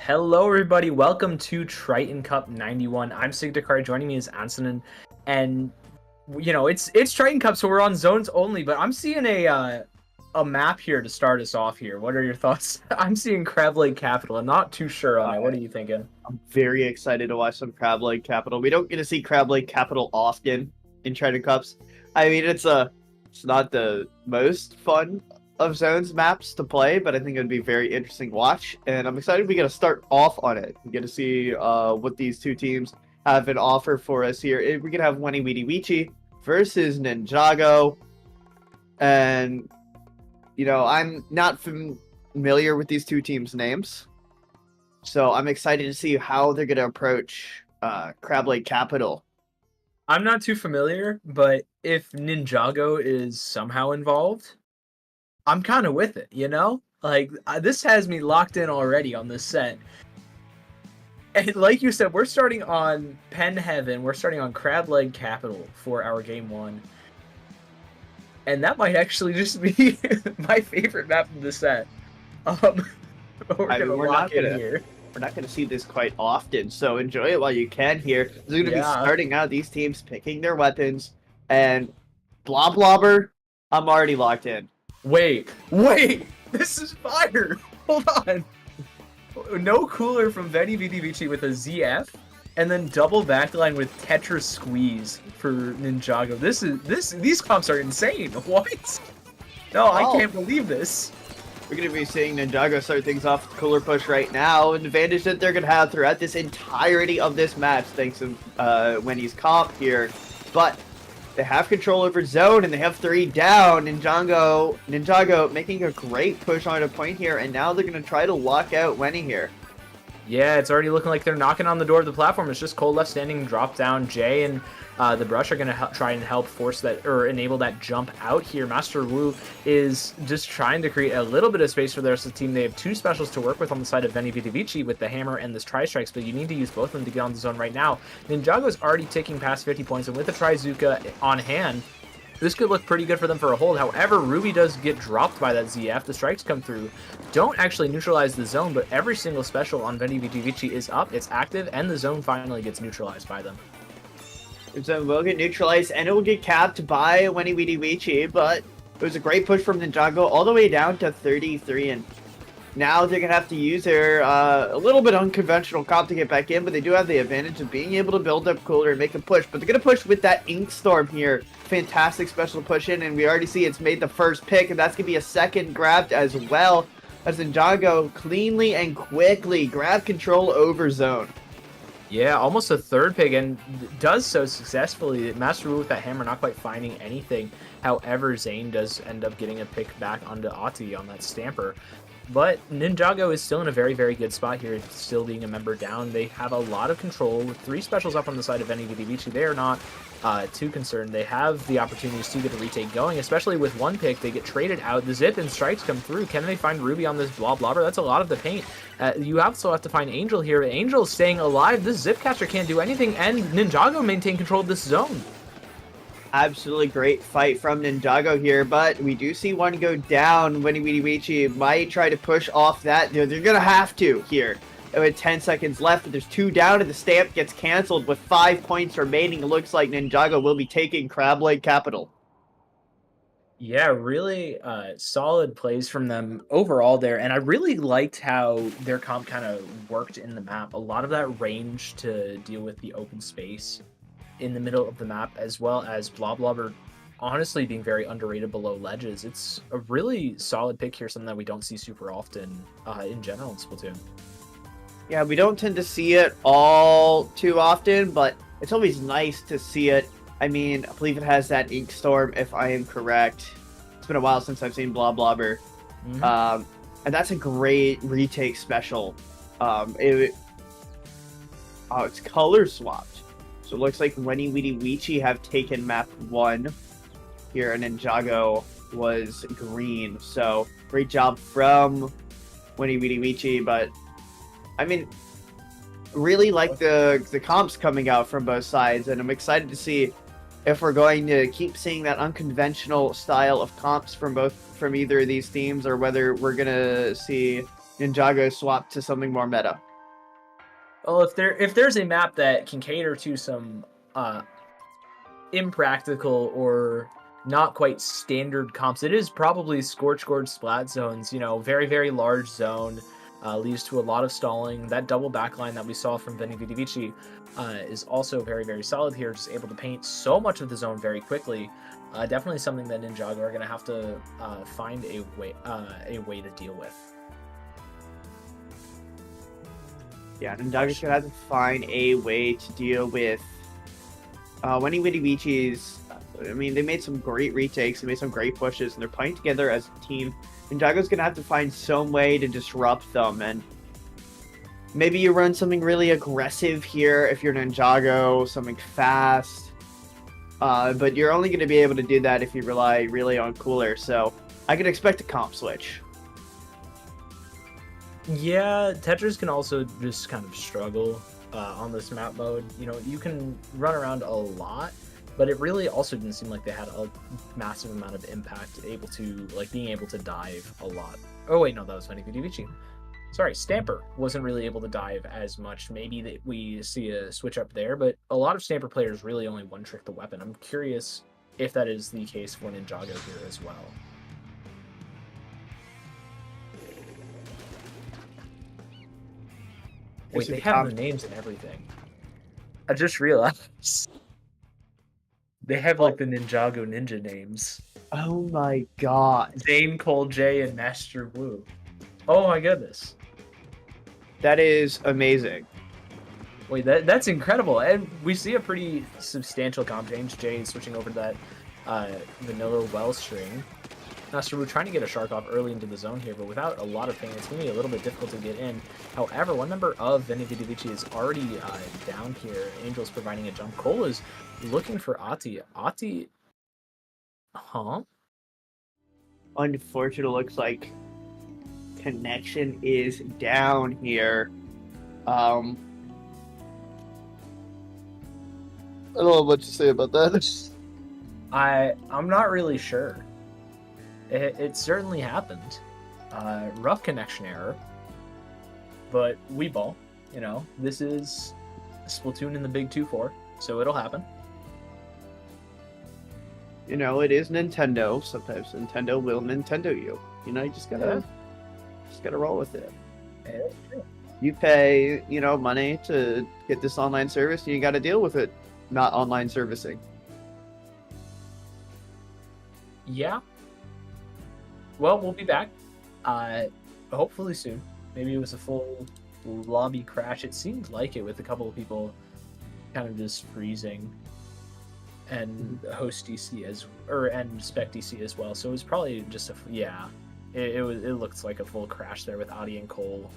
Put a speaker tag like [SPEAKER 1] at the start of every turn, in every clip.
[SPEAKER 1] Hello, everybody. Welcome to Triton-Cup 91. I'm Sigdakar. Joining me is Ansonin, and it's Triton-Cup, so we're on zones only. But I'm seeing a map here to start us off here. What are your thoughts? I'm seeing Crab Lake Capital. I'm not too sure on it. What are you thinking?
[SPEAKER 2] I'm very excited to watch some Crab Lake Capital. We don't get to see Crab Lake Capital often in Triton-Cups. I mean, it's not the most fun of zones maps to play, but I think it'd be very interesting to watch, and I'm excited we get to start off on it. We get to see what these two teams have an offer for us here. We're gonna have Wenny Weedy Weechi versus Ninjago, and I'm not familiar with these two teams' names, so I'm excited to see how they're gonna approach Crab Lake Capital.
[SPEAKER 1] I'm not too familiar, but if Ninjago is somehow involved, I'm kind of with it, Like, this has me locked in already on this set. And like you said, we're starting on Pen Heaven. We're starting on Crab Leg Capital for our Game 1. And that might actually just be my favorite map of the set. We're not
[SPEAKER 2] going to see this quite often, so enjoy it while you can here. This is going to be starting out these teams picking their weapons. And Blobber, I'm already locked in.
[SPEAKER 1] Wait, this is fire! Hold on. No Cooler from Veni Vidi Vici with a ZF, and then double backline with Tetris Squeeze for Ninjago. These comps are insane. What? No, I can't believe this.
[SPEAKER 2] We're going to be seeing Ninjago start things off with Cooler Push right now. An advantage that they're going to have throughout this entirety of this match, thanks to Wendy's comp here. But they have control over zone, and they have 3 down. Ninjago making a great push on a point here, and now they're going to try to lock out Wenny here.
[SPEAKER 1] Yeah, it's already looking like they're knocking on the door of the platform. It's just Cold left standing, drop down. Jay and the Brush are going to try and help force that, or enable that jump out here. Master Wu is just trying to create a little bit of space for the rest of the team. They have 2 specials to work with on the side of Veni Vidi Vici with the hammer and this Tri-Strikes, but you need to use both of them to get on the zone right now. Ninjago's already taking past 50 points, and with the Trizuka on hand, this could look pretty good for them for a hold. However, Ruby does get dropped by that ZF. The strikes come through. Don't actually neutralize the zone, but every single special on Veni Vidi Vici is up, it's active, and the zone finally gets neutralized by them.
[SPEAKER 2] Zone will get neutralized, and it will get capped by Winnie Weedy Weechi, but it was a great push from Ninjago all the way down to 33, and now they're going to have to use their a little bit unconventional comp to get back in, but they do have the advantage of being able to build up cooler and make a push. But they're going to push with that Ink Storm here. Fantastic special push in, and we already see it's made the first pick, and that's going to be a second grabbed as well, as Ninjago cleanly and quickly grab control over zone.
[SPEAKER 1] Yeah, almost a third pick, and does so successfully. Master Wu with that hammer not quite finding anything. However, Zane does end up getting a pick back onto Ati on that Stamper. But Ninjago is still in a very, very good spot here, still being a member down. They have a lot of control. With 3 specials up on the side of NEVDVC, they are not too concerned. They have the opportunities to get a retake going, especially with 1 pick. They get traded out. The zip and strikes come through. Can they find Ruby on this blobber? That's a lot of the paint. You also have to find Angel here. Angel staying alive. This zip catcher can't do anything, and Ninjago maintain control of this zone.
[SPEAKER 2] Absolutely great fight from Ninjago here, but we do see one go down. Winnie Weedy Weechi might try to push off that. They're going to have to here. With 10 seconds left, but there's 2 down, and the stamp gets canceled with 5 points remaining. It looks like Ninjago will be taking Crab Lake Capital.
[SPEAKER 1] Yeah, really solid plays from them overall there, and I really liked how their comp kind of worked in the map. A lot of that range to deal with the open space in the middle of the map, as well as Blobber honestly being very underrated below ledges. It's a really solid pick here, something that we don't see super often in general in Splatoon.
[SPEAKER 2] Yeah, we don't tend to see it all too often, but it's always nice to see it. I mean, I believe it has that Ink Storm, if I am correct. It's been a while since I've seen Blobber. And that's a great retake special. It's color swapped. So it looks like Winnie Weedy Weechi have taken map 1 here, and Ninjago was green. So great job from Winnie Weedy Weechi, but I mean, really like the comps coming out from both sides, and I'm excited to see if we're going to keep seeing that unconventional style of comps from either of these teams, or whether we're gonna see Ninjago swap to something more meta.
[SPEAKER 1] Well, if there's a map that can cater to some impractical or not quite standard comps, it is probably Scorch Gorge Splat Zones. You know, very, very large zone, leads to a lot of stalling. That double backline that we saw from Vinny Vidivici is also very, very solid here, just able to paint so much of the zone very quickly. Definitely something that Ninjago are going to have to find a way to deal with.
[SPEAKER 2] Yeah, Ninjaga's gonna have to find a way to deal with Winnie Weedy Weechi's. I mean, they made some great retakes, they made some great pushes, and they're playing together as a team. Ninjaga's gonna have to find some way to disrupt them, and maybe you run something really aggressive here if you're Ninjago, something fast. But you're only gonna be able to do that if you rely really on cooler. So I could expect a comp switch.
[SPEAKER 1] Yeah, Tetris can also just kind of struggle on this map mode. You know, you can run around a lot, but it really also didn't seem like they had a massive amount of impact, being able to dive a lot. Oh wait, no, that was Funny Vidivici. Sorry, Stamper wasn't really able to dive as much. Maybe that we see a switch up there, but a lot of Stamper players really only one-trick the weapon. I'm curious if that is the case for Ninjago here as well. Wait, they have the names and everything. I just realized. They have like the Ninjago ninja names.
[SPEAKER 2] Oh my god.
[SPEAKER 1] Zane, Cole J, and Master Wu. Oh my goodness.
[SPEAKER 2] That is amazing.
[SPEAKER 1] Wait, that's incredible. And we see a pretty substantial comp change. Jay switching over to that vanilla well string. Master Wu trying to get a shark off early into the zone here, but without a lot of pain, it's going to be a little bit difficult to get in. However, one member of Vinny Vidivici is already down here. Angel's providing a jump. Cole is looking for Ati. Ati... Huh?
[SPEAKER 2] Unfortunately, looks like connection is down here. I don't know what to say about that.
[SPEAKER 1] I'm not really sure. It certainly happened. Rough connection error. But we ball. You know, this is Splatoon in the Big 2-4, so it'll happen.
[SPEAKER 2] You know, it is Nintendo. Sometimes Nintendo will Nintendo you. You know, you just gotta roll with it.
[SPEAKER 1] Yeah, that's true.
[SPEAKER 2] You pay, you know, money to get this online service, and you got to deal with it not online servicing.
[SPEAKER 1] Yeah. Well, we'll be back. Hopefully soon. Maybe it was a full lobby crash. It seemed like it with a couple of people kind of just freezing, and host DC and spec DC as well. So it was probably just It looks like a full crash there with Adi and Cole,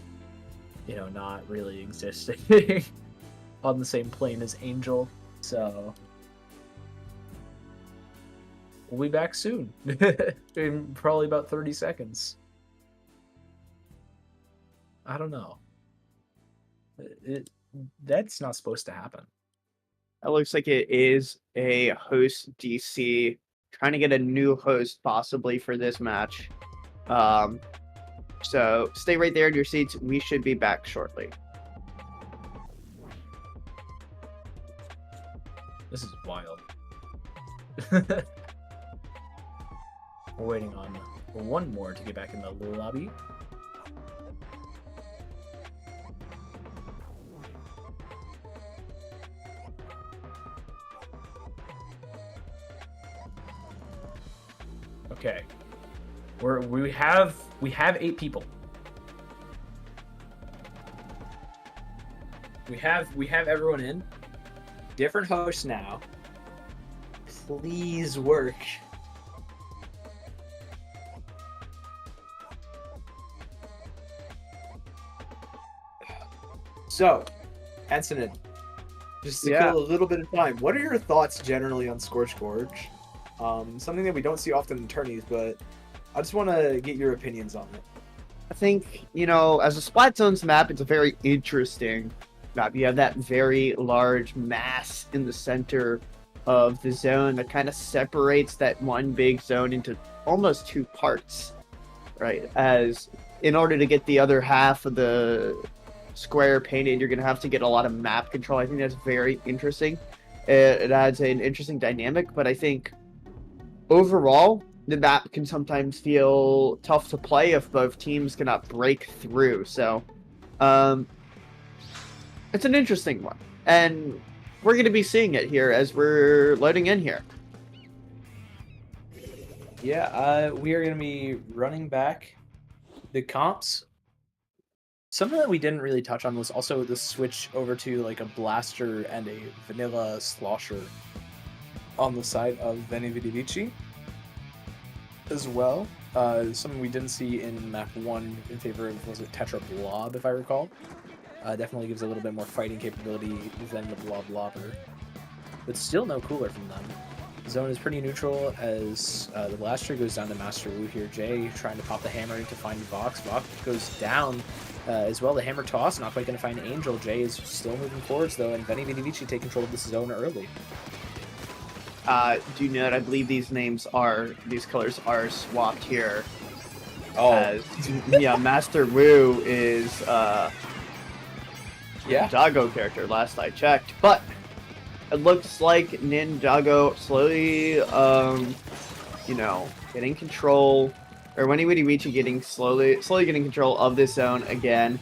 [SPEAKER 1] you know, not really existing on the same plane as Angel. So we'll be back soon in probably about 30 seconds. I don't know. That's not supposed to happen.
[SPEAKER 2] It looks like it is a host DC trying to get a new host possibly for this match. So stay right there in your seats. We should be back shortly.
[SPEAKER 1] This is wild. We're waiting on one more to get back in the lobby. Okay. We have 8 people. We have everyone in. Different hosts now. Please work. So, Ansonin, just to kill a little bit of time, what are your thoughts generally on Scorch Gorge? Something that we don't see often in tourneys, but I just want to get your opinions on it.
[SPEAKER 2] I think, you know, as a Splat Zones map, it's a very interesting map. You have that very large mass in the center of the zone that kind of separates that one big zone into almost 2 parts, right? As in order to get the other half of the square painted, you're going to have to get a lot of map control. I think that's very interesting. It adds an interesting dynamic, but I think overall, the map can sometimes feel tough to play if both teams cannot break through. So, it's an interesting one. And we're going to be seeing it here as we're loading in here.
[SPEAKER 1] Yeah, we are going to be running back the comps. Something that we didn't really touch on was also the switch over to like a blaster and a vanilla slosher on the side of Veni Vidi Vici as well. Something we didn't see in map 1 in favor of, was it Tetra Blob, if I recall. Definitely gives a little bit more fighting capability than the Blob Blobber. But still no cooler from them. The zone is pretty neutral as the blaster goes down to Master Wu here. Jay trying to pop the hammer to find Vox. Vox goes down as well. The hammer toss, not quite going to find Angel. Jay is still moving forwards though, and Veni Vidi Vici take control of this zone early.
[SPEAKER 2] Do note, I believe these colors are swapped here.
[SPEAKER 1] Oh.
[SPEAKER 2] Yeah, Master Wu is Ninjago character, last I checked. But it looks like Ninjago slowly, you know, getting control, or Veni Vidi Vici getting slowly getting control of this zone again.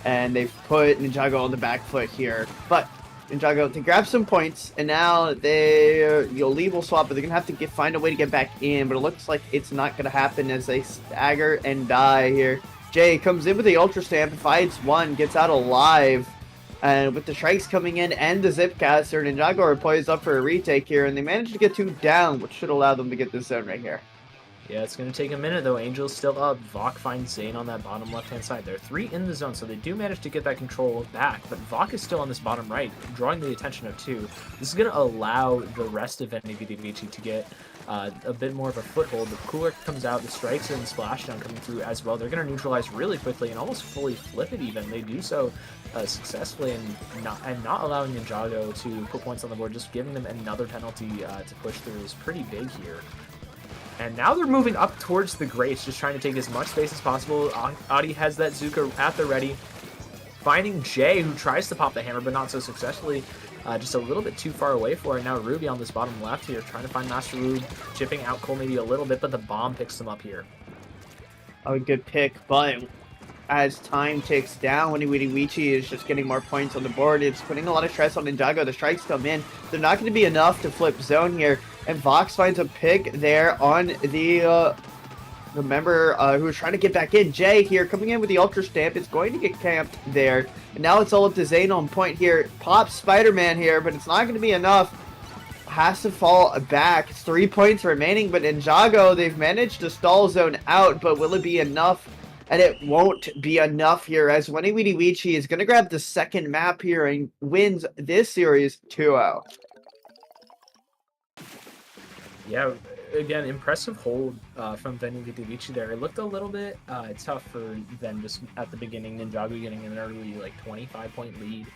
[SPEAKER 2] And they've put Ninjago on the back foot here. But Ninjago to grab some points, and now Yoli will swap, but they're gonna have to find a way to get back in. But it looks like it's not gonna happen as they stagger and die here. Jay comes in with the Ultra Stamp, fights one, gets out alive, and with the strikes coming in and the Zipcaster, Ninjago are poised up for a retake here, and they managed to get 2 down, which should allow them to get this zone right here.
[SPEAKER 1] Yeah, it's going to take a minute, though. Angel's still up. Vok finds Zane on that bottom left-hand side. There are 3 in the zone, so they do manage to get that control back. But Vok is still on this bottom right, drawing the attention of 2. This is going to allow the rest of Veni Vidi Vici to get a bit more of a foothold. The cooler comes out, the strikes and splashdown coming through as well. They're going to neutralize really quickly and almost fully flip it even. They do so successfully and not allowing Ninjago to put points on the board, just giving them another penalty to push through is pretty big here. And now they're moving up towards the Grace, just trying to take as much space as possible. Adi has that Zuka at the ready. Finding Jay, who tries to pop the hammer, but not so successfully. just a little bit too far away for it. Now Ruby on this bottom left here, trying to find Master Wu, chipping out Cole maybe a little bit, but the bomb picks them up here.
[SPEAKER 2] Oh, good pick, but as time ticks down, Wichi is just getting more points on the board. It's putting a lot of stress on Ninjago. The strikes come in. They're not going to be enough to flip zone here, and Vox finds a pick there on the member who was trying to get back in. Jay here coming in with the Ultra Stamp. It's going to get camped there. And now it's all up to Zane on point here. Pops Spider-Man here, but it's not going to be enough. Has to fall back. 3 points remaining, but Ninjago, they've managed to stall zone out, but will it be enough? And it won't be enough here, as Wichi is going to grab the second map here and wins this series 2-0.
[SPEAKER 1] Yeah, again, impressive hold from Vici there. It looked a little bit tough for them just at the beginning. Ninjago getting an early, like, 25-point lead.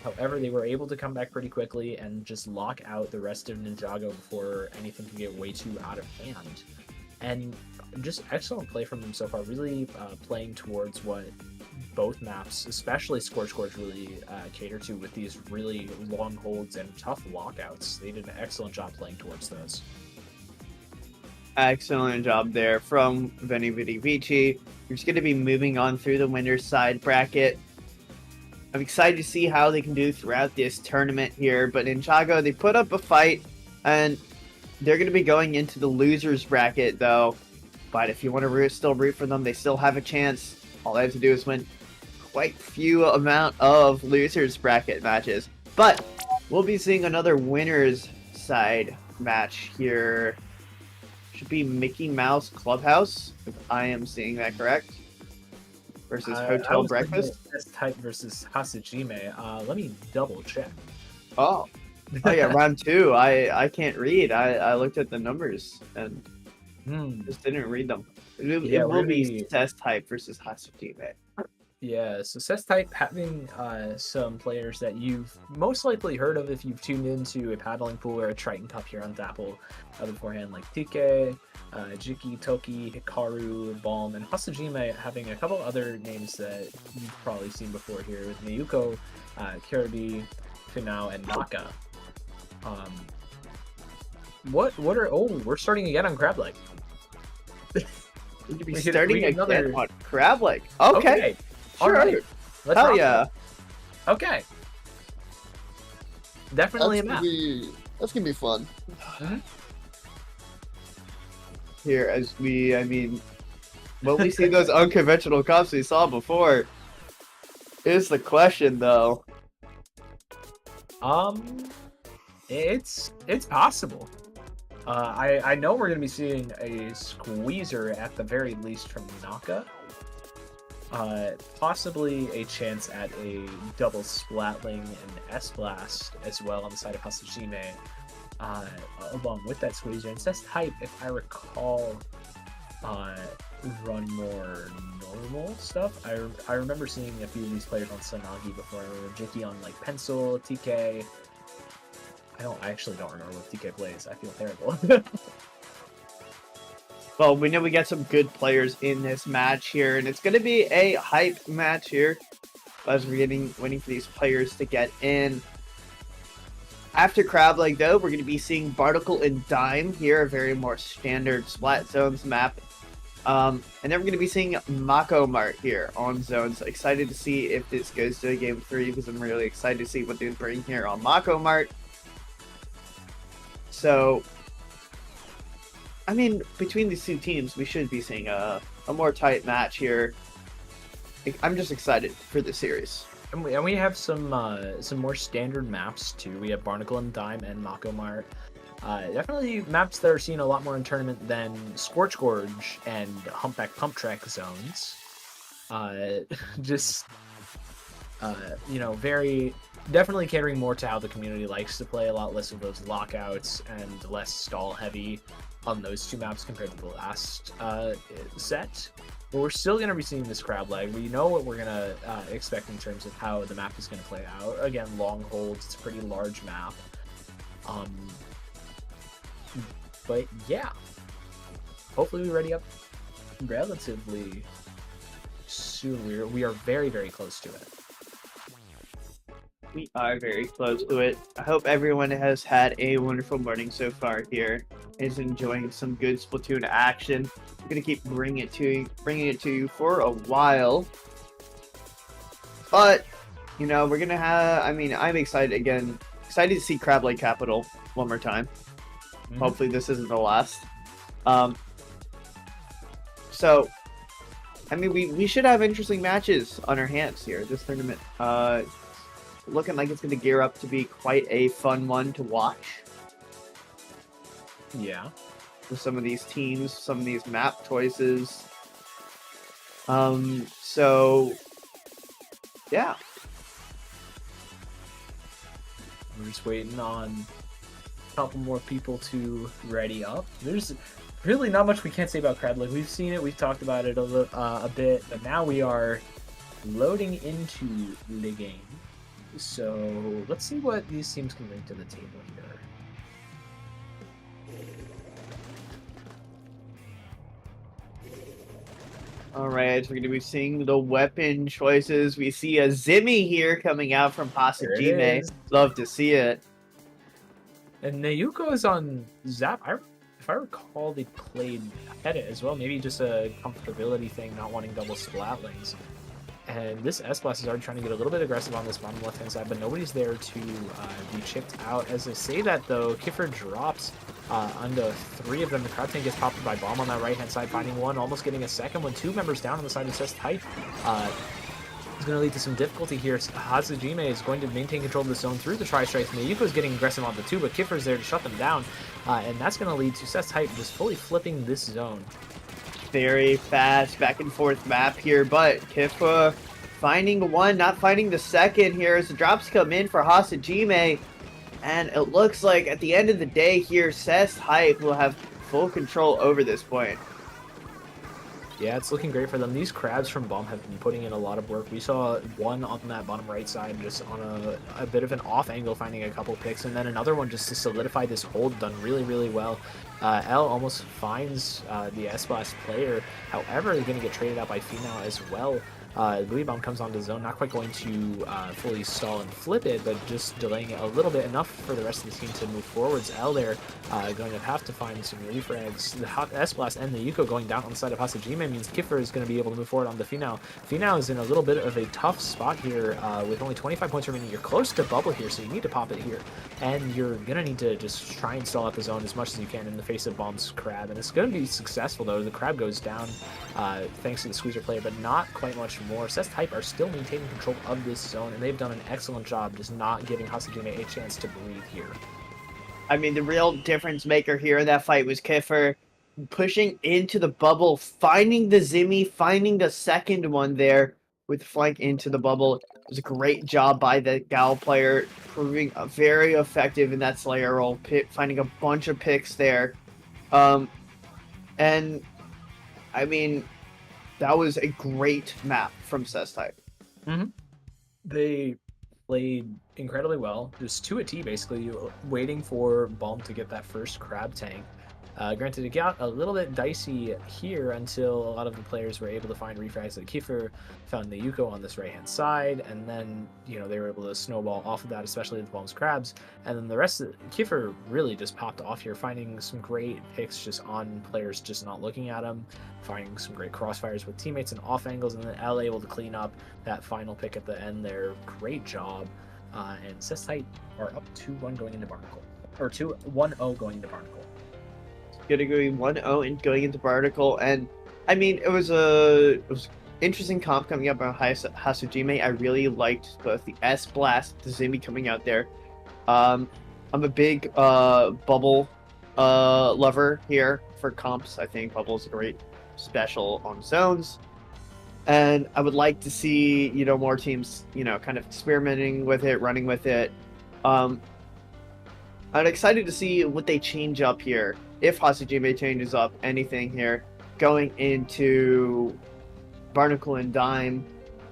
[SPEAKER 1] However, they were able to come back pretty quickly and just lock out the rest of Ninjago before anything could get way too out of hand. And just excellent play from them so far, really playing towards what both maps, especially Scorch, really cater to with these really long holds and tough lockouts. They did an excellent job playing towards those.
[SPEAKER 2] Excellent job there from Vici. We're just going to be moving on through the winner's side bracket. I'm excited to see how they can do throughout this tournament here, but Ninjago, they put up a fight, and they're going to be going into the loser's bracket, though. But if you want to still root for them, they still have a chance. All they have to do is win quite few amount of loser's bracket matches. But we'll be seeing another winner's side match here. Should be Mickey Mouse Clubhouse, if I am seeing that correct. Versus Hotel Breakfast.
[SPEAKER 1] S-Type versus Hasajime. Let me double check.
[SPEAKER 2] Oh yeah, round 2. I can't read. I looked at the numbers and just didn't read them. It will be S-Type versus Hasajime.
[SPEAKER 1] Yeah, so S-Type having some players that you've most likely heard of if you've tuned into a paddling pool or a Triton-Cup here on Dapple beforehand, like TK, Jiki, Toki, Hikaru, Balm, and Hasajime having a couple other names that you've probably seen before here with Miyuko, Kirabi, Finao, and Naka. We're starting again on Crab Leg.
[SPEAKER 2] We could be starting again on Crab Leg. Okay.
[SPEAKER 1] Sure. All right. Let's
[SPEAKER 2] Hell yeah.
[SPEAKER 1] Okay. Definitely a map.
[SPEAKER 3] That's gonna be fun.
[SPEAKER 2] Here, will we see those unconventional cups we saw before? Is the question, though.
[SPEAKER 1] It's possible. I know we're gonna be seeing a squeezer at the very least from Naka. Possibly a chance at a double Splatling and S-Blast as well on the side of Hasajime, along with that squeezer. And S-Type, if I recall, run more normal stuff. I remember seeing a few of these players on Sanagi before. I remember Jiki on like Pencil, TK. I actually don't remember what TK plays. I feel terrible.
[SPEAKER 2] Well, we know we got some good players in this match here, and it's going to be a hype match here as we're waiting for these players to get in. After Crab Leg, though, we're going to be seeing Barnacle and Dime here, a very more standard Splat Zones map. And then we're going to be seeing Mako Mart here on Zones. Excited to see if this goes to Game 3, because I'm really excited to see what they bring here on Mako Mart. So, I mean, between these two teams, we should be seeing a more tight match here. I'm just excited for this series.
[SPEAKER 1] And we have some more standard maps too. We have Barnacle and Dime and Mako Mart. Definitely maps that are seen a lot more in tournament than Scorch Gorge and Humpback Pump Track zones. Very definitely catering more to how the community likes to play. A lot less of those lockouts and less stall heavy on those two maps compared to the last set. But we're still going to be seeing this Crab Leg. We know what we're going to expect in terms of how the map is going to play out. Again, long holds. It's a pretty large map. But yeah. Hopefully we ready up relatively soon. We are very, very close to it.
[SPEAKER 2] We are very close to it. I hope everyone has had a wonderful morning so far here. Is enjoying some good Splatoon action. I'm gonna keep bringing it to you for a while. But you know, we're gonna have. I mean, I'm excited again. Excited to see Crab Lake Capital one more time. Hopefully, this isn't the last. So, I mean, we should have interesting matches on our hands here. This tournament, looking like it's going to gear up to be quite a fun one to watch.
[SPEAKER 1] Yeah.
[SPEAKER 2] With some of these teams, some of these map choices. So, yeah.
[SPEAKER 1] We're just waiting on a couple more people to ready up. There's really not much we can't say about Crab Lake. We've seen it, we've talked about it a bit, but now we are loading into the game. So let's see what these teams can bring to the table here.
[SPEAKER 2] Alright, so we're going to be seeing the weapon choices. We see a Zimmy here coming out from Hasajime. Love to see it.
[SPEAKER 1] And Nayuko is on Zap. If I recall, they played Hedit as well. Maybe just a comfortability thing, not wanting double Splatlings. And this S-Blast is already trying to get a little bit aggressive on this bottom left-hand side, but nobody's there to be chipped out. As I say that, though, Kiffer drops onto 3 of them. The crowd tank gets popped by Bomb on that right-hand side, finding one, almost getting a second one. 2 members down on the side of Cess Type. It's going to lead to some difficulty here. Hazajime is going to maintain control of the zone through the tri-strikes. Mayuko is getting aggressive on the 2, but Kiffer's there to shut them down. And that's going to lead to Cess Type just fully flipping this zone.
[SPEAKER 2] Very fast back and forth map here, but Kiffer finding one, not finding the second here as the drops come in for Hasajime. And it looks like at the end of the day here, Cess Hype will have full control over this point.
[SPEAKER 1] Yeah, it's looking great for them. These crabs from Bomb have been putting in a lot of work. We saw one on that bottom right side just on a bit of an off angle, finding a couple picks, and then another one just to solidify this hold, done really, really well. L almost finds the S-Blast player. However, they're going to get traded out by Finau as well. Louis Bomb comes onto zone, not quite going to fully stall and flip it, but just delaying it a little bit, enough for the rest of the team to move forwards. L there going to have to find some refrags. The S-Blast and the Yuko going down on the side of Hasajime means Kiffer is going to be able to move forward on the Finau. Finau is in a little bit of a tough spot here with only 25 points remaining. You're close to bubble here, so you need to pop it here. And you're going to need to just try and stall out the zone as much as you can in the face of Bomb's Crab. And it's going to be successful, though. The Crab goes down thanks to the Squeezer player, but not quite much more. Cess Type are still maintaining control of this zone, and they've done an excellent job just not giving Hasajime a chance to breathe here.
[SPEAKER 2] I mean, the real difference maker here in that fight was Kiffer pushing into the bubble, finding the Zimmy, finding the second one there with flank into the bubble. It was a great job by the Gal player, proving very effective in that Slayer role, finding a bunch of picks there. And, I mean, that was a great map from Cess Type.
[SPEAKER 1] They played incredibly well. Just 2 at T, basically, waiting for Bomb to get that first crab tank. Granted, it got a little bit dicey here until a lot of the players were able to find refrags. That Kiefer found the Yuko on this right-hand side, and then, you know, they were able to snowball off of that, especially with Bomb's crabs. And then the rest of Kiefer really just popped off here, finding some great picks just on players just not looking at him, finding some great crossfires with teammates and off angles, and then L able to clean up that final pick at the end there. Great job. And Cess Type are up 2-1 going into Barnacle, or 1-0 going into Barnacle.
[SPEAKER 2] Gonna go 1-0 and going into Barnacle, and I mean it was interesting comp coming up on Hasajime. I really liked both the S-Blast, the Zimmy coming out there. I'm a big bubble lover here for comps. I think bubble is a great special on zones, and I would like to see, you know, more teams, you know, kind of experimenting with it, running with it. I'm excited to see what they change up here. If Hasajime changes up anything here, going into Barnacle and Dime,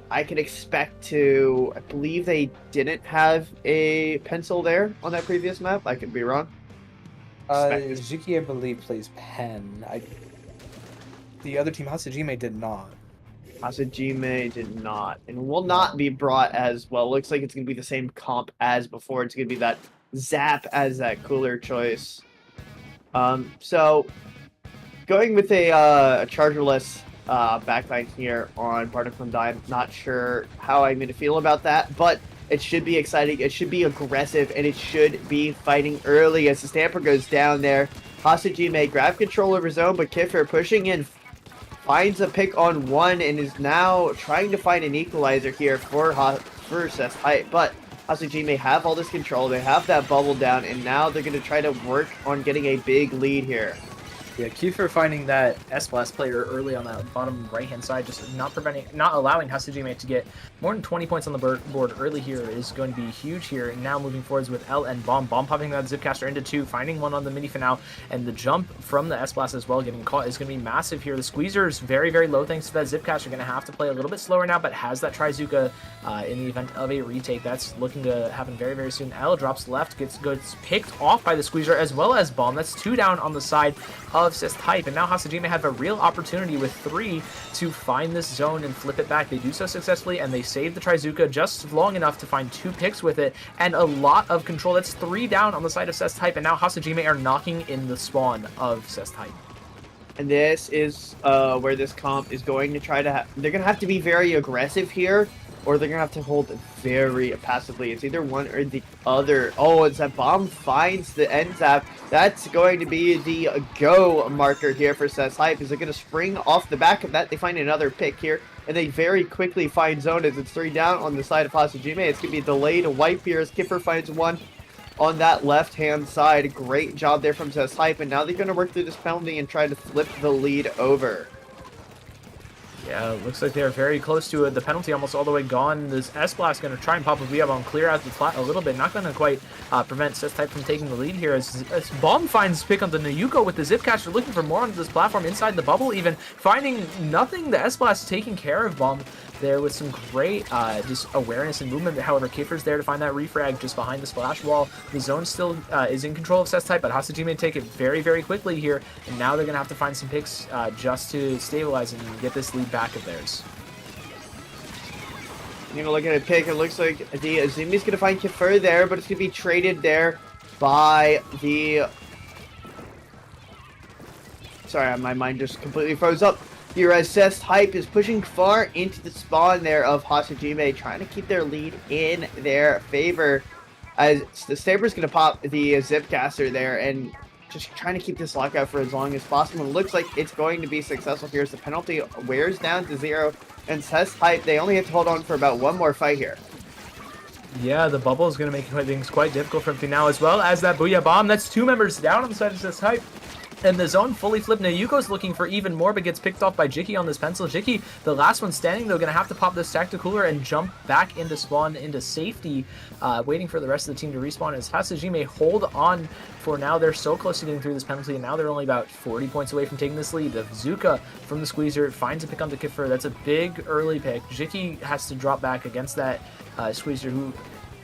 [SPEAKER 2] I can expect to. I believe they didn't have a pencil there on that previous map. I could be wrong.
[SPEAKER 3] Zuki, I believe, plays Pen. The other team, Hasajime, did not.
[SPEAKER 2] Hasajime did not, and will not be brought as well. Looks like it's going to be the same comp as before. It's going to be that Zap as that cooler choice. So going with a chargerless backline here on Barnacle Dime. Not sure how I'm going to feel about that, but it should be exciting. It should be aggressive, and it should be fighting early as the Stamper goes down there. Hasajime grab control of his own, but Kiffer pushing in, finds a pick on one, and is now trying to find an equalizer here for Seth's height. But Hasajime have all this control. They have that bubble down, and now they're going to try to work on getting a big lead here.
[SPEAKER 1] Yeah, Kiefer finding that S-Blast player early on that bottom right-hand side, just not allowing Hasajime to get more than 20 points on the board early here is going to be huge here. And now moving forwards with L and Bomb. Bomb popping that Zipcaster into 2, finding one on the mini finale, and the jump from the S-Blast as well getting caught is going to be massive here. The Squeezer is very, very low thanks to that Zipcaster. Going to have to play a little bit slower now, but has that Trizuka in the event of a retake. That's looking to happen very, very soon. L drops left, gets picked off by the Squeezer as well as Bomb. That's 2 down on the side of Sith Type, and now Hasajime have a real opportunity with 3 to find this zone and flip it back. They do so successfully, and they save the Trizuka just long enough to find 2 picks with it, and a lot of control. That's 3 down on the side of Sith Type, and now Hasajime are knocking in the spawn of Sith Type.
[SPEAKER 2] And this is where this comp is going to try to they're going to have to be very aggressive here, or they're going to have to hold very passively. It's either one or the other. Oh, it's that Bomb finds the end zap. That's going to be the go marker here for Seth's Hype. Is it going to spring off the back of that? They find another pick here, and they very quickly find zone as it's 3 down on the side of Hasajime. It's going to be a delayed wipe here as Kipper finds one on that left-hand side. Great job there from Seth's Hype, and now they're going to work through this penalty and try to flip the lead over.
[SPEAKER 1] Yeah, it looks like they're very close to it. The penalty almost all the way gone. This S-Blast going to try and pop a V-Up on clear out the flat a little bit. Not going to quite prevent Seth Type from taking the lead here. As Bomb finds pick on the Nayuko with the Zipcaster, looking for more on this platform inside the bubble even. Finding nothing. The S-Blast taking care of Bomb there with some great just awareness and movement. However, Kiefer's there to find that refrag just behind the splash wall. The zone still is in control of Seth Type, but Hasajime take it very, very quickly here. And now they're going to have to find some picks just to stabilize and get this lead back of theirs.
[SPEAKER 2] You're going to look at a pick. It looks like the Azumi's going to find Kiefer there, but it's going to be traded there by the... Sorry, my mind just completely froze up. Here as Seth's Hype is pushing far into the spawn there of Hasajime, trying to keep their lead in their favor. As the Saber's going to pop the Zipcaster there and just trying to keep this lockout for as long as possible. It looks like it's going to be successful here as the penalty wears down to 0. And Seth's Hype, they only have to hold on for about one more fight here.
[SPEAKER 1] Yeah, the bubble is going to make things quite difficult for him now, as well as that Booyah Bomb. That's 2 members down on the side of Seth's Hype. And the zone fully flipped. Nayuko's looking for even more, but gets picked off by Jiki on this pencil. Jiki, the last one standing, though, going to have to pop this tactical cooler and jump back into spawn, into safety, waiting for the rest of the team to respawn. As Hasajime hold on for now. They're so close to getting through this penalty, and now they're only about 40 points away from taking this lead. The Zuka from the Squeezer finds a pick on the Kiffer. That's a big early pick. Jiki has to drop back against that Squeezer, who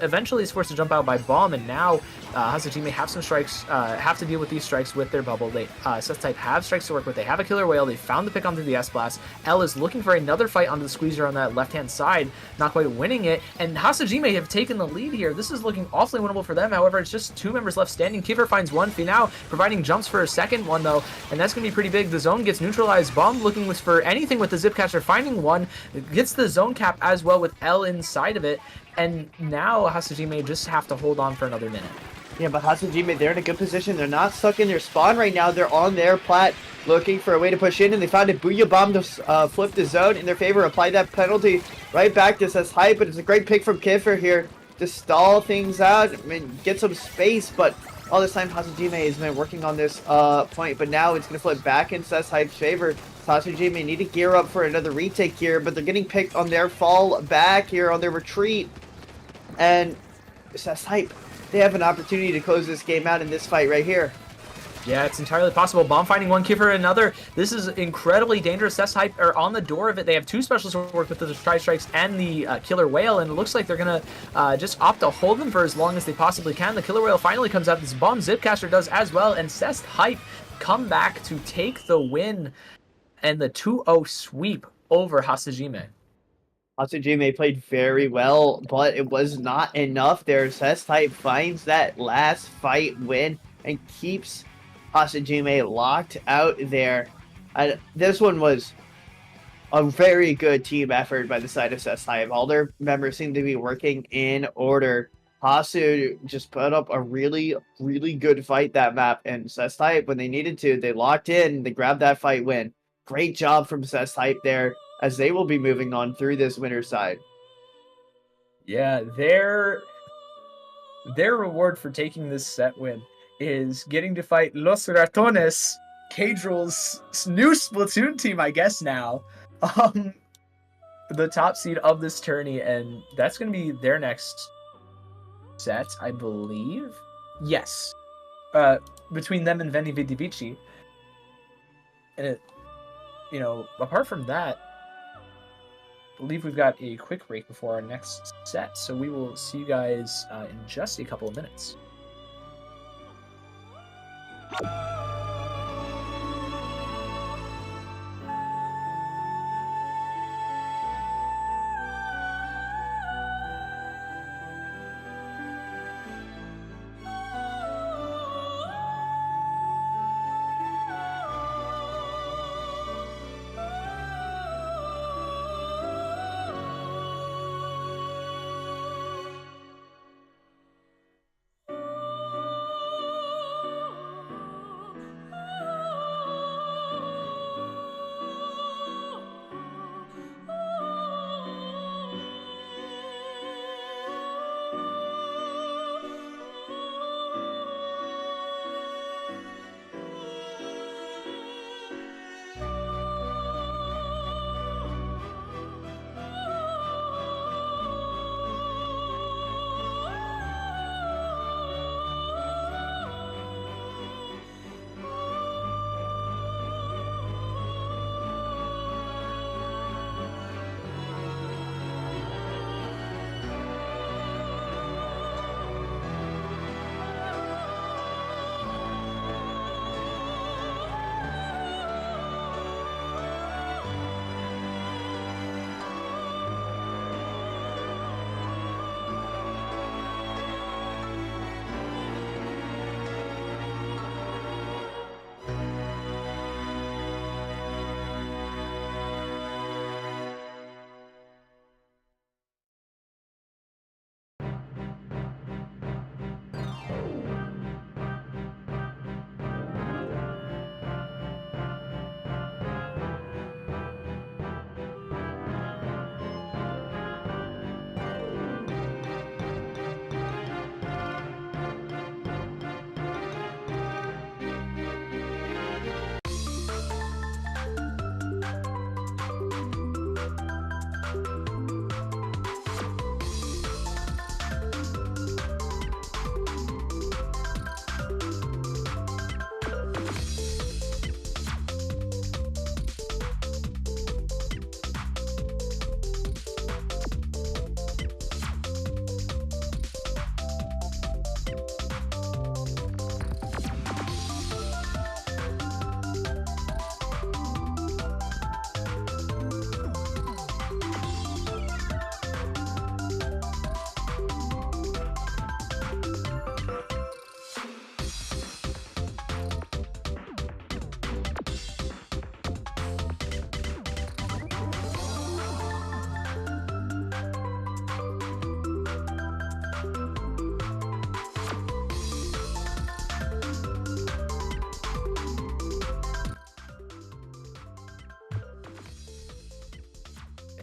[SPEAKER 1] eventually is forced to jump out by Bomb, and now Hasajime have some strikes, have to deal with these strikes with their bubble. They Seth Type have strikes to work with. They have a killer whale. They found the pick onto the S-Blast. L is looking for another fight onto the Squeezer on that left-hand side, not quite winning it, and Hasajime have taken the lead here. This is looking awfully winnable for them. However, it's just 2 members left standing. Kiefer finds one Finau, providing jumps for a second one, though, and that's going to be pretty big. The zone gets neutralized. Bomb looking for anything with the Zipcaster, finding one, gets the zone cap as well with L inside of it. And now Hasajime just have to hold on for another minute.
[SPEAKER 2] Yeah, but Hasajime, they're in a good position. They're not stuck in their spawn right now. They're on their plat looking for a way to push in, and they found a Booyah Bomb to flip the zone in their favor, apply that penalty right back to Seth's Hype, but it's a great pick from Kiffer here to stall things out. I mean, get some space, but all this time Hasajime has been working on this point, but now it's going to flip back in Seth's Hype's favor. Hasajime need to gear up for another retake here, but they're getting picked on their fall back here on their retreat. And Seth's Hype, they have an opportunity to close this game out in this fight right here.
[SPEAKER 1] Yeah, it's entirely possible. Bomb finding one, Kiefer another. This is incredibly dangerous. Seth's Hype are on the door of it. They have 2 specialists to work with, the Tri-Strikes and the Killer Whale, and it looks like they're going to just opt to hold them for as long as they possibly can. The Killer Whale finally comes out. This Bomb Zipcaster does as well, and Seth's Hype come back to take the win and the 2-0 sweep over Hasajime.
[SPEAKER 2] Hatsujime played very well, but it was not enough. Their SS type finds that last fight win and keeps Hatsujime locked out there. This one was a very good team effort by the side of SS type. All their members seem to be working in order. Hasu just put up a really, really good fight that map, and SS type, when they needed to, they locked in, they grabbed that fight win. Great job from SS type there, as they will be moving on through this winner's side.
[SPEAKER 1] Yeah, their reward for taking this set win is getting to fight Los Ratones, Cadrill's new Splatoon team, I guess now. The top seed of this tourney, and that's going to be their next set, I believe. Yes. Between them and Veni Vidi Vici. And it, apart from that, I believe we've got a quick break before our next set, so we will see you guys in just a couple of minutes.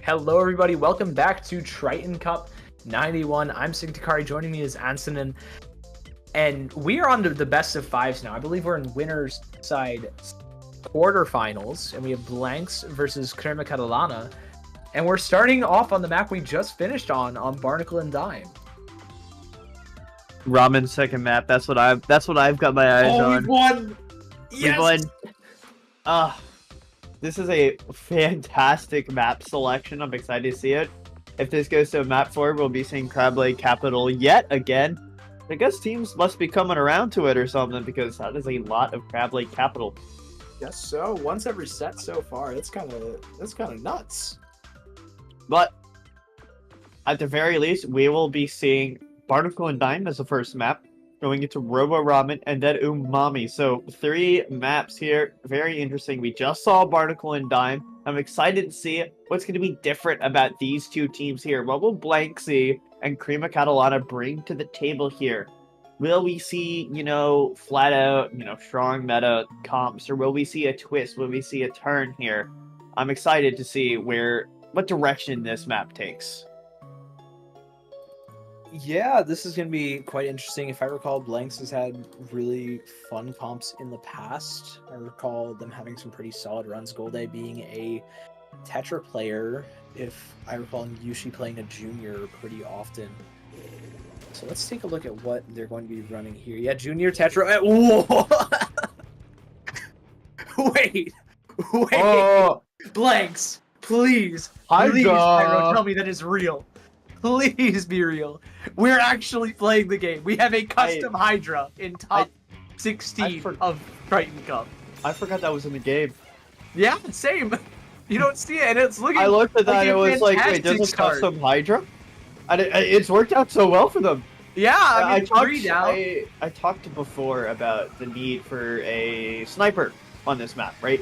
[SPEAKER 1] Hello, everybody. Welcome back to Triton-Cup 91. I'm Sigtakari. Joining me is Ansonin. And we are on the best of fives now. I believe we're in winners side quarterfinals. And we have Blanks versus Crema Catalana. And we're starting off on the map we just finished on Barnacle and Dime.
[SPEAKER 2] Ramen second map. That's what I've got my eyes on.
[SPEAKER 1] We won! Yes!
[SPEAKER 2] We won. This is a fantastic map selection. I'm excited to see it. If this goes to a map 4, we'll be seeing Crab Lake Capital yet again. I guess teams must be coming around to it or something, because that is a lot of Crab Lake Capital.
[SPEAKER 1] Guess so. Once every set so far. That's kind of nuts.
[SPEAKER 2] But at the very least, we will be seeing Barnacle and Dime as the first map, going into Robo Ramen and then Umami. So 3 maps here, very interesting. We just saw Barnacle and Dime. I'm excited to see what's going to be different about these 2 teams here. What will Blanksy and Crema Catalana bring to the table here? Will we see, flat out, strong meta comps, or will we see a twist? Will we see a turn here? I'm excited to see what direction this map takes.
[SPEAKER 1] Yeah, this is going to be quite interesting. If I recall, Blanks has had really fun comps in the past. I recall them having some pretty solid runs. Golday being a Tetra player, if I recall, Yushi playing a junior pretty often. So let's take a look at what they're going to be running here. Yeah, junior Tetra. Whoa! Wait.
[SPEAKER 2] Oh,
[SPEAKER 1] Blanks, please.
[SPEAKER 2] Hydra.
[SPEAKER 1] Please, Pyro, tell me that is real. Please be real. We're actually playing the game. We have a custom Hydra in top 16 of Triton-Cup.
[SPEAKER 2] I forgot that was in the game.
[SPEAKER 1] Yeah, same. You don't see it, and it's looking.
[SPEAKER 2] I looked at that,
[SPEAKER 1] like
[SPEAKER 2] and it was like, wait, there's a
[SPEAKER 1] start.
[SPEAKER 2] custom Hydra? And it's worked out so well for them.
[SPEAKER 1] Yeah, I
[SPEAKER 2] talked before about the need for a sniper on this map, right?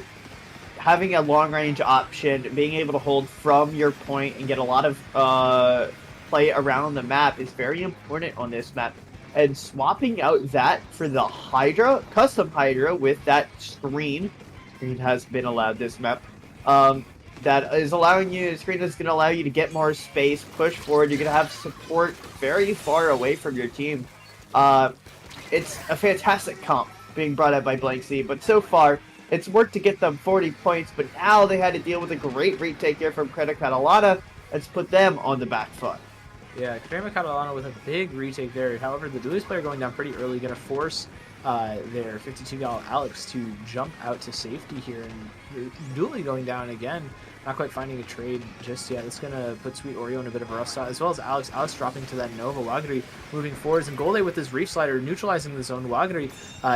[SPEAKER 2] Having a long-range option, being able to hold from your point and get a lot of play around the map is very important on this map. And swapping out that for the Hydra, custom Hydra with that screen has been allowed this map. That is allowing you, the screen is going to allow you to get more space, push forward. You're going to have support very far away from your team. It's a fantastic comp being brought out by Blanksy, but so far, it's worked to get them 40 points, but now they had to deal with a great retake here from Crema Catalana. Let's put them on the back foot.
[SPEAKER 1] Yeah, Crema Catalana with a big retake there. However, the Duluth player going down pretty early, going to force their 52-gal Alex to jump out to safety here. And Dooley going down again, not quite finding a trade just yet. It's going to put Sweet Oreo in a bit of a rough spot, as well as Alex. Alex dropping to that Nova. Wagri moving forwards, and Golday with his Reef Slider neutralizing the zone. Wagri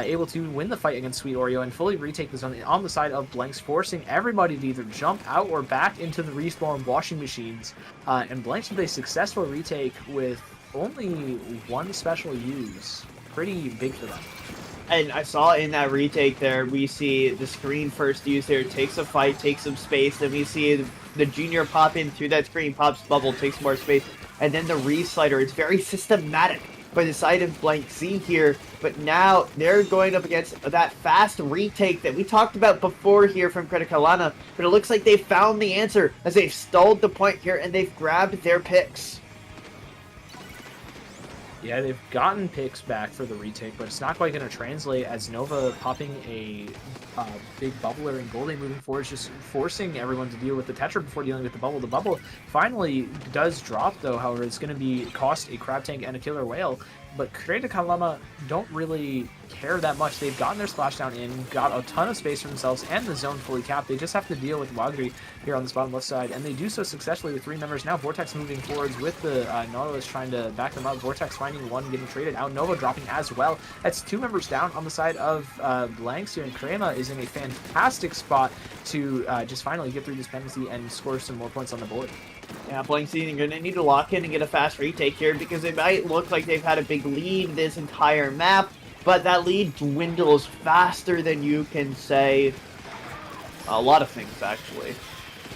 [SPEAKER 1] able to win the fight against Sweet Oreo and fully retake the zone on the side of Blanks, forcing everybody to either jump out or back into the respawn washing machines. And Blanks with a successful retake with only 1 special use. Pretty big for them.
[SPEAKER 2] And I saw in that retake there, we see the screen first use there, takes a fight, takes some space, then we see the junior pop in through that screen, pops bubble, takes more space, and then the re-slider. It's very systematic by the side of Blanksy here, but now they're going up against that fast retake that we talked about before here from Crema Catalana, but it looks like they found the answer as they've stalled the point here and they've grabbed their picks.
[SPEAKER 1] Yeah, they've gotten picks back for the retake, but it's not quite going to translate as Nova popping a big bubbler and Golday moving forward, just forcing everyone to deal with the Tetra before dealing with the bubble. The bubble finally does drop, though. However, it's going to cost a crab tank and a killer whale. But Crema Catalana don't really care that much. They've gotten their splashdown in, got a ton of space for themselves, and the zone fully capped. They just have to deal with Wagri here on this bottom left side, and they do so successfully with 3 members. Now Vortex moving forwards with the Nautilus trying to back them up. Vortex finding 1, getting traded out. Nova dropping as well. That's 2 members down on the side of Blanks here, and Crema is in a fantastic spot to just finally get through this penalty and score some more points on the board.
[SPEAKER 2] Yeah, Blanksy going to need to lock in and get a fast retake here because it might look like they've had a big lead this entire map, but that lead dwindles faster than you can say a lot of things, actually.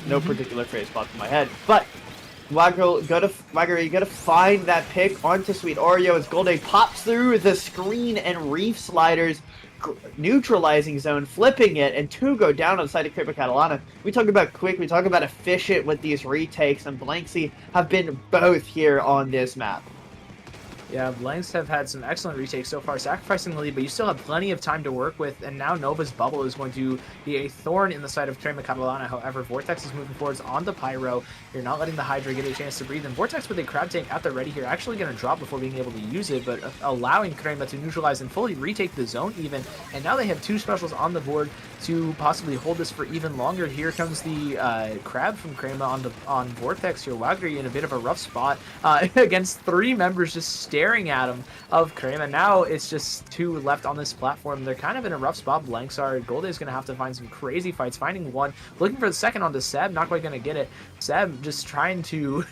[SPEAKER 2] No particular phrase popped in my head, but Wagger, you gotta find that pick onto Sweet Oreo as Golday pops through the screen and Reef Sliders, neutralizing zone, flipping it, and 2 go down on the side of Crema Catalana. We talk about quick, we talk about efficient with these retakes, and Blanksy have been both here on this map.
[SPEAKER 1] Yeah, Blanks have had some excellent retakes so far, sacrificing the lead, but you still have plenty of time to work with, and now Nova's bubble is going to be a thorn in the side of Crema Catalana. However, Vortex is moving forwards on the Pyro. You're not letting the Hydra get a chance to breathe, and Vortex with a crab tank at the ready here, actually going to drop before being able to use it, but allowing Crema to neutralize and fully retake the zone even, and now they have 2 specials on the board to possibly hold this for even longer. Here comes the crab from Crema on Vortex here. Wagri in a bit of a rough spot against 3 members just staring staring at him of Karima. Now it's just 2 left on this platform. They're kind of in a rough spot. Blanks are. Golde is going to have to find some crazy fights. Finding one, looking for the second onto Seb, not quite going to get it. Seb just trying to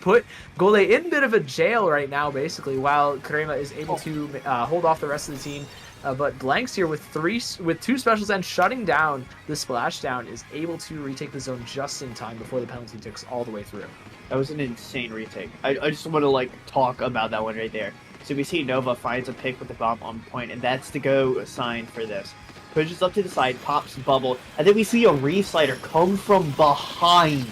[SPEAKER 1] put Golde in a bit of a jail right now, basically, while Karima is able to hold off the rest of the team. But Blanks here with 2 specials and shutting down the splashdown is able to retake the zone just in time before the penalty ticks all the way through.
[SPEAKER 2] That was an insane retake. I just want to like talk about that one right there. So we see Nova finds a pick with the bomb on point, and that's the go sign for this. Pushes up to the side, pops bubble, and then we see a re-slider come from behind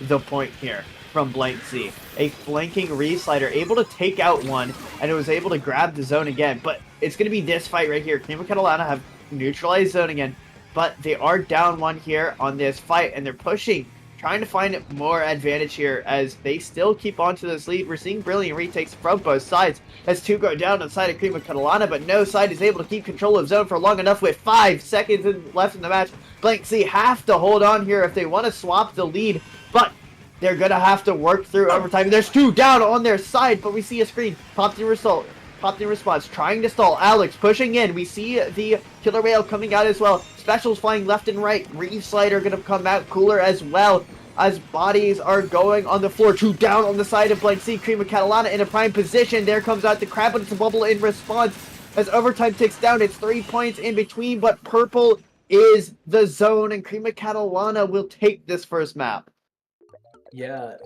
[SPEAKER 2] the point here from Blank Z. A flanking re-slider, able to take out one, and it was able to grab the zone again. But it's going to be this fight right here. Triton-Cup have neutralized zone again, but they are down 1 here on this fight, and they're pushing, trying to find more advantage here as they still keep on to this lead. We're seeing brilliant retakes from both sides as 2 go down on the side of Triton-Cup, but no side is able to keep control of zone for long enough with 5 seconds left in the match. Blank Z have to hold on here if they want to swap the lead, but they're going to have to work through overtime. There's 2 down on their side, but we see a screen. Popped in response, trying to stall. Alex pushing in. We see the killer whale coming out as well. Specials flying left and right. Reeve Slider going to come out cooler as well as bodies are going on the floor. 2 down on the side of Blank Z. Triton-Cup in a prime position. There comes out the crab, but it's a bubble in response. As overtime ticks down, it's 3 points in between, but purple is the zone, and Triton-Cup will take this first map.
[SPEAKER 1] Yeah,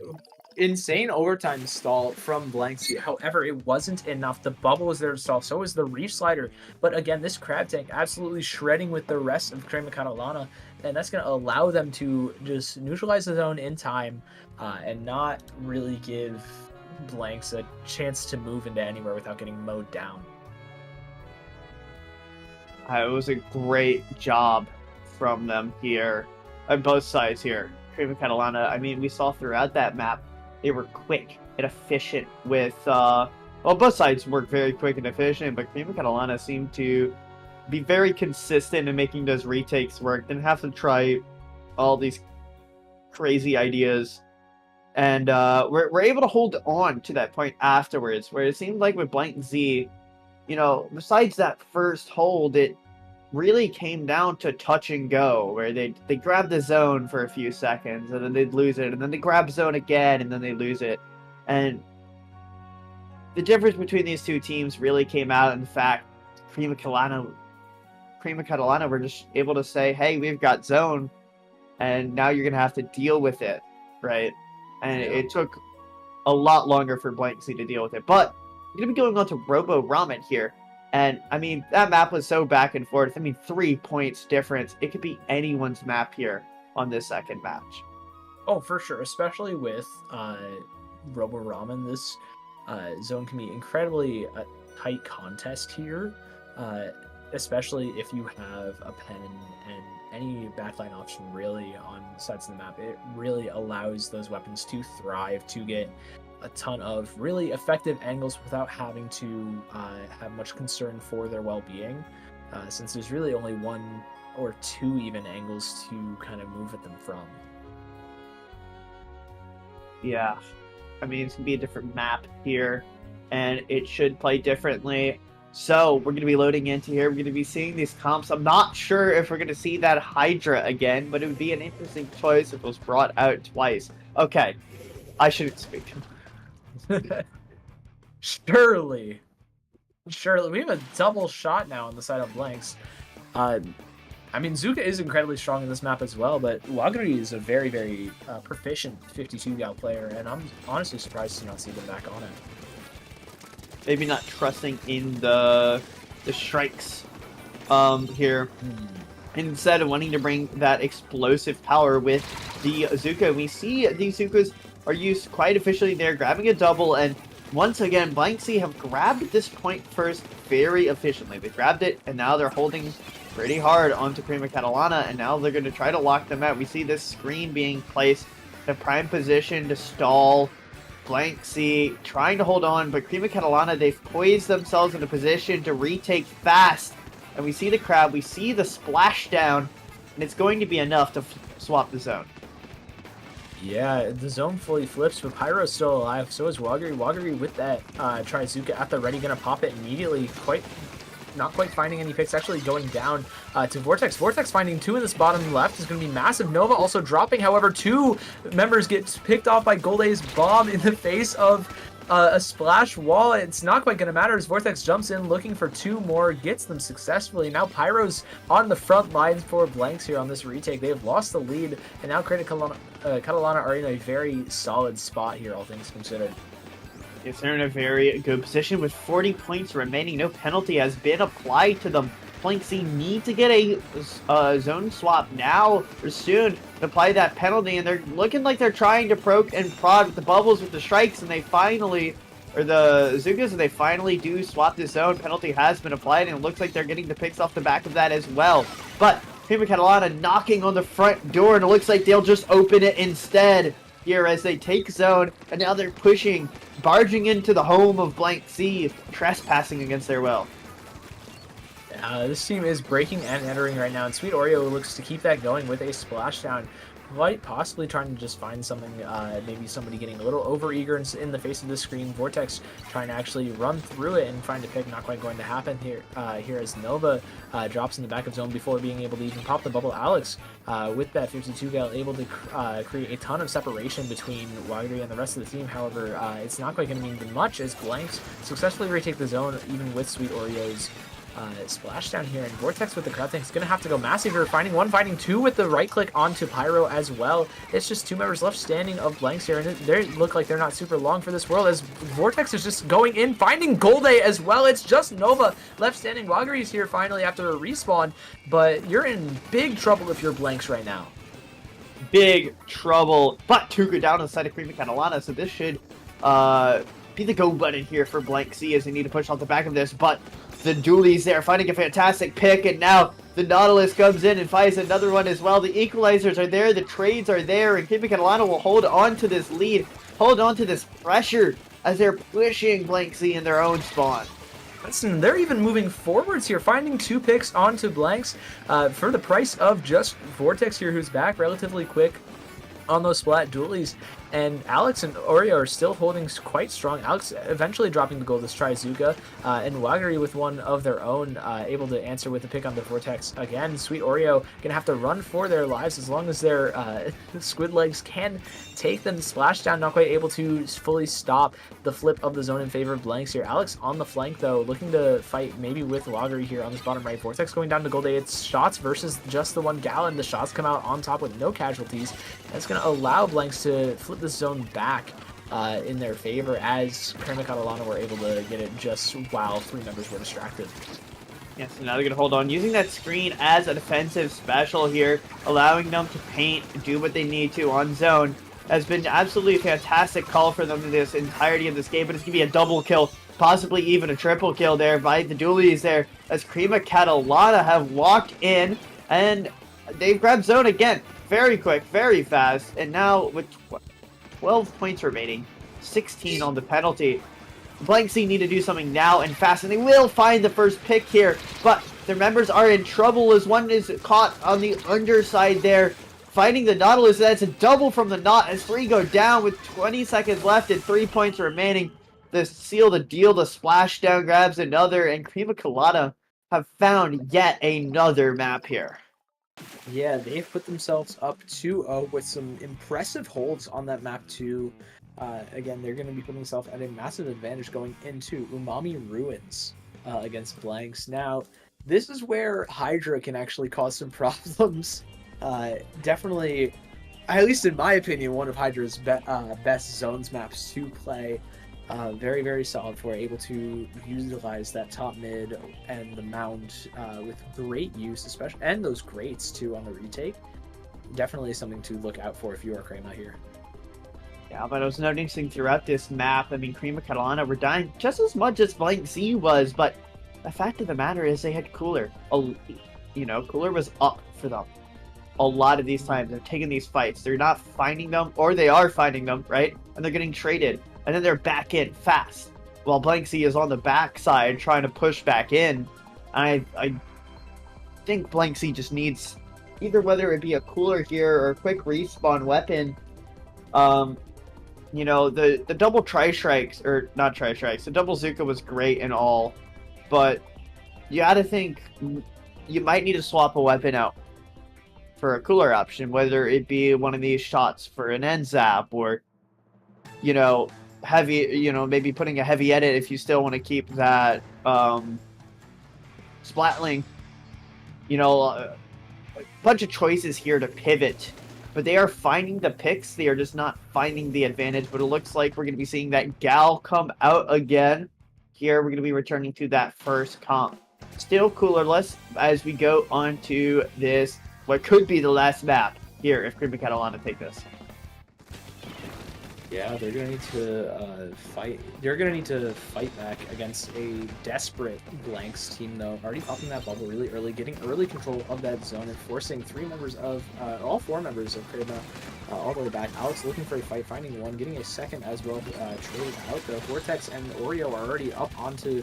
[SPEAKER 1] insane overtime stall from Blank Z. However, it wasn't enough. The bubble was there to stall, so was the Reef Slider. But again, this Crab Tank absolutely shredding with the rest of Triton-Cup, and that's going to allow them to just neutralize the zone in time and not really give Blanks a chance to move into anywhere without getting mowed down.
[SPEAKER 2] It was a great job from them here, on both sides here. Triton-Cup, I mean, we saw throughout that map, they were quick and efficient with, well, both sides work very quick and efficient, but Triton-Cup seemed to be very consistent in making those retakes work. Didn't have to try all these crazy ideas. And we're able to hold on to that point afterwards, where it seemed like with Blank Z, you know, besides that first hold, it really came down to touch and go, where they grab the zone for a few seconds and then they'd lose it, and then they grab zone again and then they lose it. And the difference between these 2 teams really came out in the fact Triton-Cup were just able to say, hey, we've got zone and now you're gonna have to deal with it, right? And it took a lot longer for Blank Z to deal with it. But we're gonna be going on to Robo Ramen here. And, I mean, that map was so back and forth. I mean, 3 points difference. It could be anyone's map here on this second match.
[SPEAKER 1] Oh, for sure. Especially with Robo Ramen, this zone can be incredibly a tight contest here. Especially if you have a pen and any backline option really on sides of the map. It really allows those weapons to thrive, to get a ton of really effective angles without having to have much concern for their well-being, since there's really only 1 or 2 even angles to kind of move at them from.
[SPEAKER 2] Yeah, I mean, it's gonna be a different map here, and it should play differently. So we're gonna be loading into here. We're gonna be seeing these comps. I'm not sure if we're gonna see that Hydra again, but it would be an interesting choice if it was brought out twice. Okay, I shouldn't speak.
[SPEAKER 1] Surely. We have a double shot now on the side of Blanks. I mean, Zuka is incredibly strong in this map as well, but Wagari is a very, very proficient 52-gal player, and I'm honestly surprised to not see them back on it.
[SPEAKER 2] Maybe not trusting in the strikes here. Instead of wanting to bring that explosive power with the Zuka. We see these Zukas are used quite efficiently there, grabbing a double, and once again, Blank Z have grabbed this point first very efficiently. They grabbed it, and now they're holding pretty hard onto Triton-Cup, and now they're going to try to lock them out. We see this screen being placed in a prime position to stall Blank Z, trying to hold on, but Triton-Cup, they've poised themselves in a position to retake fast, and we see the crab, we see the splashdown, and it's going to be enough to swap the zone.
[SPEAKER 1] Yeah, the zone fully flips, but Pyro's still alive. So is Wagiri. Wagiri with that Trizuka at the ready, gonna pop it immediately. Not quite finding any picks, actually going down to Vortex. Vortex finding 2 in this bottom left is going to be massive. Nova also dropping, however, 2 members get picked off by Golde's bomb in the face of a splash wall. It's not quite going to matter as Vortex jumps in looking for 2 more, gets them successfully. Now Pyro's on the front lines for Blanks here on this retake. They have lost the lead, and now Catalana are in a very solid spot here, all things considered.
[SPEAKER 2] Yes, they're in a very good position with 40 points remaining. No penalty has been applied to them. Blanksy need to get a zone swap now or soon to apply that penalty, and they're looking like they're trying to poke and prod with the bubbles with the strikes, and they finally, or the Zugas, and they finally do swap the zone. Penalty has been applied, and it looks like they're getting the picks off the back of that as well. But Prima Catalana knocking on the front door, and it looks like they'll just open it instead here as they take zone, and now they're pushing, barging into the home of Blank C, trespassing against their will.
[SPEAKER 1] This team is breaking and entering right now, and Sweet Oreo looks to keep that going with a splashdown. Quite possibly trying to just find something, maybe somebody getting a little overeager in the face of the screen. Vortex trying to actually run through it and find a pick. Not quite going to happen here. Here as Nova drops in the back of zone before being able to even pop the bubble. Alex, with that 52 gal, able to create a ton of separation between Wagiri and the rest of the team. However, it's not quite going to mean much as Blanks successfully retake the zone, even with Sweet Oreo's splashdown here, and Vortex with the crowd tank is going to have to go massive here, finding 1, finding 2 with the right click onto Pyro as well. It's just 2 members left standing of Blanks here, and they look like they're not super long for this world as Vortex is just going in, finding Golde as well. It's just Nova left standing. Wagiri's here finally after a respawn, but you're in big trouble if you're Blanks right now.
[SPEAKER 2] Big trouble, but Tuca down on the side of Prima Catalana, so this should be the go button here for Blank C as they need to push off the back of this, but the Doolies there finding a fantastic pick, and now the Nautilus comes in and finds another one as well. The equalizers are there, the trades are there, and Prima Catalana will hold on to this lead, hold on to this pressure as they're pushing Blank C in their own spawn.
[SPEAKER 1] Listen, they're even moving forwards here, finding 2 picks onto Blanks for the price of just Vortex here, who's back relatively quick on those splat dualies, and Alex and Oreo are still holding quite strong. Alex eventually dropping the goal to Trizuka, and Wagiri with one of their own, able to answer with a pick on the Vortex again. Sweet Oreo gonna have to run for their lives as long as their squid legs can take them. Splashdown not quite able to fully stop the flip of the zone in favor of Blanks here. Alex on the flank though, looking to fight maybe with Wagiri here on this bottom right. Vortex going down to Golde. It's shots versus just the 1 gallon. The shots come out on top with no casualties. That's going to allow Blanks to flip the zone back in their favor as Prima Catalana were able to get it just while 3 members were distracted.
[SPEAKER 2] Yes, so now they're going to hold on, using that screen as a defensive special here, allowing them to paint, do what they need to on zone. Has been absolutely a fantastic call for them in this entirety of this game, but it's going to be a double kill, possibly even a triple kill there by the Doolies there, as Prima Catalana have walked in, and they've grabbed zone again. Very quick, very fast, and now with 12 points remaining, 16 on the penalty, Blank C need to do something now and fast, and they will find the first pick here, but their members are in trouble as one is caught on the underside there, finding the Nautilus. That's a double from the Knot as 3 go down with 20 seconds left and 3 points remaining. The seal the deal, the splashdown grabs another, and Prima Catalana have found yet another map here.
[SPEAKER 1] Yeah, they've put themselves up 2-0 with some impressive holds on that map too. Again, they're going to be putting themselves at a massive advantage going into Umami Ruins against Blanks. Now, this is where Hydra can actually cause some problems. Definitely, at least in my opinion, one of Hydra's best zones maps to play. Very, very solid for able to utilize that top mid and the mound with great use, especially, and those grates too on the retake. Definitely something to look out for if you are Crema here.
[SPEAKER 2] Yeah, but I was noticing throughout this map, I mean, Prima Catalana were dying just as much as Blank Z was, but the fact of the matter is they had Cooler. Cooler was up for them a lot of these times. They're taking these fights. They're not finding them, or they are finding them, right? And they're getting traded. And then they're back in fast, while Blank Z is on the backside trying to push back in. I think Blank Z just needs either, whether it be a Cooler here or a quick respawn weapon, Um, the double tri-strikes, or not tri-strikes, the double Zuka was great and all, but you gotta think you might need to swap a weapon out for a cooler option, whether it be one of these shots for an end zap, or, heavy, maybe putting a heavy edit if you still want to keep that, splatling, a bunch of choices here to pivot. But they are finding the picks. They are just not finding the advantage. But it looks like we're going to be seeing that Gal come out again. Here, we're going to be returning to that first comp. Still coolerless as we go on to this, what could be the last map here if Cream of Catalana take this.
[SPEAKER 1] Yeah, they're gonna need to fight. They're gonna need to fight back against a desperate Blanks team, though. Already popping that bubble really early, getting early control of that zone, and forcing all four members of Crema all the way back. Alex looking for a fight, finding one, getting a second as well. Traded out though. Vortex and Oreo are already up onto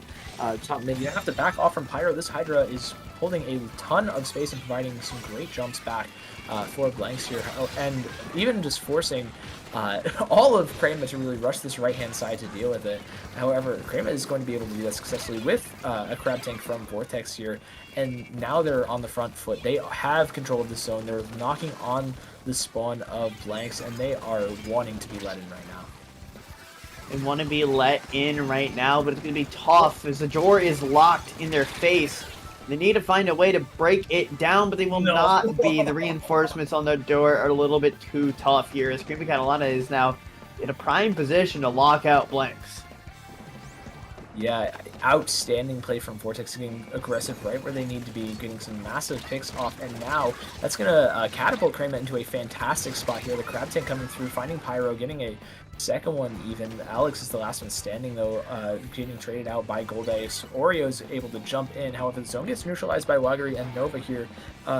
[SPEAKER 1] top mid. You have to back off from Pyro. This Hydra is holding a ton of space and providing some great jumps back for Blanks here, and even just forcing all of Crema to really rush this right-hand side to deal with it. However, Crema is going to be able to do that successfully with a crab tank from Vortex here, and now they're on the front foot. They have control of the zone. They're knocking on the spawn of Blanks, and they are wanting to be let in right now.
[SPEAKER 2] They want to be let in right now, but it's going to be tough as the door is locked in their face. They need to find a way to break it down, but they will not be. The reinforcements on the door are a little bit too tough here, as Cream of Catalana is now in a prime position to lock out Blanks.
[SPEAKER 1] Yeah, outstanding play from Vortex, getting aggressive right where they need to be, getting some massive picks off, and now that's going to catapult Crema into a fantastic spot here. The crab tank coming through, finding Pyro, getting a second one even. Alex is the last one standing, though, getting traded out by Gold Ace. Oreo's able to jump in. However, the zone gets neutralized by Waggery and Nova here,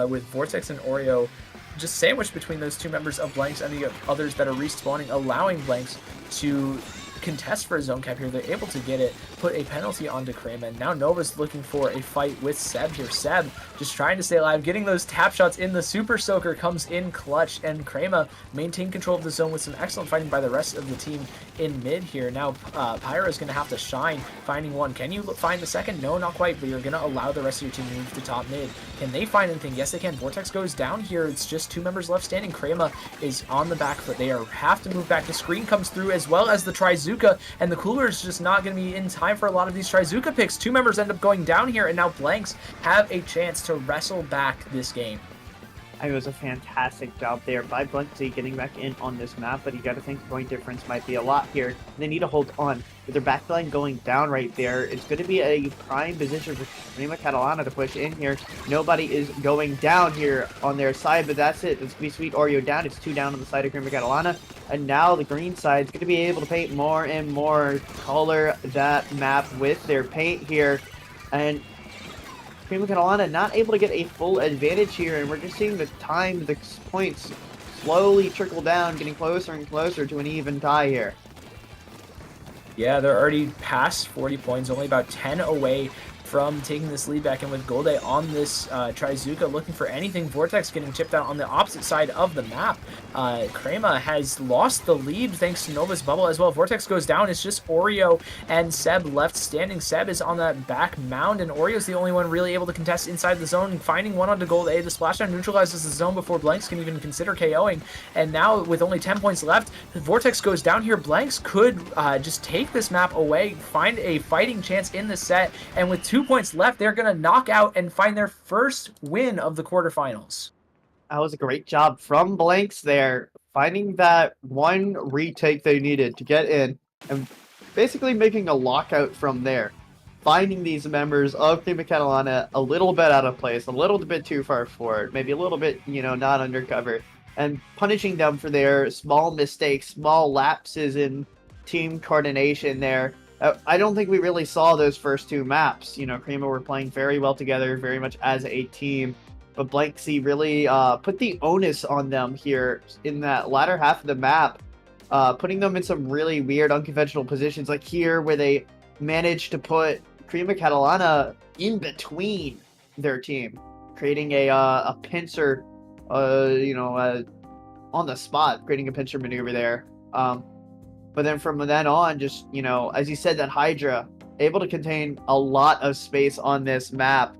[SPEAKER 1] with Vortex and Oreo just sandwiched between those two members of Blanks and the others that are respawning, allowing Blanks to contest for a zone cap here. They're able to get it, put a penalty onto Crema, and now Nova's looking for a fight with Seb here. Seb just trying to stay alive, getting those tap shots in. The Super Soaker comes in clutch, and Crema maintain control of the zone with some excellent fighting by the rest of the team in mid here. Now Pyro is going to have to shine, finding one. Can you find the second? No, not quite, but you're going to allow the rest of your team to move to top mid. Can they find anything? Yes, they can. Vortex goes down here. It's just two members left standing. Crema is on the back foot. They have to move back. The screen comes through as well as the Trizuka, and the cooler is just not going to be in time for a lot of these Trizuka picks. Two members end up going down here, and now Blanks have a chance to wrestle back this game.
[SPEAKER 2] It was a fantastic job there by Blanksy getting back in on this map, but you got to think the point difference might be a lot here. They need to hold on. With their backline going down right there, it's going to be a prime position for Cream of Catalana to push in here. Nobody is going down here on their side, but that's it. It's going to be Sweet Oreo down. It's two down on the side of Cream of Catalana. And now the green side is going to be able to paint more and more, color that map with their paint here. And Cream of Catalana not able to get a full advantage here, and we're just seeing the time, the points slowly trickle down, getting closer and closer to an even tie here.
[SPEAKER 1] Yeah, they're already past 40 points, only about 10 away from taking this lead back, and with Golde on this Trizuka looking for anything. Vortex getting chipped out on the opposite side of the map. Crema has lost the lead thanks to Nova's bubble as well. Vortex goes down. It's just Oreo and Seb left standing. Seb is on that back mound, and Oreo's the only one really able to contest inside the zone, finding one onto Gold A. The splashdown neutralizes the zone before Blanks can even consider KOing, and now with only 10 points left, Vortex goes down here. Blanks could just take this map away, find a fighting chance in the set, and with 2 points left, they're going to knock out and find their first win of the quarterfinals.
[SPEAKER 2] That was a great job from Blanks there, finding that one retake they needed to get in, and basically making a lockout from there. Finding these members of Cream of Catalana a little bit out of place, a little bit too far forward, maybe a little bit, not undercover, and punishing them for their small mistakes, small lapses in team coordination there. I don't think we really saw those first two maps. Crema were playing very well together, very much as a team. But Blanksy really put the onus on them here in that latter half of the map, putting them in some really weird, unconventional positions, like here where they managed to put Cream of Catalana in between their team, creating a pincer, on the spot, creating a pincher maneuver there. But then from then on, just, you know, as you said, that Hydra, able to contain a lot of space on this map.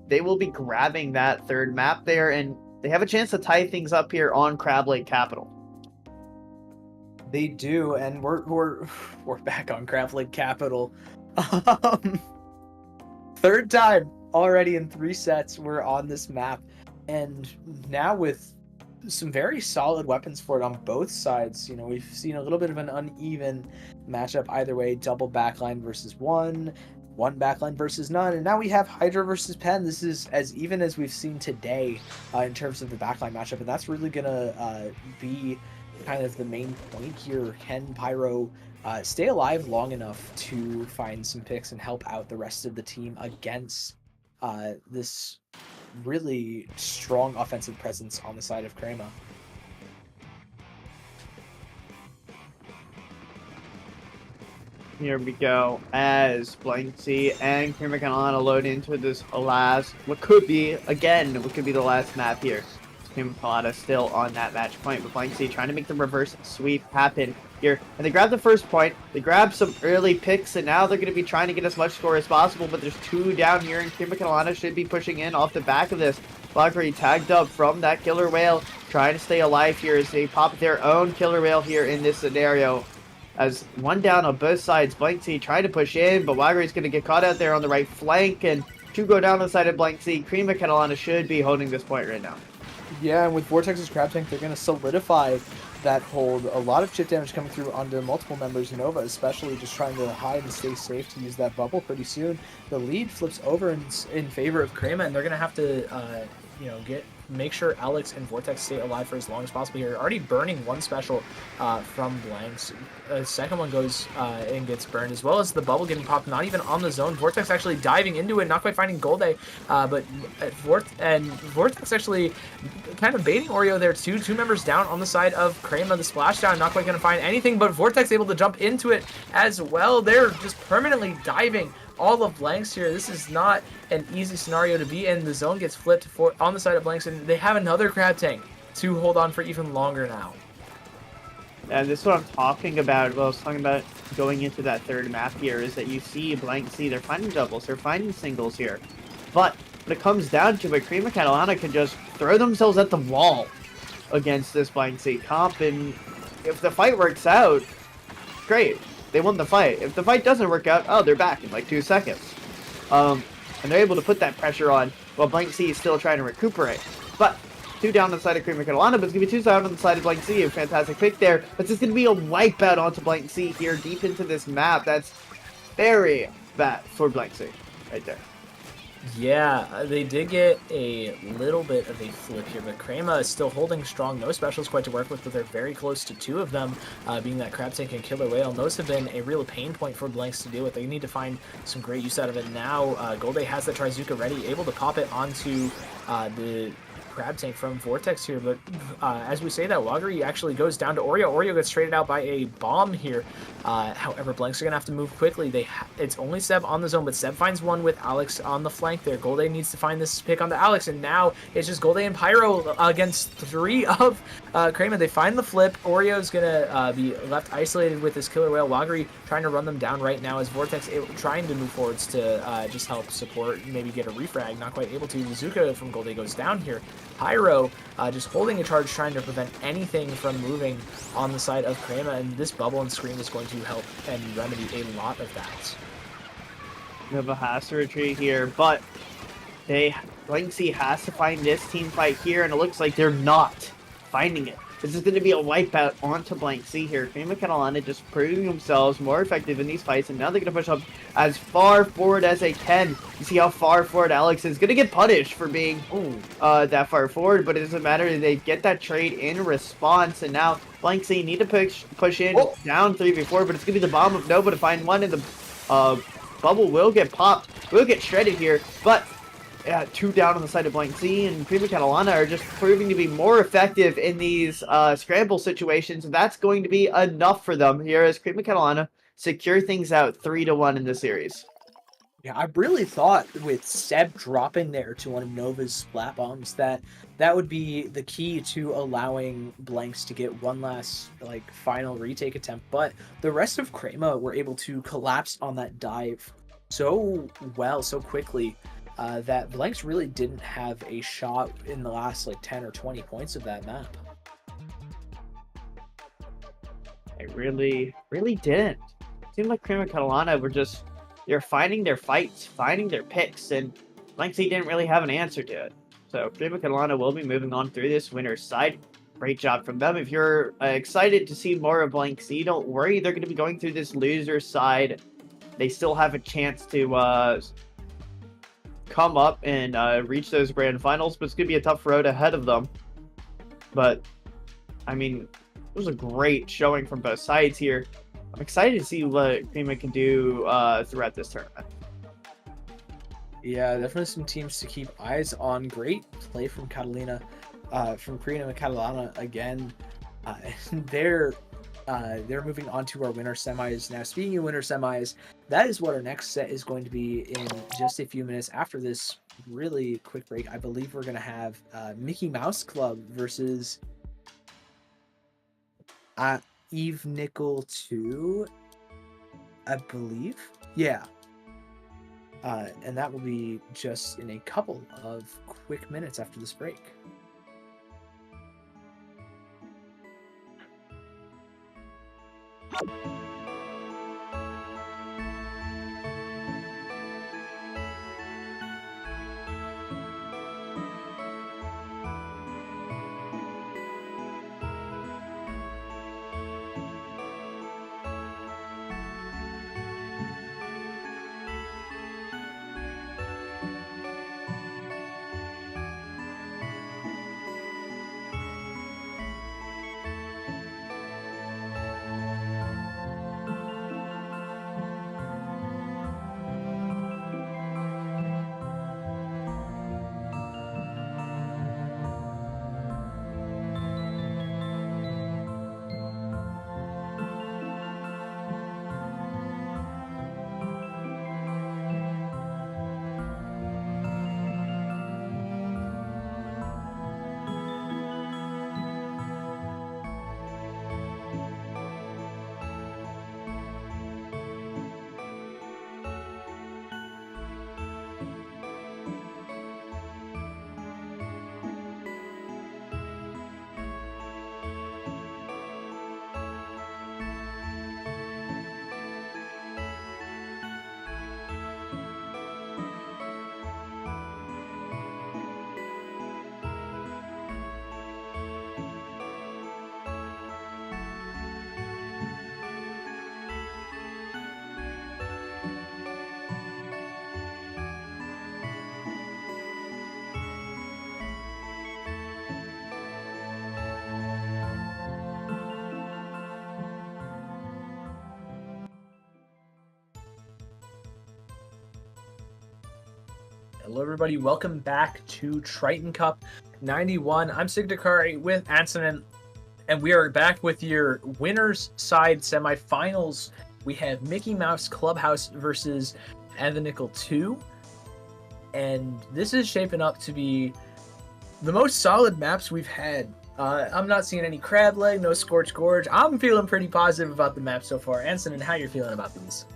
[SPEAKER 2] They will be grabbing that third map there, and they have a chance to tie things up here on Crab Lake Capital.
[SPEAKER 1] They do, and we're back on Crab Lake Capital. Third time already in 3 sets we're on this map, and now with some very solid weapons for it on both sides. You know, we've seen a little bit of an uneven matchup either way, double backline versus one backline versus none, and now we have Hydra versus Pen. This is as even as we've seen today in terms of the backline matchup, and that's really gonna be kind of the main point here. Can Pyro stay alive long enough to find some picks and help out the rest of the team against this really strong offensive presence on the side of Crema?
[SPEAKER 2] Here we go, as Blanksy and Crema Carolina load into this what could be the last map here. Crema Carolina still on that match point, but Blanksy trying to make the reverse sweep happen here. And they grab the first point, they grab some early picks, and now they're going to be trying to get as much score as possible, but there's 2 down here, and Crema Carolina should be pushing in off the back of this. Valkyrie tagged up from that Killer Whale, trying to stay alive here as they pop their own Killer Whale here in this scenario. As 1 down on both sides, Blanksy trying to push in, but Wagrie's going to get caught out there on the right flank, and 2 go down on the side of Blanksy. Crema Carolina should be holding this point right now.
[SPEAKER 1] Yeah, and with Vortex's Crab Tank, they're going to solidify that hold. A lot of chip damage coming through onto multiple members. Nova especially just trying to hide and stay safe to use that bubble pretty soon. The lead flips over in favor of Crema, and they're going to have to make sure Alex and Vortex stay alive for as long as possible here. Already burning 1 special from Blanks. Second one goes and gets burned, as well as the bubble getting popped, not even on the zone. Vortex actually diving into it, not quite finding Golde, but Vortex actually kind of baiting Oreo there too. 2 members down on the side of Crema. The splashdown, not quite going to find anything, but Vortex able to jump into it as well. They're just permanently diving all of Blanks here. This is not an easy scenario to be in. The zone gets flipped on the side of Blanks, and they have another Crab Tank to hold on for even longer now.
[SPEAKER 2] And this is what I'm talking about. Well, I was talking about going into that third map here, is that you see Blanksy, they're finding doubles, they're finding singles here. But when it comes down to it, Crema Carolina can just throw themselves at the wall against this Blanksy comp, and if the fight works out, great. They won the fight. If the fight doesn't work out, oh, they're back in like 2 seconds. And they're able to put that pressure on while Blanksy is still trying to recuperate. But 2 down on the side of Crema Carolina, but it's going to be 2 down on the side of Blanksy. A fantastic pick there. But it's going to be a wipeout onto Blanksy here deep into this map. That's very bad for Blanksy right there.
[SPEAKER 1] Yeah, they did get a little bit of a flip here, but Crema is still holding strong. No specials quite to work with, but they're very close to 2 of them, being that Crab Tank and Killer Whale. And those have been a real pain point for Blanks to deal with. They need to find some great use out of it now. Golde has the Trizuka ready, able to pop it onto the Crab Tank from Vortex here, but as we say that, Wagri actually goes down to Oreo. Oreo gets traded out by a bomb here. However, Blanks are going to have to move quickly. It's only Seb on the zone, but Seb finds one with Alex on the flank there. Golde needs to find this pick onto Alex, and now it's just Golde and Pyro against 3 of Crema. They find the flip. Oreo's going to be left isolated with this Killer Whale. Wagri trying to run them down right now as Vortex trying to move forwards to just help support, maybe get a refrag. Not quite able to. Zuka from Golde goes down here. Pyro just holding a charge, trying to prevent anything from moving on the side of Crema, and this bubble and scream is going to help and remedy a lot of that.
[SPEAKER 2] Nova has to retreat here, but Blanksy has to find this team fight here, and it looks like they're not finding it. This is going to be a wipeout onto Blanksy here. Crema Carolina just proving themselves more effective in these fights, and now they're going to push up as far forward as they can. You see how far forward Alex is. Going to get punished for being that far forward, but it doesn't matter. They get that trade in response, and now Blanksy need to push in down 3v4, but it's going to be the bomb of Nova to find one, and the bubble will get popped. Will get shredded here, but 2 down on the side of Blanksy, and Crema Carolina are just proving to be more effective in these scramble situations, and that's going to be enough for them here as Crema Carolina secure things out 3-1 in the series.
[SPEAKER 3] Yeah, I really thought with Seb dropping there to one of Nova's splat bombs that that would be the key to allowing blanks to get one last like final retake attempt. But the rest of Krema were able to collapse on that dive so well, so quickly, that blanks really didn't have a shot in the last like 10 or 20 points of that map.
[SPEAKER 2] I really didn't. It seemed like Cream and Catalana were just they're finding their fights, finding their picks, and Lanksey didn't really have an answer to it. So Cream and Catalana will be moving on through this winner's side. Great job from them. If you're excited to see more of Blank C, don't worry. They're going to be going through this loser side. They still have a chance to come up and reach those grand finals, but it's going to be a tough road ahead of them. But, I mean, it was a great showing from both sides here. I'm excited to see what Prima can do throughout this tournament.
[SPEAKER 3] Yeah, definitely some teams to keep eyes on. Great play from Catalina, from Prima and Catalana again. They're moving on to our winner semis. Now, speaking of winner semis, that is what our next set is going to be in just a few minutes after this really quick break. I believe we're going to have Mickey Mouse Club versus Eve Nickel 2, I believe. Yeah. And that will be just in a couple of quick minutes after this break. Hello, everybody. Welcome back to Triton-Cup 91. I'm Sigdakari with Ansonin, and we are back with your winners side semifinals. We have Mickey Mouse Clubhouse versus Nickel 2, and this is shaping up to be the most solid maps we've had. I'm not seeing any crab leg, no scorched gorge. I'm feeling pretty positive about the map so far. Ansonin, how you feeling about these?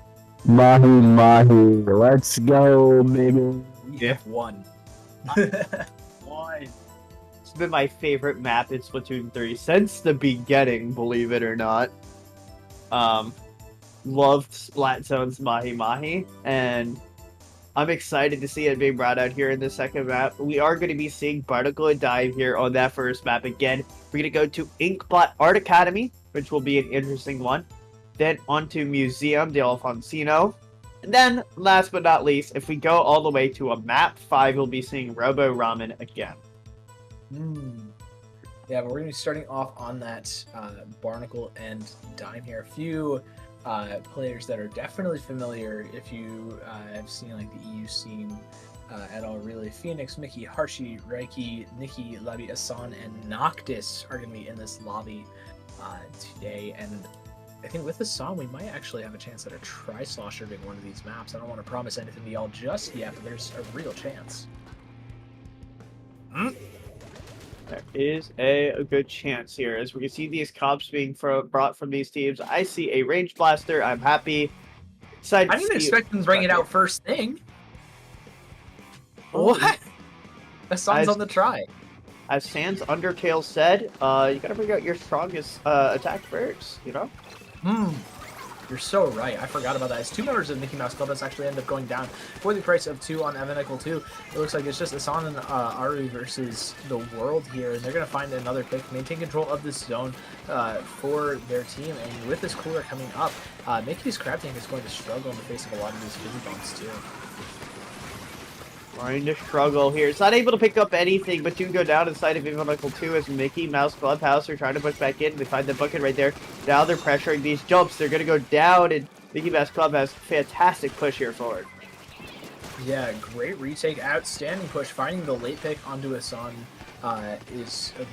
[SPEAKER 4] Mahi, let's go, baby.
[SPEAKER 3] We
[SPEAKER 2] Yeah.
[SPEAKER 3] have won.
[SPEAKER 2] One. It's been my favorite map in Splatoon 3 since the beginning, believe it or not. Loved Splat Zone's Mahi Mahi, and I'm excited to see it being brought out here in the second map. We are going to be seeing Barnacle and Dive here on that first map again. We're going to go to Inkblot Art Academy, which will be an interesting one. Then onto Museum de Alfonsino. And then, last but not least, if we go all the way to a map 5, we'll be seeing Robo Ramen again.
[SPEAKER 3] Yeah, but we're going to be starting off on that Barnacle and Dime here. A few players that are definitely familiar if you have seen like the EU scene at all, really. Phoenix, Mickey, Harshi, Reiki, Nikki, Labi, Asan, and Noctis are going to be in this lobby today. And I think with the song, we might actually have a chance at a Tri-Slosher being one of these maps. I don't want to promise anything to y'all just yet, but there's a real chance.
[SPEAKER 2] There is a good chance here, as we can see these cops being brought from these teams. I see a range blaster. I'm happy.
[SPEAKER 3] I didn't expect them to bring it out first thing. What? Hassan's on the try.
[SPEAKER 2] As Sans Undertale said, you gotta bring out your strongest attack first, you know?
[SPEAKER 3] You're so right. I forgot about that. It's 2 members of Mickey Mouse Club that's actually end up going down for the price of 2 on Evanical 2. It looks like it's just Hassan and Aru versus the world here, and they're going to find another pick, maintain control of this zone for their team. And with this cooler coming up, Mickey's Crab Tank is going to struggle in the face of a lot of these fizzy bombs too.
[SPEAKER 2] Trying to struggle here. It's not able to pick up anything, but do go down inside of Evanical 2 as Mickey Mouse Clubhouse are trying to push back in. They find the bucket right there. Now they're pressuring these jumps. They're going to go down, and Mickey Mouse Club has fantastic push here forward.
[SPEAKER 3] Yeah, great retake. Outstanding push. Finding the late pick onto Hassan is a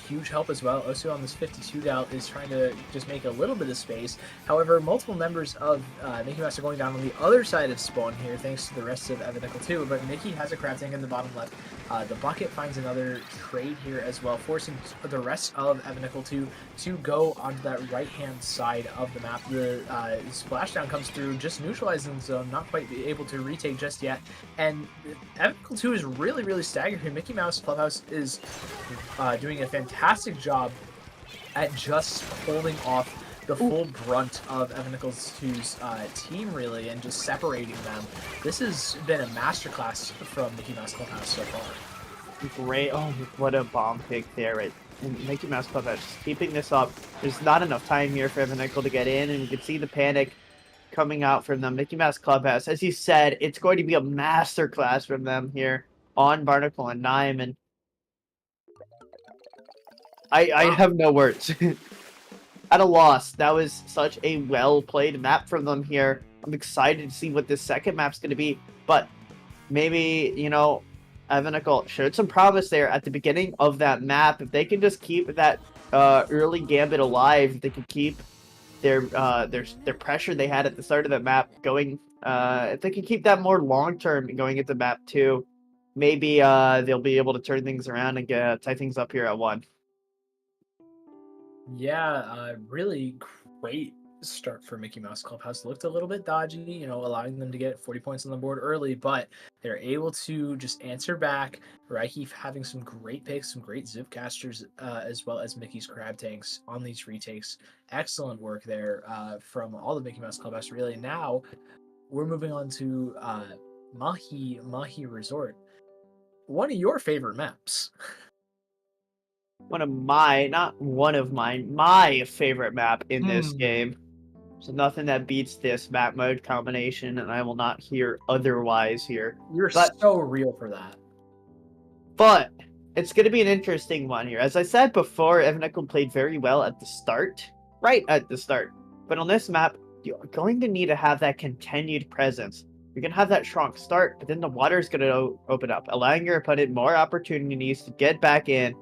[SPEAKER 3] huge help as well. Osu on this 52 gal is trying to just make a little bit of space. However, multiple members of Mickey Mouse are going down on the other side of spawn here, thanks to the rest of Evanical 2. But Mickey has a crab tank in the bottom left. The bucket finds another trade here as well, forcing the rest of Evanical 2 to go onto that right-hand side of the map. The splashdown comes through, just neutralizing the zone, not quite able to retake just yet. And Evanical 2 is really, really staggered here. Mickey Mouse Clubhouse is doing a fantastic job at just holding off the full brunt of Evanical 2's team, really, and just separating them. This has been a masterclass from Mickey Mouse Clubhouse so far.
[SPEAKER 2] Great. Oh, what a bomb pick there. Right? And Mickey Mouse Clubhouse just keeping this up. There's not enough time here for Evanical to get in, and you can see the panic coming out from them. Mickey Mouse Clubhouse, as you said, it's going to be a masterclass from them here on Barnacle and Nime, and I have no words. At a loss. That was such a well-played map from them here. I'm excited to see what this second map's going to be, but maybe, you know, Evanical showed some promise there at the beginning of that map. If they can just keep that early gambit alive, if they can keep their pressure they had at the start of the map going, if they can keep that more long-term going into map 2, maybe they'll be able to turn things around and tie things up here at 1.
[SPEAKER 3] Yeah, really great start for Mickey Mouse Clubhouse. Looked a little bit dodgy, you know, allowing them to get 40 points on the board early, but they're able to just answer back. Reiki having some great picks, some great Zipcasters, as well as Mickey's Crab Tanks on these retakes. Excellent work there from all the Mickey Mouse Clubhouse, really. Now, we're moving on to Mahi Resort. One of your favorite maps.
[SPEAKER 2] My favorite map in this game. So nothing that beats this map mode combination, and I will not hear otherwise here.
[SPEAKER 3] You're so real for that.
[SPEAKER 2] But it's going to be an interesting one here. As I said before, Evanical played very well at the start, right at the start. But on this map, you're going to need to have that continued presence. You're going to have that strong start, but then the water is going to open up, allowing your opponent more opportunities to get back in,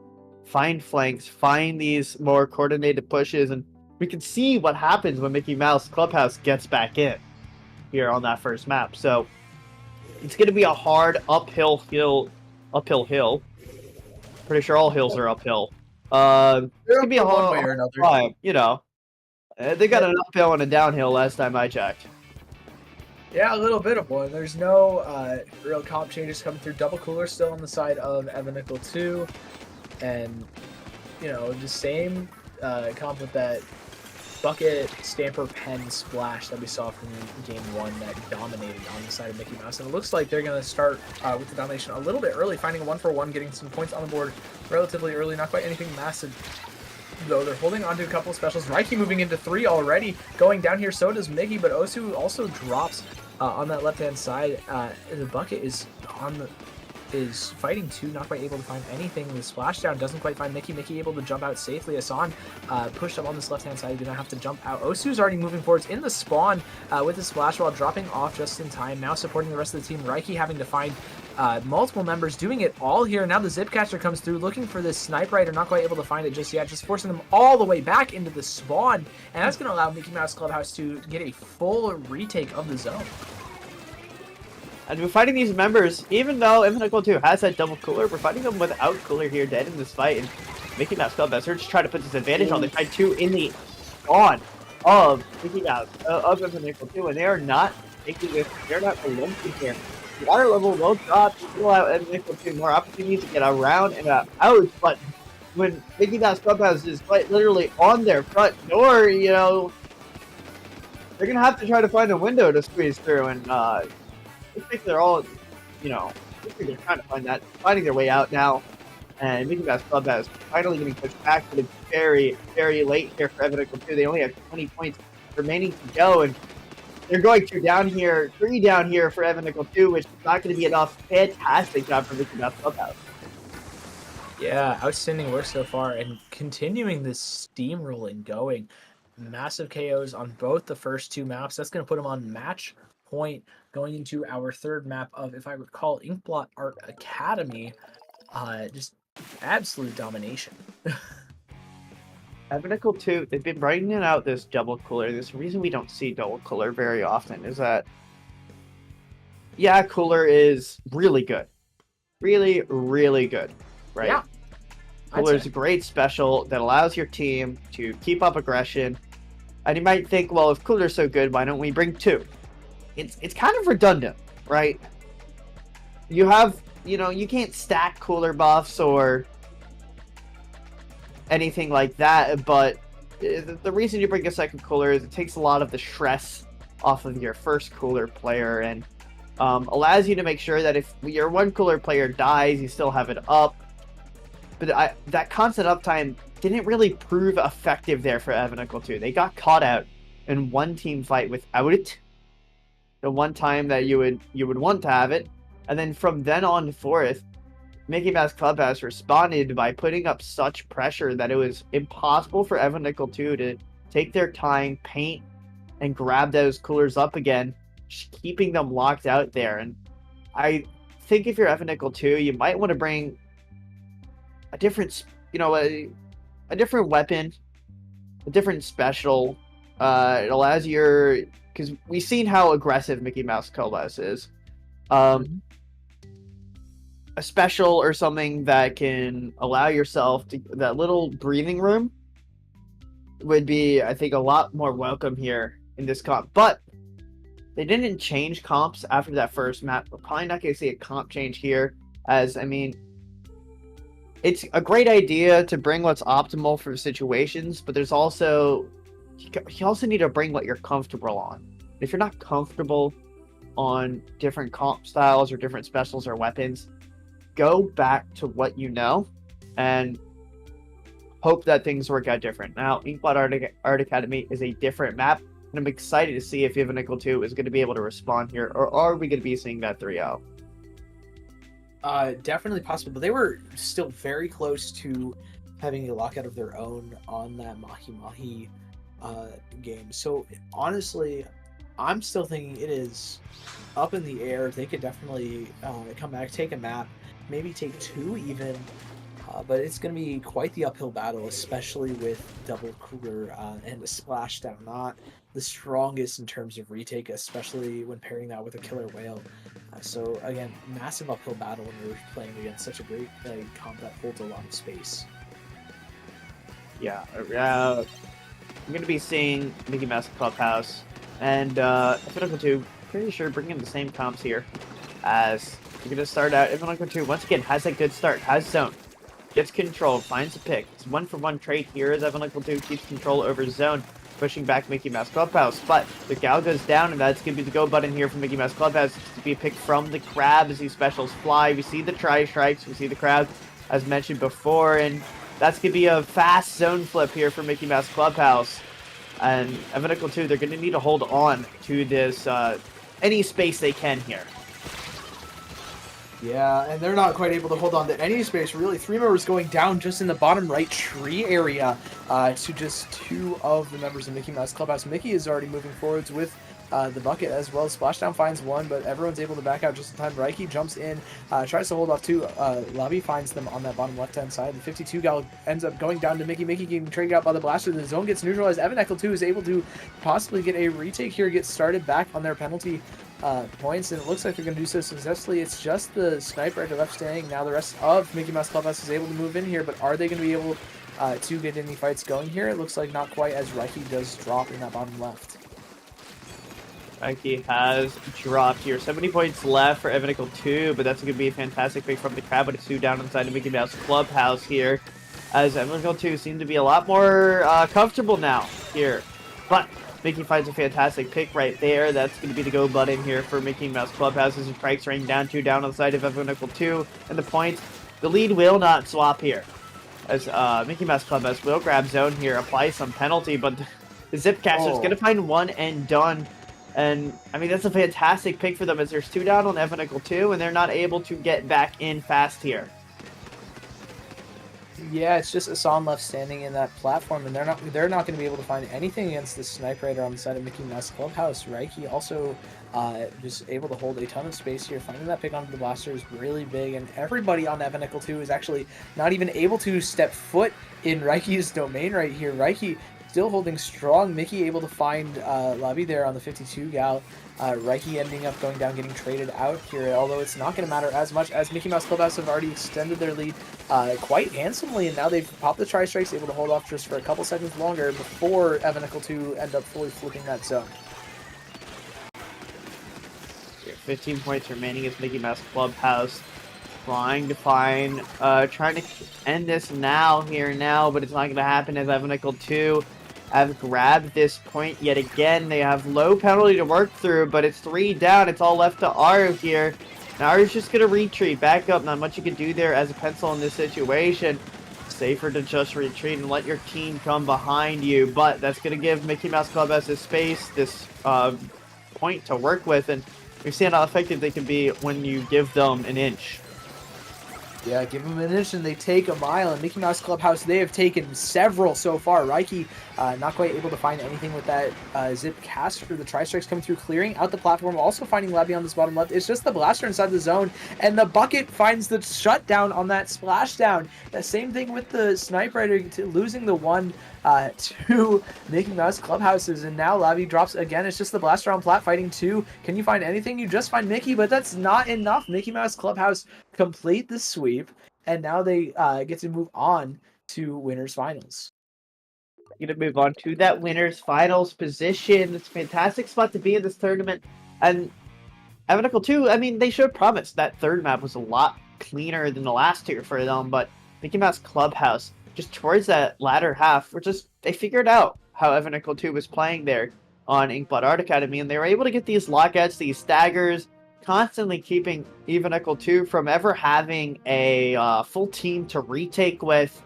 [SPEAKER 2] find flanks, find these more coordinated pushes, and we can see what happens when Mickey Mouse Clubhouse gets back in here on that first map. So it's going to be a hard uphill hill. Pretty sure all hills are uphill. It's going to be a
[SPEAKER 3] one way or another.
[SPEAKER 2] Climb, you know. They got an uphill and a downhill last time I checked.
[SPEAKER 3] Yeah, a little bit of one. There's no real comp changes coming through. Double cooler still on the side of Evanical 2. And, you know, the same comp with that bucket, stamper, pen, splash that we saw from game 1 that dominated on the side of Mickey Mouse. And it looks like they're going to start with the domination a little bit early, finding a 1-for-1, getting some points on the board relatively early. Not quite anything massive, though. They're holding on to a couple of specials. Reiki moving into 3 already. Going down here, so does Mickey, but Osu also drops on that left-hand side. The bucket is fighting 2, not quite able to find anything. The splashdown doesn't quite find Mickey. Mickey able to jump out safely. Hassan pushed up on this left-hand side, gonna have to jump out. Osu's already moving forwards in the spawn with the splash while dropping off just in time. Now supporting the rest of the team. Reiki having to find
[SPEAKER 1] Multiple members doing it all here. Now the Zipcaster comes through looking for this Sniper Rider, not quite able to find it just yet, just forcing them all the way back into the spawn. And that's going to allow Mickey Mouse Clubhouse to get a full retake of the zone.
[SPEAKER 2] And we're fighting these members, even though Infinite Equal 2 has that double cooler, we're fighting them without cooler here, dead in this fight. And Mickey Mouse Clubhouse, they're just trying to put this advantage on the side 2 in the spawn of Mickey Mouse, of Infinite Equal 2, and they are not taking this, they're not relenting here. The water level will drop to allow Infinite Equal 2 more opportunities to get around and out, but when Mickey Mouse Clubhouse is quite literally on their front door, you know, they're going to have to try to find a window to squeeze through, and looks like they're all, you know, looks like they're trying to find that, finding their way out now. And Mickey Mouse Clubhouse finally getting pushed back, but it's very, very late here for Infinite Equal 2. They only have 20 points remaining to go, and they're going 3 down here for Infinite Equal 2, which is not going to be enough. Fantastic job for Mickey Mouse Clubhouse.
[SPEAKER 1] Yeah, outstanding work so far, and continuing this steamrolling going. Massive KOs on both the first 2 maps. That's going to put them on match point going into our third map of, if I recall, Inkblot Art Academy. Just absolute domination.
[SPEAKER 2] Infinite Equal 2, they've been bringing out this double cooler. There's a reason we don't see double cooler very often is that, yeah, cooler is really good. Really, really good, right?
[SPEAKER 1] Yeah.
[SPEAKER 2] Cooler is a great special that allows your team to keep up aggression. And you might think, well, if cooler's so good, why don't we bring 2? It's kind of redundant, right? You have, you know, you can't stack cooler buffs or anything like that, but the reason you bring a second cooler is it takes a lot of the stress off of your first cooler player and allows you to make sure that if your one cooler player dies, you still have it up. But that constant uptime didn't really prove effective there for Infinite Equal 2. They got caught out in one team fight without it. The one time that you would want to have it, and then from then on forth, Mickey Mouse Clubhouse responded by putting up such pressure that it was impossible for Infinite Equal 2 to take their time, paint, and grab those coolers up again, keeping them locked out there. And I think if you're Infinite Equal 2, you might want to bring a different, you know, a different weapon, a different special. It allows your, because we've seen how aggressive Mickey Mouse Clubhouse is. A special or something that can allow yourself to, that little breathing room would be, I think, a lot more welcome here in this comp. But they didn't change comps after that first map. We're probably not going to see a comp change here, as, I mean, it's a great idea to bring what's optimal for situations, but there's also, you also need to bring what you're comfortable on. If you're not comfortable on different comp styles or different specials or weapons, go back to what you know and hope that things work out different. Now, Inkblot Art Academy is a different map, and I'm excited to see if Infinite Equal 2 is going to be able to respond here, or are we going to be seeing that 3-0?
[SPEAKER 3] Definitely possible, but they were still very close to having a lockout of their own on that Mahi Mahi game. So honestly, I'm still thinking it is up in the air. They could definitely come back, take a map, maybe take 2 even, but it's going to be quite the uphill battle, especially with double cooler and a splashdown. Not the strongest in terms of retake, especially when pairing that with a killer whale. So again, massive uphill battle when you're playing against such a great comp that holds a lot of space.
[SPEAKER 2] Yeah, I'm going to be seeing Mickey Mouse Clubhouse and Infinite Equal 2, pretty sure bringing the same comps here as we're going to start out. Infinite Equal 2, once again, has a good start, has zone, gets control, finds a pick. It's 1-for-1 trade here as Infinite Equal 2 keeps control over zone, pushing back Mickey Mouse Clubhouse, but the gal goes down, and that's going to be the go button here for Mickey Mouse Clubhouse. It's to be a pick from the crab as these specials fly. We see the tri-strikes, we see the crab, as mentioned before, and that's going to be a fast zone flip here for Mickey Mouse Clubhouse. And Infinite Equal 2, they're going to need to hold on to this, any space they can here.
[SPEAKER 3] Yeah, and they're not quite able to hold on to any space, really. 3 members going down just in the bottom right tree area to just 2 of the members of Mickey Mouse Clubhouse. Mickey is already moving forwards with the bucket as well. Splashdown finds one, but everyone's able to back out just in time. Reiki jumps in, tries to hold off two. Lobby finds them on that bottom left-hand side. The 52 gal ends up going down to Mickey. Mickey getting traded out by the blaster. The zone gets neutralized. Evan Eckel 2 is able to possibly get a retake here, get started back on their penalty points, and it looks like they're going to do so successfully. It's just the sniper left standing. Now the rest of Mickey Mouse Clubhouse is able to move in here, but are they going to be able to get any fights going here? It looks like not quite, as Reiki does drop in that bottom left.
[SPEAKER 2] Reiki has dropped here. 70 points left for Evan Nickel 2, but that's going to be a fantastic pick from the crowd, but it's 2 down inside the Mickey Mouse Clubhouse here, as Evan Nickel 2 seem to be a lot more comfortable now here. But Mickey finds a fantastic pick right there. That's going to be the go button here for Mickey Mouse Clubhouse as he strikes rain down 2 down on the side of Evan Nickel 2. And the points, the lead will not swap here, as Mickey Mouse Clubhouse will grab zone here, apply some penalty, but the Zipcaster is going to find one and done. And, I mean, that's a fantastic pick for them, as there's 2 down on Evan Nickel 2, and they're not able to get back in fast here.
[SPEAKER 3] Yeah, it's just Asan left standing in that platform, and they're not going to be able to find anything against the Sniper Raider on the side of Mickey Mouse Clubhouse. Reiki also just able to hold a ton of space here. Finding that pick onto the blaster is really big, and everybody on Evan Nickel 2 is actually not even able to step foot in Reiki's domain right here. Reiki still holding strong. Mickey able to find Lobby there on the 52 gal. Reiki ending up going down, getting traded out here, although it's not going to matter as much, as Mickey Mouse Clubhouse have already extended their lead quite handsomely, and now they've popped the tri-strikes, able to hold off just for a couple seconds longer before Evan Nickel 2 end up fully flipping that zone.
[SPEAKER 2] 15 points remaining as Mickey Mouse Clubhouse trying to find, trying to end this now, but it's not going to happen, as Evan Nickel 2 have grabbed this point yet again. They have low penalty to work through, but it's 3 down. It's all left to Aru here. Now Aru's just going to retreat back up. Not much you can do there as a pencil in this situation. Safer to just retreat and let your team come behind you, but that's going to give Mickey Mouse Clubhouse this space, this point to work with, and you're seeing how effective they can be when you give them an inch.
[SPEAKER 3] Yeah, give them an inch and they take a mile. And Mickey Mouse Clubhouse, they have taken several so far. Reiki not quite able to find anything with that zip caster. The tri-strikes coming through, clearing out the platform. Also finding Labby on this bottom left. It's just the blaster inside the zone. And the bucket finds the shutdown on that splashdown. The same thing with the Sniper Rider, losing the one to Mickey Mouse Clubhouses. And now Labby drops again. It's just the blaster on plat fighting 2. Can you find anything? You just find Mickey, but that's not enough. Mickey Mouse Clubhouse complete the sweep, and now they get to move on to winners finals.
[SPEAKER 2] Going to move on to that winners finals position. It's a fantastic spot to be in this tournament, and Evan Nickel 2, I mean, they showed promise. That third map was a lot cleaner than the last two for them, but Mickey Mouse Clubhouse, just towards that latter half, they figured out how Evan Nickel 2 was playing there on Inkblot Art Academy, and they were able to get these lockouts, these staggers, constantly keeping Evan Nickel 2 from ever having a full team to retake with,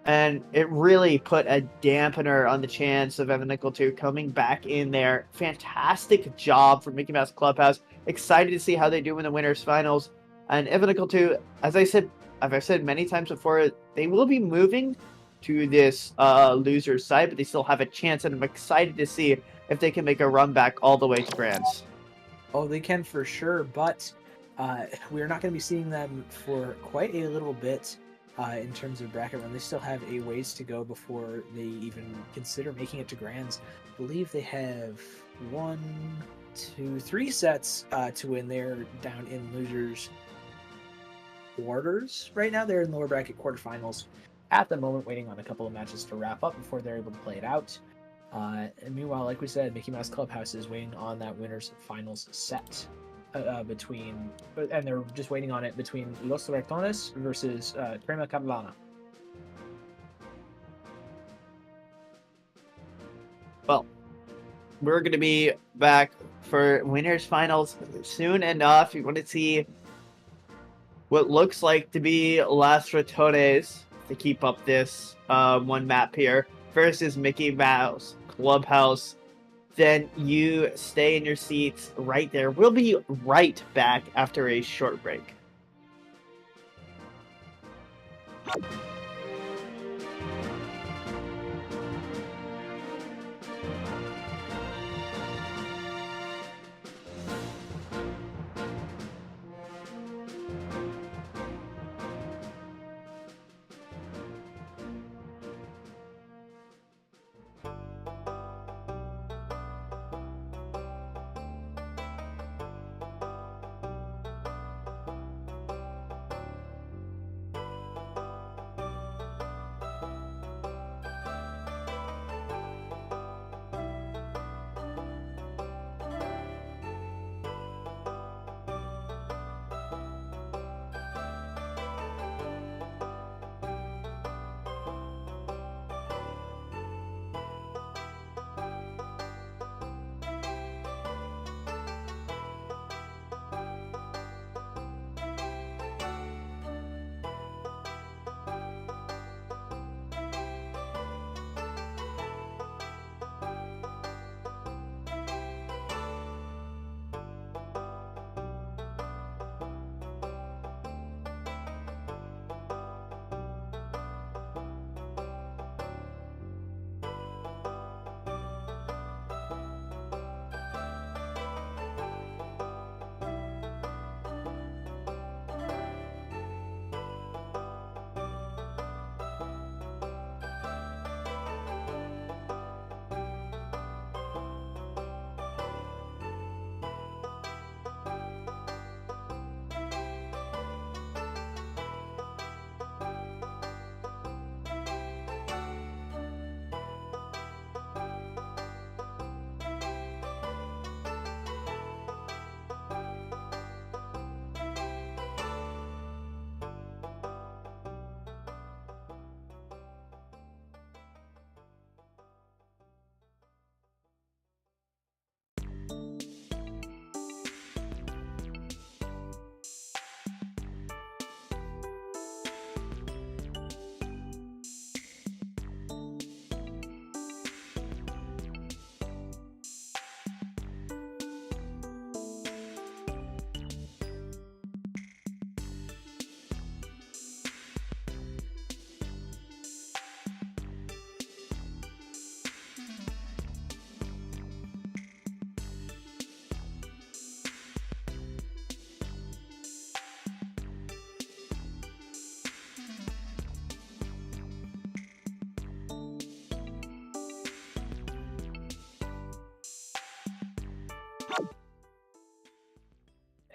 [SPEAKER 2] and it really put a dampener on the chance of Evan Nickel 2 coming back in there. Fantastic job for Mickey Mouse Clubhouse. Excited to see how they do in the winners finals. And Evan Nickel 2, as I've said many times before, they will be moving to this loser side, but they still have a chance, and I'm excited to see if they can make a run back all the way to Grands.
[SPEAKER 3] Oh, they can for sure, but we're not going to be seeing them for quite a little bit in terms of bracket run. They still have a ways to go before they even consider making it to Grands. I believe they have 1, 2, 3 sets to win. They're down in losers quarters right now. They're in lower bracket quarterfinals at the moment, waiting on a couple of matches to wrap up before they're able to play it out. And meanwhile, like we said, Mickey Mouse Clubhouse is waiting on that winners finals set and they're just waiting on it between Los Retones versus Crema Catalana.
[SPEAKER 2] Well, we're going to be back for winners finals soon enough. You want to see what looks like to be Las Ratones to keep up this one map here versus Mickey Mouse Clubhouse. Then you stay in your seats right there. We'll be right back after a short break.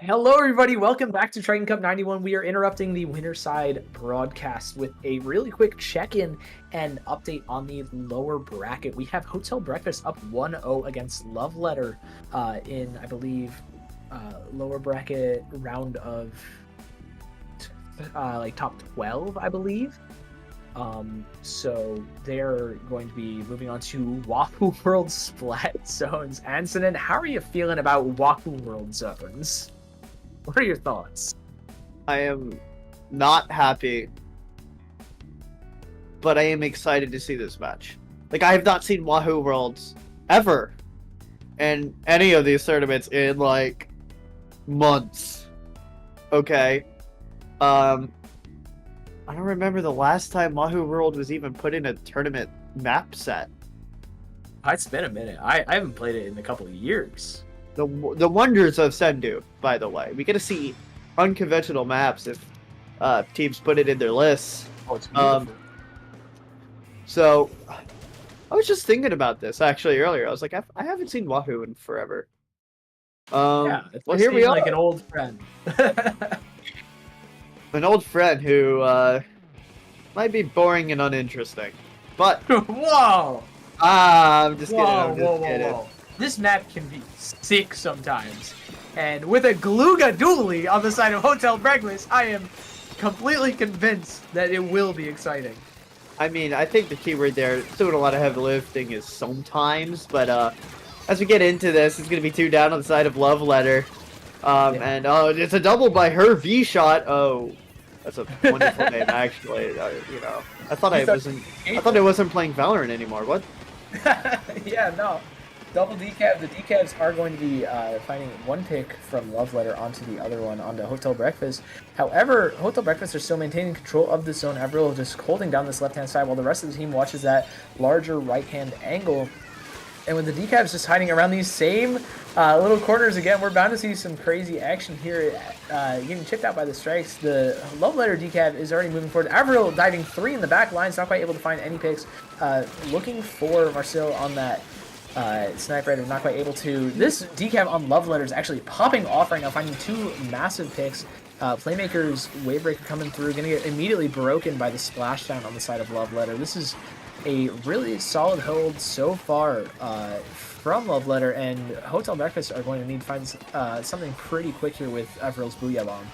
[SPEAKER 3] Hello, everybody. Welcome back to Triton Cup 91. We are interrupting the winner side broadcast with a really quick check-in and update on the lower bracket. We have Hotel Breakfast up 1-0 against Love Letter in, I believe, lower bracket round of like top 12, I believe. So they're going to be moving on to Wahoo World Splat Zones. Ansonin, how are you feeling about Wahoo World Zones? What are your thoughts?
[SPEAKER 2] I am not happy, but I am excited to see this match. Like, I have not seen Wahoo Worlds ever in any of these tournaments in, like, months. Okay? I don't remember the last time Wahoo World was even put in a tournament map set.
[SPEAKER 3] It's been a minute. I haven't played it in a couple of years.
[SPEAKER 2] The wonders of Sendu, by the way. We get to see unconventional maps if teams put it in their lists.
[SPEAKER 3] Oh, it's beautiful.
[SPEAKER 2] So, I was just thinking about this actually earlier. I was like, I haven't seen Wahoo in forever.
[SPEAKER 3] Yeah, it's
[SPEAKER 2] well,
[SPEAKER 3] like
[SPEAKER 2] here we are.
[SPEAKER 3] like an old friend.
[SPEAKER 2] An old friend who might be boring and uninteresting. But,
[SPEAKER 3] Whoa!
[SPEAKER 2] I'm just kidding.
[SPEAKER 3] Whoa,
[SPEAKER 2] I'm just
[SPEAKER 3] whoa,
[SPEAKER 2] kidding.
[SPEAKER 3] whoa. This map can be sick sometimes. And with a Galuga Dooley on the side of Hotel Breakfast, I am completely convinced that it will be exciting.
[SPEAKER 2] I mean, I think the keyword there, doing a lot of heavy lifting, is sometimes, but as we get into this, it's going to be 2 down on the side of Love Letter. And it's a double by her V shot. Oh, that's a wonderful name, actually. You know, I thought I wasn't playing Valorant anymore. What?
[SPEAKER 3] Yeah, no. Double decaf. The decavs are going to be finding one pick from Love Letter onto the other one onto Hotel Breakfast. However, Hotel Breakfast are still maintaining control of the zone. Avril just holding down this left-hand side while the rest of the team watches that larger right-hand angle. And with the decavs just hiding around these same little corners again, we're bound to see some crazy action here. Getting chipped out by the strikes. The Love Letter decav is already moving forward. Avril diving 3 in the back lines, not quite able to find any picks. Looking for Marcel on that Sniper Rider, not quite able to. This decav on Love Letter is actually popping off right now, finding 2 massive picks. Playmaker's Wavebreaker coming through, going to get immediately broken by the splashdown on the side of Love Letter. This is a really solid hold so far from Love Letter, and Hotel Breakfast are going to need to find something pretty quick here with Avril's Booyah Bomb.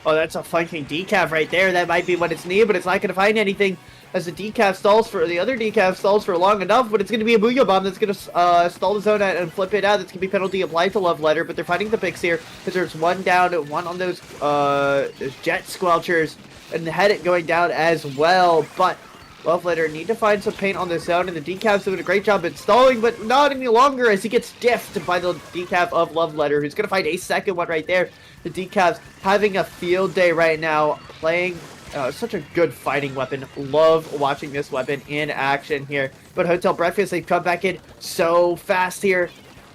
[SPEAKER 2] Oh, that's a fucking decav right there. That might be what it's needed, but it's not going to find anything as the decav stalls for the other decav stalls for long enough. But it's going to be a Booyah Bomb that's going to stall the zone out and flip it out. That's going to be penalty applied to Love Letter, but they're finding the picks here because there's 1 down, 1 on those Jet Squelchers, and the Head going down as well. But Love Letter need to find some paint on the zone, and the decav's doing a great job installing, but not any longer as he gets diffed by the decav of Love Letter, who's going to find a second one right there. The decav's having a field day right now, playing such a good fighting weapon. Love watching this weapon in action here. But Hotel Breakfast, they've come back in so fast here.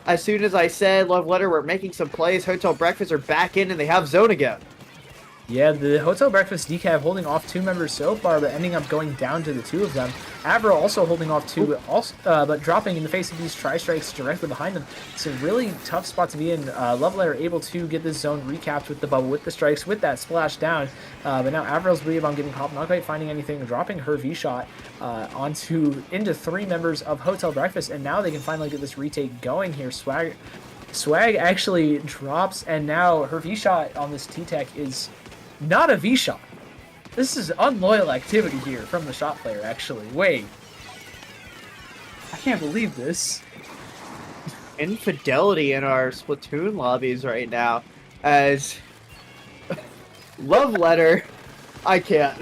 [SPEAKER 2] As soon as I said Love Letter were making some plays, Hotel Breakfast are back in and they have zone again.
[SPEAKER 3] Yeah, the Hotel Breakfast decav holding off 2 members so far, but ending up going down to the 2 of them. Avril also holding off 2, but dropping in the face of these tri-strikes directly behind them. It's a really tough spot to be in. Love Letter able to get this zone recapped with the bubble, with the strikes, with that splash down. But now Avril's Booyah Bomb getting popped, not quite finding anything, dropping her V-shot into 3 members of Hotel Breakfast, and now they can finally get this retake going here. Swag actually drops, and now her V-shot on this T-Tech is not a V-shot. This is unloyal activity here from the shot player, actually. Wait. I can't believe this.
[SPEAKER 2] Infidelity in our Splatoon lobbies right now, as Love Letter, I can't.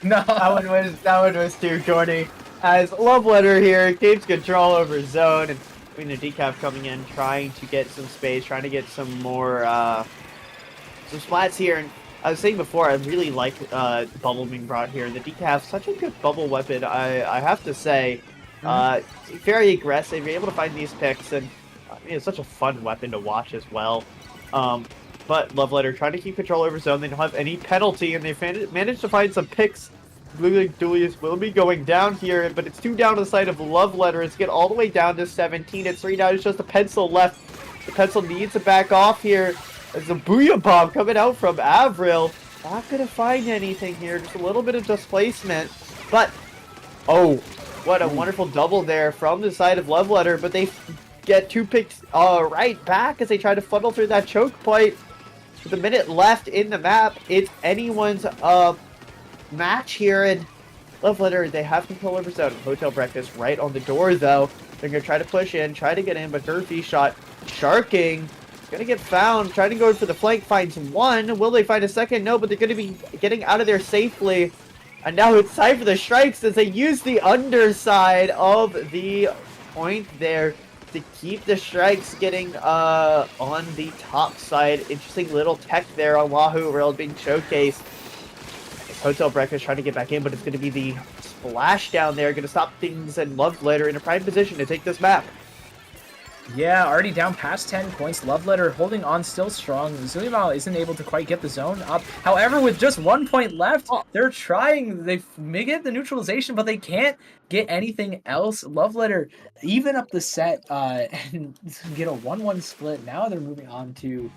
[SPEAKER 3] No.
[SPEAKER 2] That one was too corny. As Love Letter here keeps control over zone, and I mean the decav coming in, trying to get some space, trying to get some more some splats here. And I was saying before, I really like bubble being brought here. The decav's such a good bubble weapon, I have to say. Very aggressive. You're able to find these picks, and I mean, it's such a fun weapon to watch as well. But Love Letter trying to keep control over zone. They don't have any penalty, and they managed to find some picks. Blue Duelius will be going down here, but it's 2 down to the side of Love Letter. It's get all the way down to 17. It's 3 down. It's just a pencil left. The pencil needs to back off here. There's a Booyah Bomb coming out from Avril. Not gonna find anything here. Just a little bit of displacement. But, oh, what a wonderful double there from the side of Love Letter. But they get 2 picks right back as they try to funnel through that choke point. With a minute left in the map, it's anyone's match here. And Love Letter, they have control over zone. Hotel Breakfast right on the door, though. They're going to try to push in, try to get in, but Durfee shot sharking. Gonna get found, trying to go for the flank, finds one. Will they find a second? No, but they're gonna be getting out of there safely. And now it's time for the strikes as they use the underside of the point there to keep the strikes getting on the top side. Interesting little tech there on Wahoo World being showcased. Hotel Breakfast trying to get back in, but it's gonna be the splash down there, gonna stop things, and Love Letter in a prime position to take this map.
[SPEAKER 3] Yeah, already down past 10 points. Love Letter holding on still strong. Zulimal isn't able to quite get the zone up. However, with just 1 point left, they're trying. They may get the neutralization, but they can't get anything else. Love Letter even up the set and get a 1-1 split. Now they're moving on to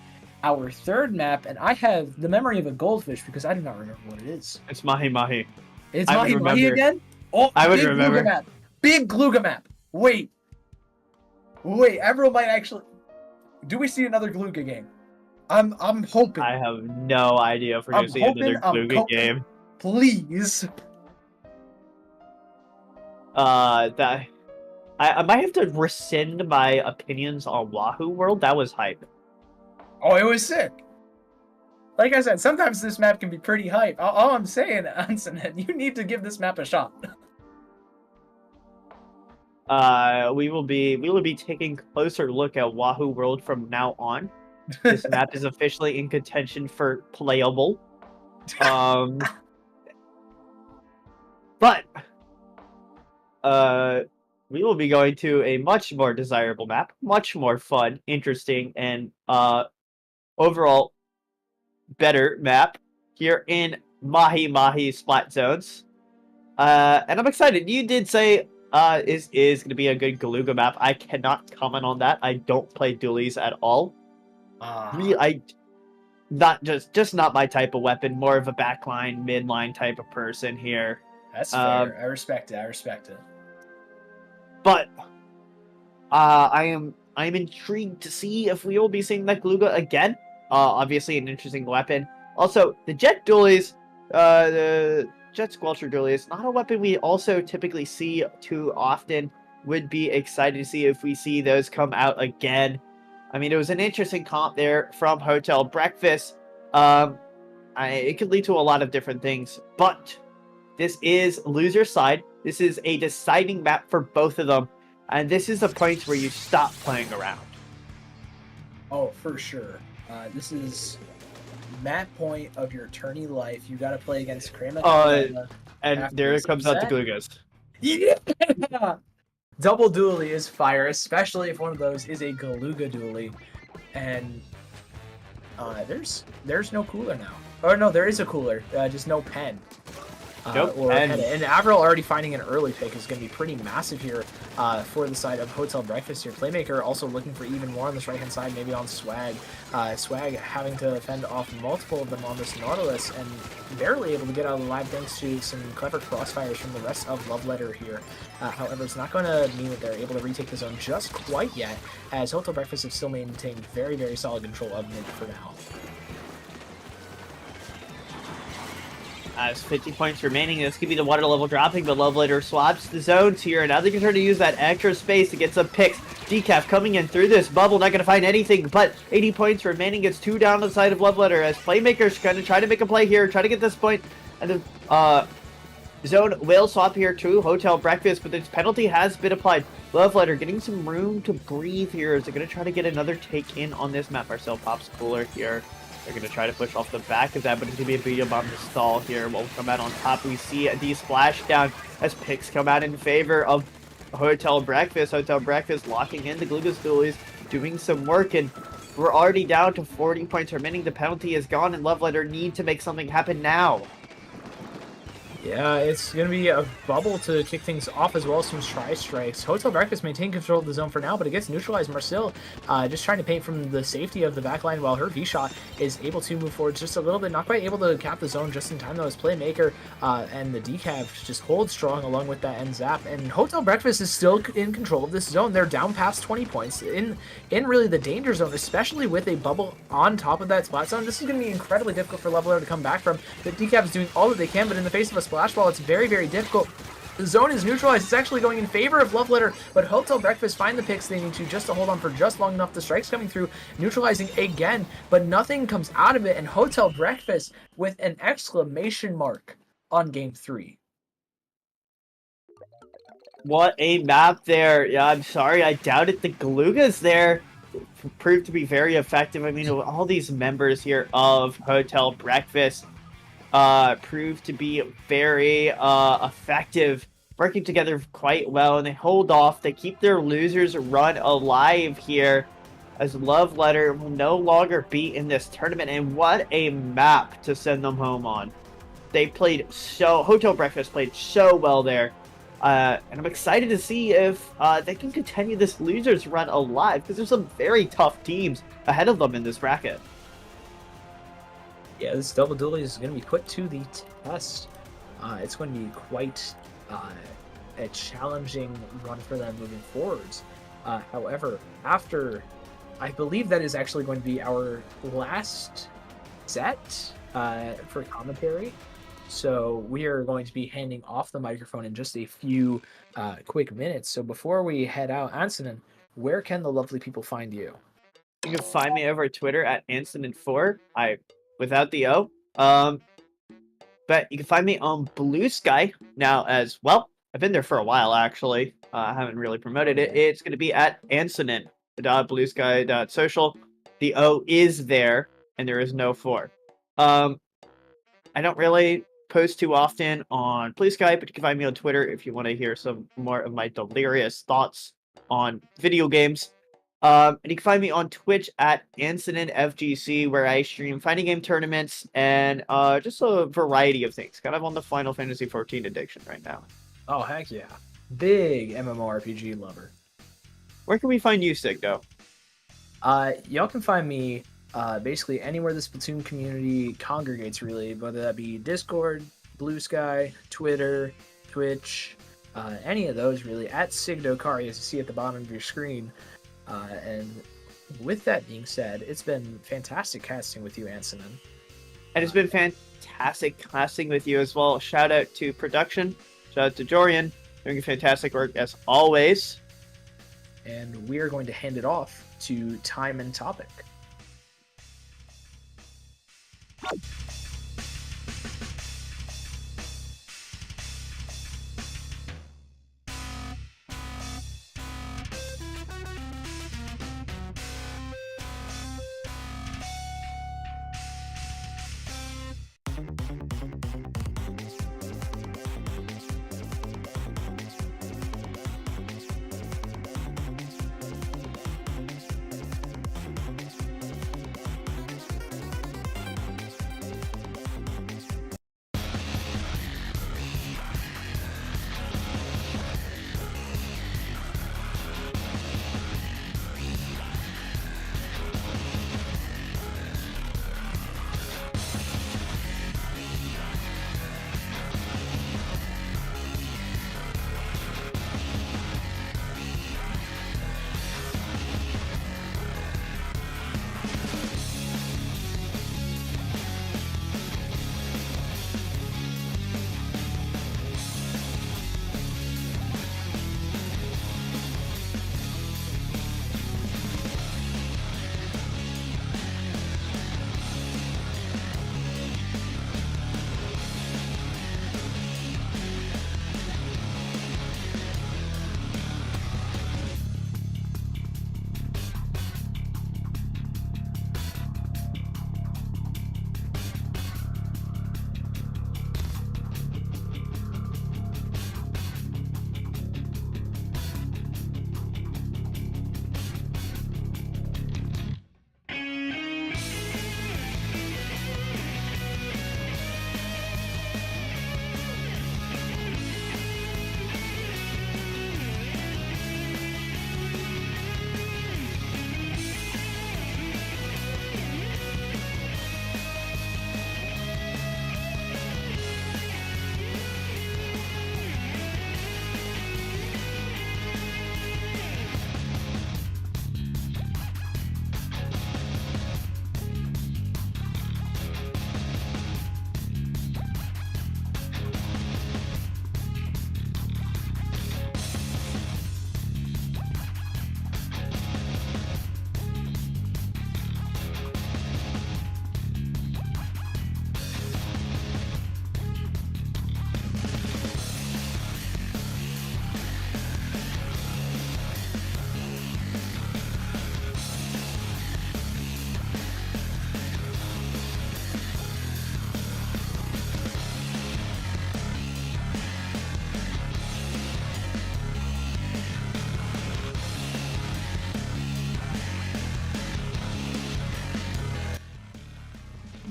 [SPEAKER 3] our third map, and I have the memory of a goldfish because I do not remember what it is.
[SPEAKER 2] It's Mahi Mahi.
[SPEAKER 3] It's Mahi Mahi again? Oh,
[SPEAKER 2] I would
[SPEAKER 3] big
[SPEAKER 2] remember.
[SPEAKER 3] Gluga map. Big Gluga map. Wait, everyone might actually. Do we see another Gluga game? I'm hoping.
[SPEAKER 2] I have no idea if we're going to see another Gluga game.
[SPEAKER 3] Please.
[SPEAKER 2] I might have to rescind my opinions on Wahoo World. That was hype.
[SPEAKER 3] Oh, it was sick. Like I said, sometimes this map can be pretty hype. All I'm saying, Anson, you need to give this map a shot.
[SPEAKER 2] We will be taking a closer look at Wahoo World from now on. This map is officially in contention for playable. But we will be going to a much more desirable map, much more fun, interesting, and overall better map here in Mahi Mahi Splat Zones. And I'm excited. You did say is going to be a good Galuga map. I cannot comment on that. I don't play dualies at all. I not just not my type of weapon. More of a backline, midline type of person here.
[SPEAKER 3] That's fair. I respect it.
[SPEAKER 2] But I'm intrigued to see if we will be seeing that Galuga again. Obviously an interesting weapon. Also, the Jet dualies, the Jet Squelcher dualies, not a weapon we also typically see too often. Would be excited to see if we see those come out again. I mean, it was an interesting comp there from Hotel Breakfast. It could lead to a lot of different things, but this is loser side. This is a deciding map for both of them, and this is the point where you stop playing around.
[SPEAKER 3] Oh, for sure. This is map point of your tourney life. You got to play against Crema.
[SPEAKER 2] And there comes out the Glugas.
[SPEAKER 3] Yeah! Double dually is fire, especially if one of those is a Galuga dually. And there's no cooler now. Or no, there is a cooler, just no pen.
[SPEAKER 2] Nope.
[SPEAKER 3] And Avril already finding an early pick is going to be pretty massive here for the side of Hotel Breakfast here. Playmaker also looking for even more on this right-hand side, maybe on Swag. Swag having to fend off multiple of them on this Nautilus and barely able to get out of the lab thanks to some clever crossfires from the rest of Love Letter here. However, it's not going to mean that they're able to retake the zone just quite yet, as Hotel Breakfast have still maintained very, very solid control of mid for now.
[SPEAKER 2] As 50 points remaining, this could be the water level dropping, but Love Letter swaps the zones here, and now they can try to use that extra space to get some picks. Decaf coming in through this bubble, not going to find anything, but 80 points remaining. It's 2 down on the side of Love Letter, as Playmakers going to try to make a play here, try to get this point, and the zone will swap here to Hotel Breakfast, but this penalty has been applied. Love Letter getting some room to breathe here, as they're going to try to get another take in on this map. Marcel pops cooler here. They're going to try to push off the back of that, but it's going to be a Booyah Bomb to stall here. What will come out on top, we see the splash down as picks come out in favor of Hotel Breakfast. Hotel Breakfast locking in the Glugas dualies, doing some work, and we're already down to 40 points remaining. The penalty is gone, and Love Letter need to make something happen now.
[SPEAKER 3] Yeah, it's going to be a bubble to kick things off as well as some tri-strikes. Hotel Breakfast maintain control of the zone for now, but it gets neutralized. Marcel just trying to paint from the safety of the backline while her V-shot is able to move forward just a little bit. Not quite able to cap the zone just in time, though, as Playmaker and the decav just hold strong along with that end zap. And Hotel Breakfast is still in control of this zone. They're down past 20 points in really the danger zone, especially with a bubble on top of that spot zone. This is going to be incredibly difficult for Leveler to come back from. The decav is doing all that they can, but in the face of a splash ball, it's very, very difficult. The zone is neutralized. It's actually going in favor of Love Letter, but Hotel Breakfast find the picks they need to just to hold on for just long enough. The strikes coming through, neutralizing again, but nothing comes out of it, and Hotel Breakfast with an exclamation mark on game 3.
[SPEAKER 2] What a map there. Yeah, I'm sorry, I doubted the Galugas there. Proved to be very effective. I mean, all these members here of Hotel Breakfast proved to be very effective, working together quite well, and they hold off. They keep their losers run alive here, as Love Letter will no longer be in this tournament. And what a map to send them home on. They played Hotel Breakfast played so well there. And I'm excited to see if they can continue this losers run alive, because there's some very tough teams ahead of them in this bracket.
[SPEAKER 3] Yeah, this double duel is going to be put to the test. It's going to be quite a challenging run for them moving forwards. However, after, I believe that is actually going to be our last set for commentary. So we are going to be handing off the microphone in just a few quick minutes. So before we head out, Ansonen, where can the lovely people find you?
[SPEAKER 2] You can find me over Twitter at Ansonen4. Without the O. But you can find me on Blue Sky now as well. I've been there for a while, actually. I haven't really promoted it. It's going to be at Ansonen.bluesky.social. The O is there, and there is no 4. I don't really post too often on Blue Sky, but you can find me on Twitter if you want to hear some more of my delirious thoughts on video games. And you can find me on Twitch at AnsonenFGC, where I stream fighting game tournaments and just a variety of things. Kind of on the Final Fantasy XIV addiction right now.
[SPEAKER 3] Oh, heck yeah. Big MMORPG lover.
[SPEAKER 2] Where can we find you, Sigdo?
[SPEAKER 3] Y'all can find me basically anywhere the Splatoon community congregates, really, whether that be Discord, Blue Sky, Twitter, Twitch, any of those, really, at Sigdokari, as you see at the bottom of your screen. And with that being said, it's been fantastic casting with you, Ansonen.
[SPEAKER 2] And it's been fantastic casting with you as well. Shout out to production. Shout out to Jorian. Doing fantastic work as always.
[SPEAKER 3] And we are going to hand it off to Time and Topic.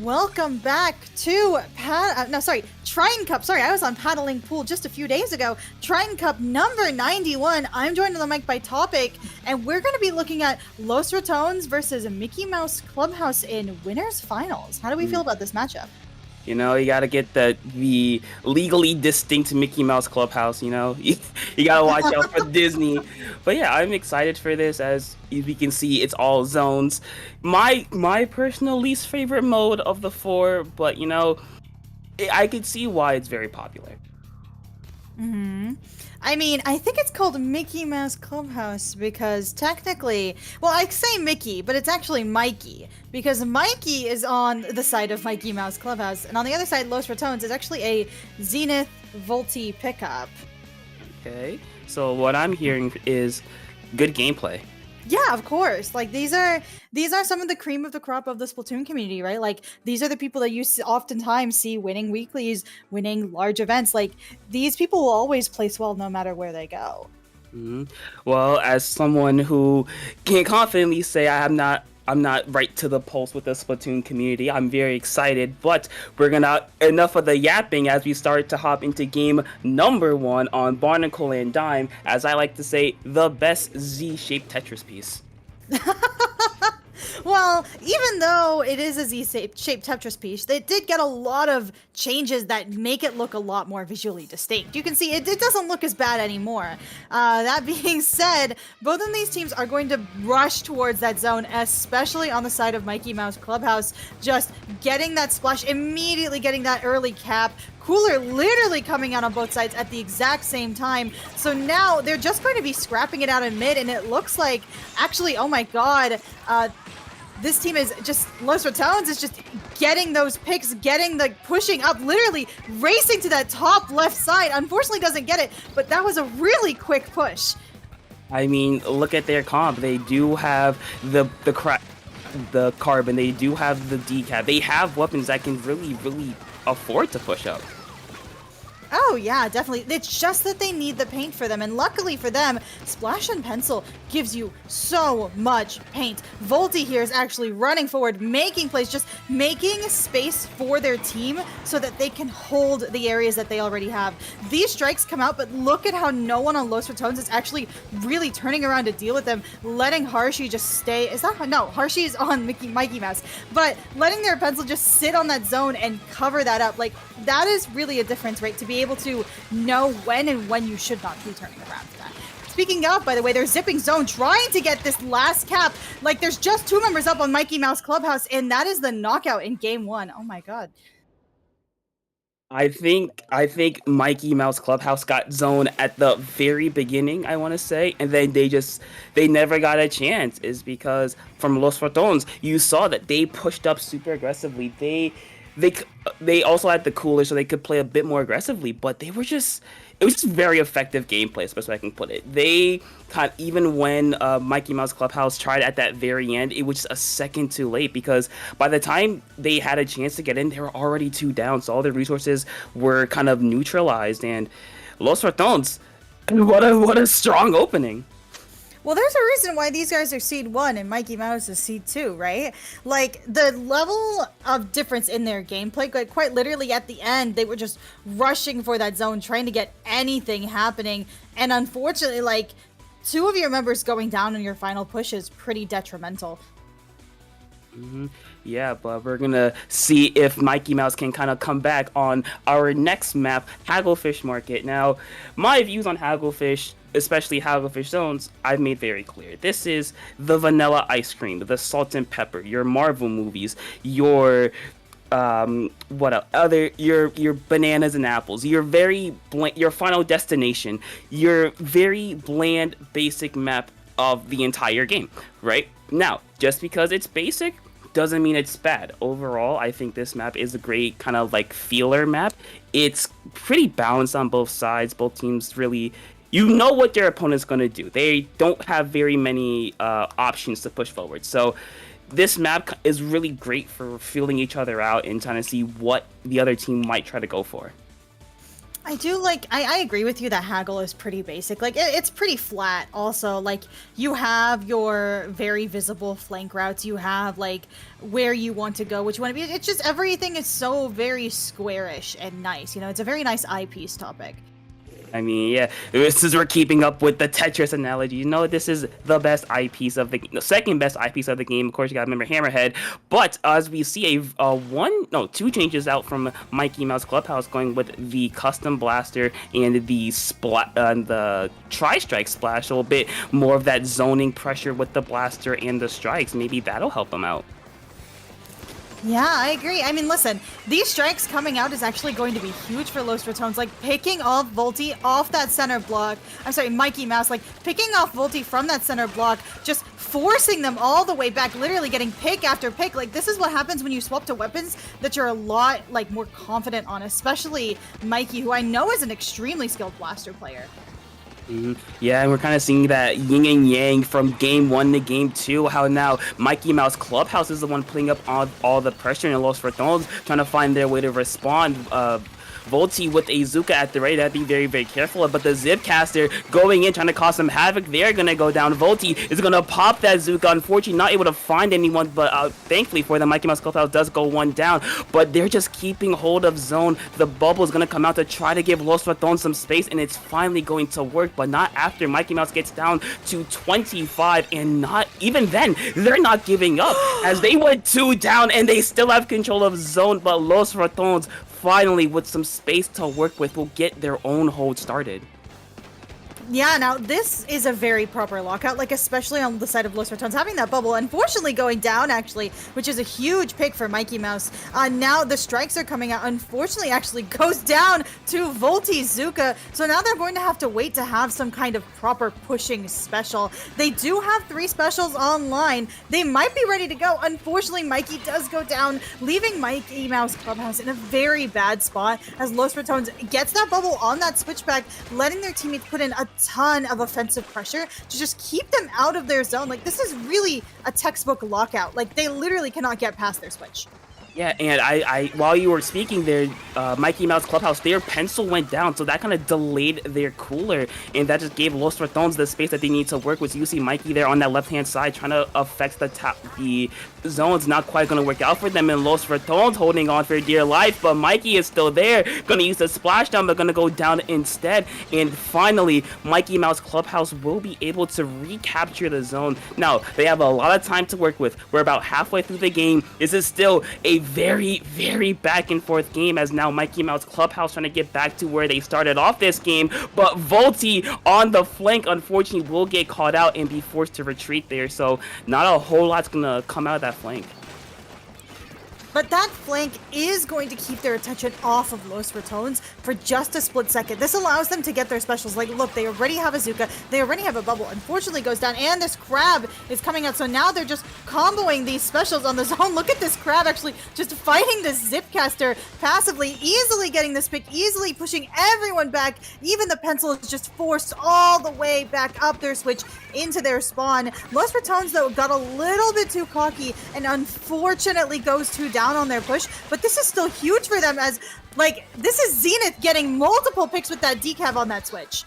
[SPEAKER 5] Welcome back to Triton-Cup. Sorry, I was on paddling pool just a few days ago. Triton-Cup number 91. I'm joined on the mic by Topic, and we're going to be looking at Los Ratones versus Mickey Mouse Clubhouse in winners finals. How do we feel about this matchup?
[SPEAKER 6] You know, you gotta get the legally distinct Mickey Mouse Clubhouse, you know? You gotta watch out for Disney. But yeah, I'm excited for this. As we can see, it's all zones. My personal least favorite mode of the four, but you know, I could see why it's very popular.
[SPEAKER 5] I mean, I think it's called Mickey Mouse Clubhouse because technically, well, I say Mickey, but it's actually Mikey because Mikey is on the side of Mickey Mouse Clubhouse, and on the other side, Los Ratones is actually a Zenith Volti pickup.
[SPEAKER 6] Okay, so what I'm hearing is good gameplay.
[SPEAKER 5] Yeah, of course. Like these are some of the cream of the crop of the Splatoon community, right? Like these are the people that you oftentimes see winning weeklies, winning large events. Like these people will always place well no matter where they go.
[SPEAKER 6] Well, as someone who can confidently say I'm not right to the pulse with the Splatoon community, I'm very excited, but we're gonna enough of the yapping as we start to hop into game number 1 on Barnacle and Dime, as I like to say, the best Z-shaped Tetris piece.
[SPEAKER 5] Well, even though it is a Z-shaped Tetris piece, they did get a lot of changes that make it look a lot more visually distinct. You can see it doesn't look as bad anymore. That being said, both of these teams are going to rush towards that zone, especially on the side of Mickey Mouse Clubhouse, just getting that splash, immediately getting that early cap. Cooler literally coming out on both sides at the exact same time. So now they're just going to be scrapping it out in mid, and it looks like, actually, oh my god, this team is just, Los Ratones is just getting those picks, getting the pushing up, literally racing to that top left side. Unfortunately doesn't get it, but that was a really quick push.
[SPEAKER 6] I mean, look at their comp. They do have the carbon, they do have the decap. They have weapons that can really afford to push up.
[SPEAKER 5] Oh yeah, definitely. It's just that they need the paint for them, and luckily for them, Splash and Pencil gives you so much paint. Volti here is actually running forward, making plays, just making space for their team so that they can hold the areas that they already have. These strikes come out, but look at how no one on Los Ratones is actually really turning around to deal with them, letting Harshi just stay. No, Harshi's on Mikey Mouse, but letting their Pencil just sit on that zone and cover that up. Like, that is really a difference, right? To be able to know when and when you should not be turning around for that. Speaking of, by the way, they're zipping zone, trying to get this last cap. Like, there's just 2 members up on Mickey Mouse Clubhouse, and that is the knockout in game 1. Oh my god.
[SPEAKER 6] I think Mickey Mouse Clubhouse got zone at the very beginning, I want to say, and then they never got a chance, is because from Los Ratones, you saw that they pushed up super aggressively. They also had the cooler, so they could play a bit more aggressively, but it was just very effective gameplay, especially I can put it. They even when Mickey Mouse Clubhouse tried at that very end, it was just a second too late, because by the time they had a chance to get in, they were already 2 down, so all their resources were kind of neutralized. And Los Ratones, what a strong opening.
[SPEAKER 5] Well, there's a reason why these guys are seed 1 and Mickey Mouse is seed 2, right? Like, the level of difference in their gameplay, like, quite literally at the end, they were just rushing for that zone, trying to get anything happening. And unfortunately, like, 2 of your members going down in your final push is pretty detrimental.
[SPEAKER 6] Yeah, but we're gonna see if Mickey Mouse can kind of come back on our next map, Hagglefish Market. Now, my views on Hagglefish, especially Hagglefish Zones, I've made very clear. This is the vanilla ice cream, the salt and pepper, your Marvel movies, your your bananas and apples, your your Final Destination, your very bland, basic map of the entire game, right? Now, just because it's basic doesn't mean it's bad. Overall, I think this map is a great kind of like feeler map. It's pretty balanced on both sides. Both teams really, you know what their opponent's going to do. They don't have very many options to push forward. So this map is really great for feeling each other out and trying to see what the other team might try to go for.
[SPEAKER 5] I do like, I agree with you that haggle is pretty basic. Like, it's pretty flat also. Like, you have your very visible flank routes. You have, like, where you want to go, which you want to be. It's just everything is so very squarish and nice. You know, it's a very nice eyepiece topic.
[SPEAKER 6] I mean, yeah, since we're keeping up with the Tetris analogy, you know, this is the best eyepiece of the second best eyepiece of the game. Of course, you gotta remember Hammerhead. But as we see two changes out from Mikey Mouse Clubhouse, going with the custom blaster and the tri-strike splash, a little bit more of that zoning pressure with the blaster and the strikes. Maybe that'll help them out.
[SPEAKER 5] Yeah, I agree. I mean, listen, these strikes coming out is actually going to be huge for Los Ratones. Like, picking off Volty off that center block. I'm sorry, Mikey Mouse. Like, picking off Volty from that center block, just forcing them all the way back, literally getting pick after pick. Like, this is what happens when you swap to weapons that you're a lot, like, more confident on, especially Mikey, who I know is an extremely skilled blaster player.
[SPEAKER 6] Yeah, and we're kind of seeing that yin and yang from game 1 to game 2, how now Mikey Mouse Clubhouse is the one putting up all the pressure, and Los Ratones trying to find their way to respond. Volty with a Zuka at the ready, that'd be very, very careful. But the Zipcaster going in, trying to cause some havoc, they're gonna go down. Volty is gonna pop that Zuka. Unfortunately, not able to find anyone, but thankfully for them, Mikey Mouse Clubhouse does go one down. But they're just keeping hold of zone. The bubble is gonna come out to try to give Los Ratones some space, and it's finally going to work, but not after Mikey Mouse gets down to 25, and not even then, they're not giving up, as they went 2 down, and they still have control of zone, but Los Ratones finally, with some space to work with, will get their own hold started.
[SPEAKER 5] Yeah, now this is a very proper lockout, like especially on the side of Los Ratones, having that bubble unfortunately going down actually, which is a huge pick for Mikey Mouse. Now the strikes are coming out, unfortunately actually goes down to Volty Zuka, so now they're going to have to wait to have some kind of proper pushing special. They do have 3 specials online. They might be ready to go. Unfortunately, Mikey does go down, leaving Mikey Mouse Clubhouse in a very bad spot as Los Ratones gets that bubble on that switchback, letting their teammates put in a ton of offensive pressure to just keep them out of their zone. Like, this is really a textbook lockout. Like, they literally cannot get past their switch.
[SPEAKER 6] Yeah, and I while you were speaking there, Mikey Mouse Clubhouse, their pencil went down, so that kind of delayed their cooler, and that just gave Los Ratones the space that they need to work with. So you see Mikey there on that left-hand side trying to affect the zone's not quite going to work out for them, and Los Ratones holding on for dear life, but Mikey is still there, going to use the splashdown, but going to go down instead, and finally, Mikey Mouse Clubhouse will be able to recapture the zone. Now, they have a lot of time to work with. We're about halfway through the game. This is still a very, very back and forth game, as now Mikey Mouse Clubhouse trying to get back to where they started off this game, but Volty on the flank, unfortunately, will get caught out and be forced to retreat there, so not a whole lot's going to come out of that flank.
[SPEAKER 5] But that flank is going to keep their attention off of Los Ratones for just a split second. This allows them to get their specials. Like, look, they already have a Zuka. They already have a bubble. Unfortunately, goes down, and this crab is coming out. So now they're just comboing these specials on the zone. Look at this crab actually just fighting this Zipcaster passively, easily getting this pick, easily pushing everyone back. Even the pencil is just forced all the way back up their switch into their spawn. Los Ratones, though, got a little bit too cocky and unfortunately goes too down on their push, but this is still huge for them, as like this is Zenith getting multiple picks with that decav on that switch.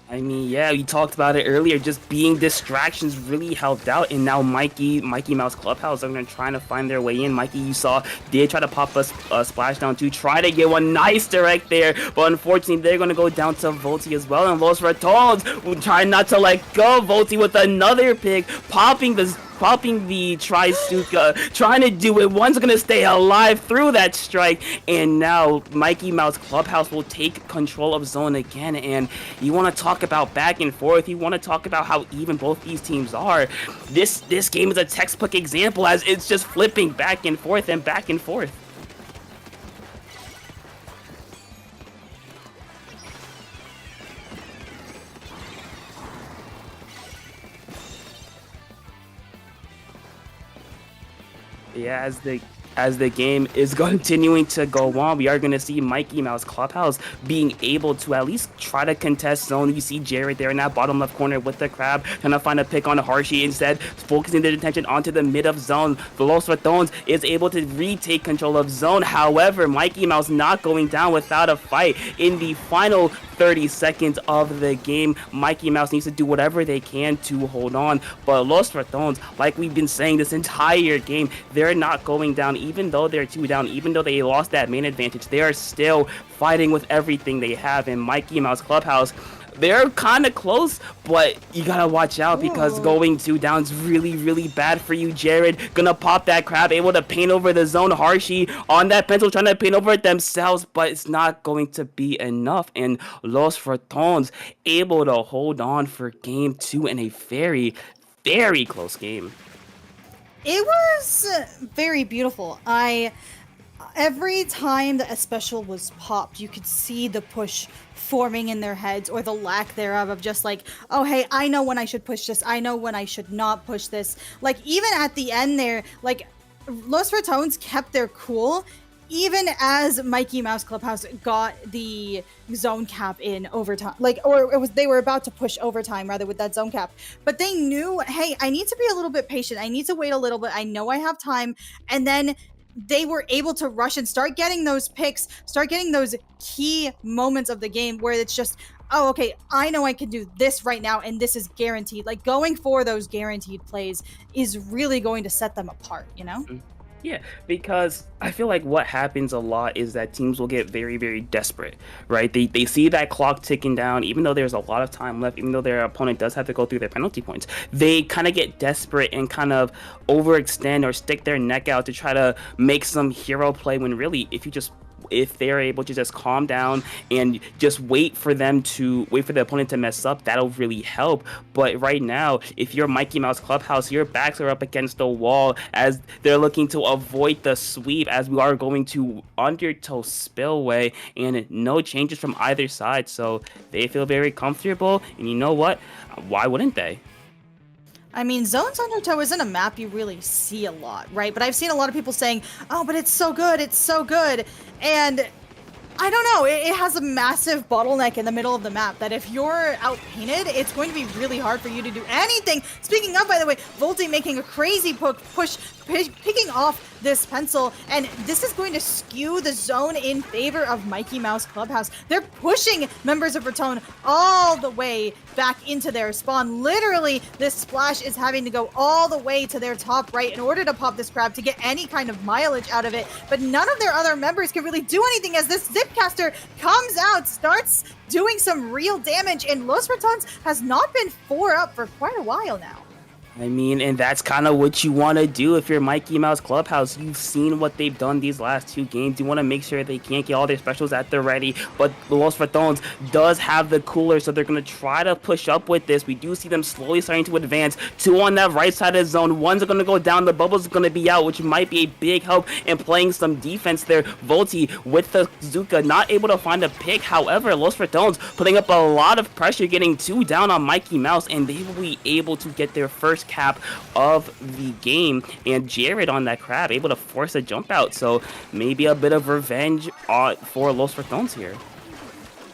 [SPEAKER 6] I mean, yeah, we talked about it earlier, just being distractions really helped out, and now Mikey Mouse Clubhouse are going to try to find their way in. Mikey, you saw, did try to pop a splashdown to try to get one nice direct there, but unfortunately, they're going to go down to Volty as well, and Los Ratones will try not to let go. Volty with another pick, popping the Tri-Stuka, trying to do it. One's gonna stay alive through that strike, and now Mikey Mouse Clubhouse will take control of zone again. And you want to talk about back and forth, you want to talk about how even both these teams are. This game is a textbook example, as it's just flipping back and forth and back and forth. Yeah, as the as the game is continuing to go on, we are going to see Mikey Mouse Clubhouse being able to at least try to contest zone. You see Jared there in that bottom left corner with the crab, trying to find a pick on Hershey, instead focusing their attention onto the mid of zone. Los Ratones is able to retake control of zone. However, Mikey Mouse not going down without a fight. In the final 30 seconds of the game, Mikey Mouse needs to do whatever they can to hold on. But Los Ratones, like we've been saying this entire game, they're not going down. Even though they're 2 down, even though they lost that main advantage, they are still fighting with everything they have. In Mikey Mouse Clubhouse, they're kind of close, but you gotta watch out because going 2 down is really, really bad for you. Jared gonna pop that crab, able to paint over the zone. Hershey on that pencil trying to paint over it themselves, but it's not going to be enough. And Los Ratones able to hold on for game 2 in a very, very close game.
[SPEAKER 5] It was very beautiful. Every time that a special was popped, you could see the push forming in their heads, or the lack thereof, of just like, oh hey, I know when I should push this, I know when I should not push this. Like, even at the end there, like, Los Ratones kept their cool even as Mikey Mouse Clubhouse got the zone cap in overtime, they were about to push overtime rather with that zone cap, but they knew, hey, I need to be a little bit patient, I need to wait a little bit, I know I have time. And then they were able to rush and start getting those picks, start getting those key moments of the game where it's just, oh, okay, I know I can do this right now, and this is guaranteed. Like, going for those guaranteed plays is really going to set them apart, you know?
[SPEAKER 6] Yeah, because I feel like what happens a lot is that teams will get very, very desperate, right? They see that clock ticking down, even though there's a lot of time left, even though their opponent does have to go through their penalty points. They kind of get desperate and kind of overextend or stick their neck out to try to make some hero play, when really, if they're able to just calm down and just wait for the opponent to mess up, that'll really help. But right now, if you're Mikey Mouse Clubhouse, your backs are up against the wall as they're looking to avoid the sweep, as we are going to Undertow Spillway, and no changes from either side. So they feel very comfortable, and you know what? Why wouldn't they?
[SPEAKER 5] I mean, Zones Undertow isn't a map you really see a lot, right? But I've seen a lot of people saying, oh, but it's so good, it's so good. And I don't know, it has a massive bottleneck in the middle of the map that if you're outpainted, it's going to be really hard for you to do anything. Speaking of, by the way, Volti making a crazy push, picking off this pencil, and this is going to skew the zone in favor of Mikey Mouse Clubhouse. They're pushing members of Raton all the way back into their spawn. Literally, this splash is having to go all the way to their top right in order to pop this crab to get any kind of mileage out of it, but none of their other members can really do anything as this Zipcaster comes out, starts doing some real damage, and Los Ratons has not been 4 up for quite a while now.
[SPEAKER 6] I mean, and that's kind of what you want to do if you're Mikey Mouse Clubhouse. You've seen what they've done these last 2 games. You want to make sure they can't get all their specials at the ready. But Los Ratones does have the cooler, so they're going to try to push up with this. We do see them slowly starting to advance. 2 on that right side of the zone. One's going to go down. The bubble's going to be out, which might be a big help in playing some defense there. Volti with the Zuka not able to find a pick. However, Los Ratones putting up a lot of pressure, getting 2 down on Mikey Mouse, and they will be able to get their first cap of the game. And Jared on that crab able to force a jump out, so maybe a bit of revenge for Los Ratones here.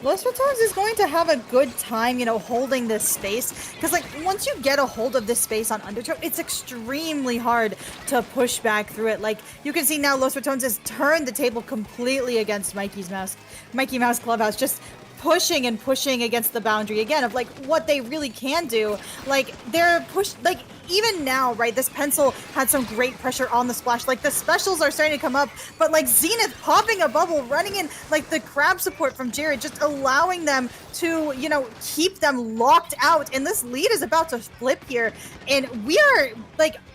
[SPEAKER 5] Los Ratones is going to have a good time, holding this space, because once you get a hold of this space on Undertow, it's extremely hard to push back through it. You can see now Los Ratones has turned the table completely against Mikey Mouse Clubhouse, just pushing and pushing against the boundary again of what they really can do. They're pushed, even now, right, this pencil had some great pressure on the splash. The specials are starting to come up, but Zenith popping a bubble, running in the crab support from Jared, just allowing them to, keep them locked out. And this lead is about to flip here. And we are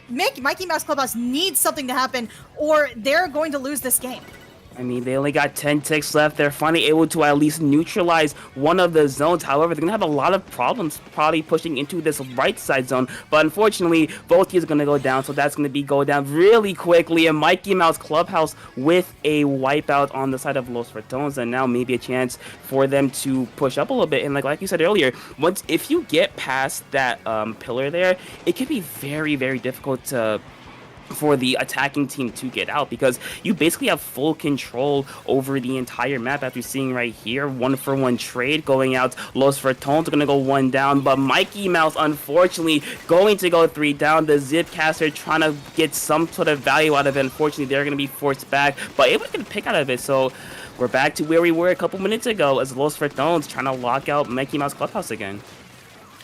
[SPEAKER 5] Mikey Mouse Clubhouse needs something to happen, or they're going to lose this game.
[SPEAKER 6] I mean, they only got 10 ticks left. They're finally able to at least neutralize one of the zones. However, they're going to have a lot of problems probably pushing into this right side zone. But unfortunately, Volti is going to go down, so that's going to go down really quickly. And Mikey Mouse Clubhouse with a wipeout on the side of Los Ratones, and now maybe a chance for them to push up a little bit. And like you said earlier, if you get past that pillar there, it can be very, very difficult to for the attacking team to get out, because you basically have full control over the entire map. After seeing right here, 1-for-1 trade going out. Los Vertones are going to go 1 down, but Mikey Mouse unfortunately going to go 3 down. The Zipcaster trying to get some sort of value out of it. Unfortunately, they're going to be forced back, but able to get a pick out of it. So we're back to where we were a couple minutes ago as Los Vertones trying to lock out Mikey Mouse Clubhouse again.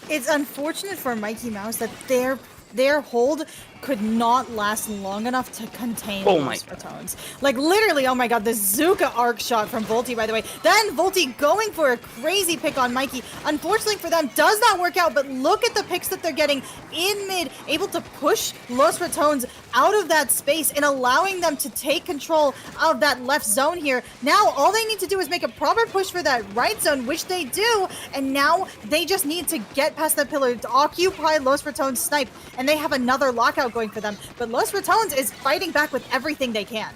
[SPEAKER 5] It's unfortunate for Mikey Mouse that their hold could not last long enough to contain Los Vertones. Like, literally, oh my god, the Zuka arc shot from Volty, by the way. Then Volty going for a crazy pick on Mikey. Unfortunately for them, does not work out, but look at the picks that they're getting in mid, able to push Los Vertones out of that space and allowing them to take control of that left zone here. Now, all they need to do is make a proper push for that right zone, which they do, and now they just need to get past that pillar to occupy Los Vertones' snipe, and they have another lockout going for them, but Los Vertones is fighting back with everything they can.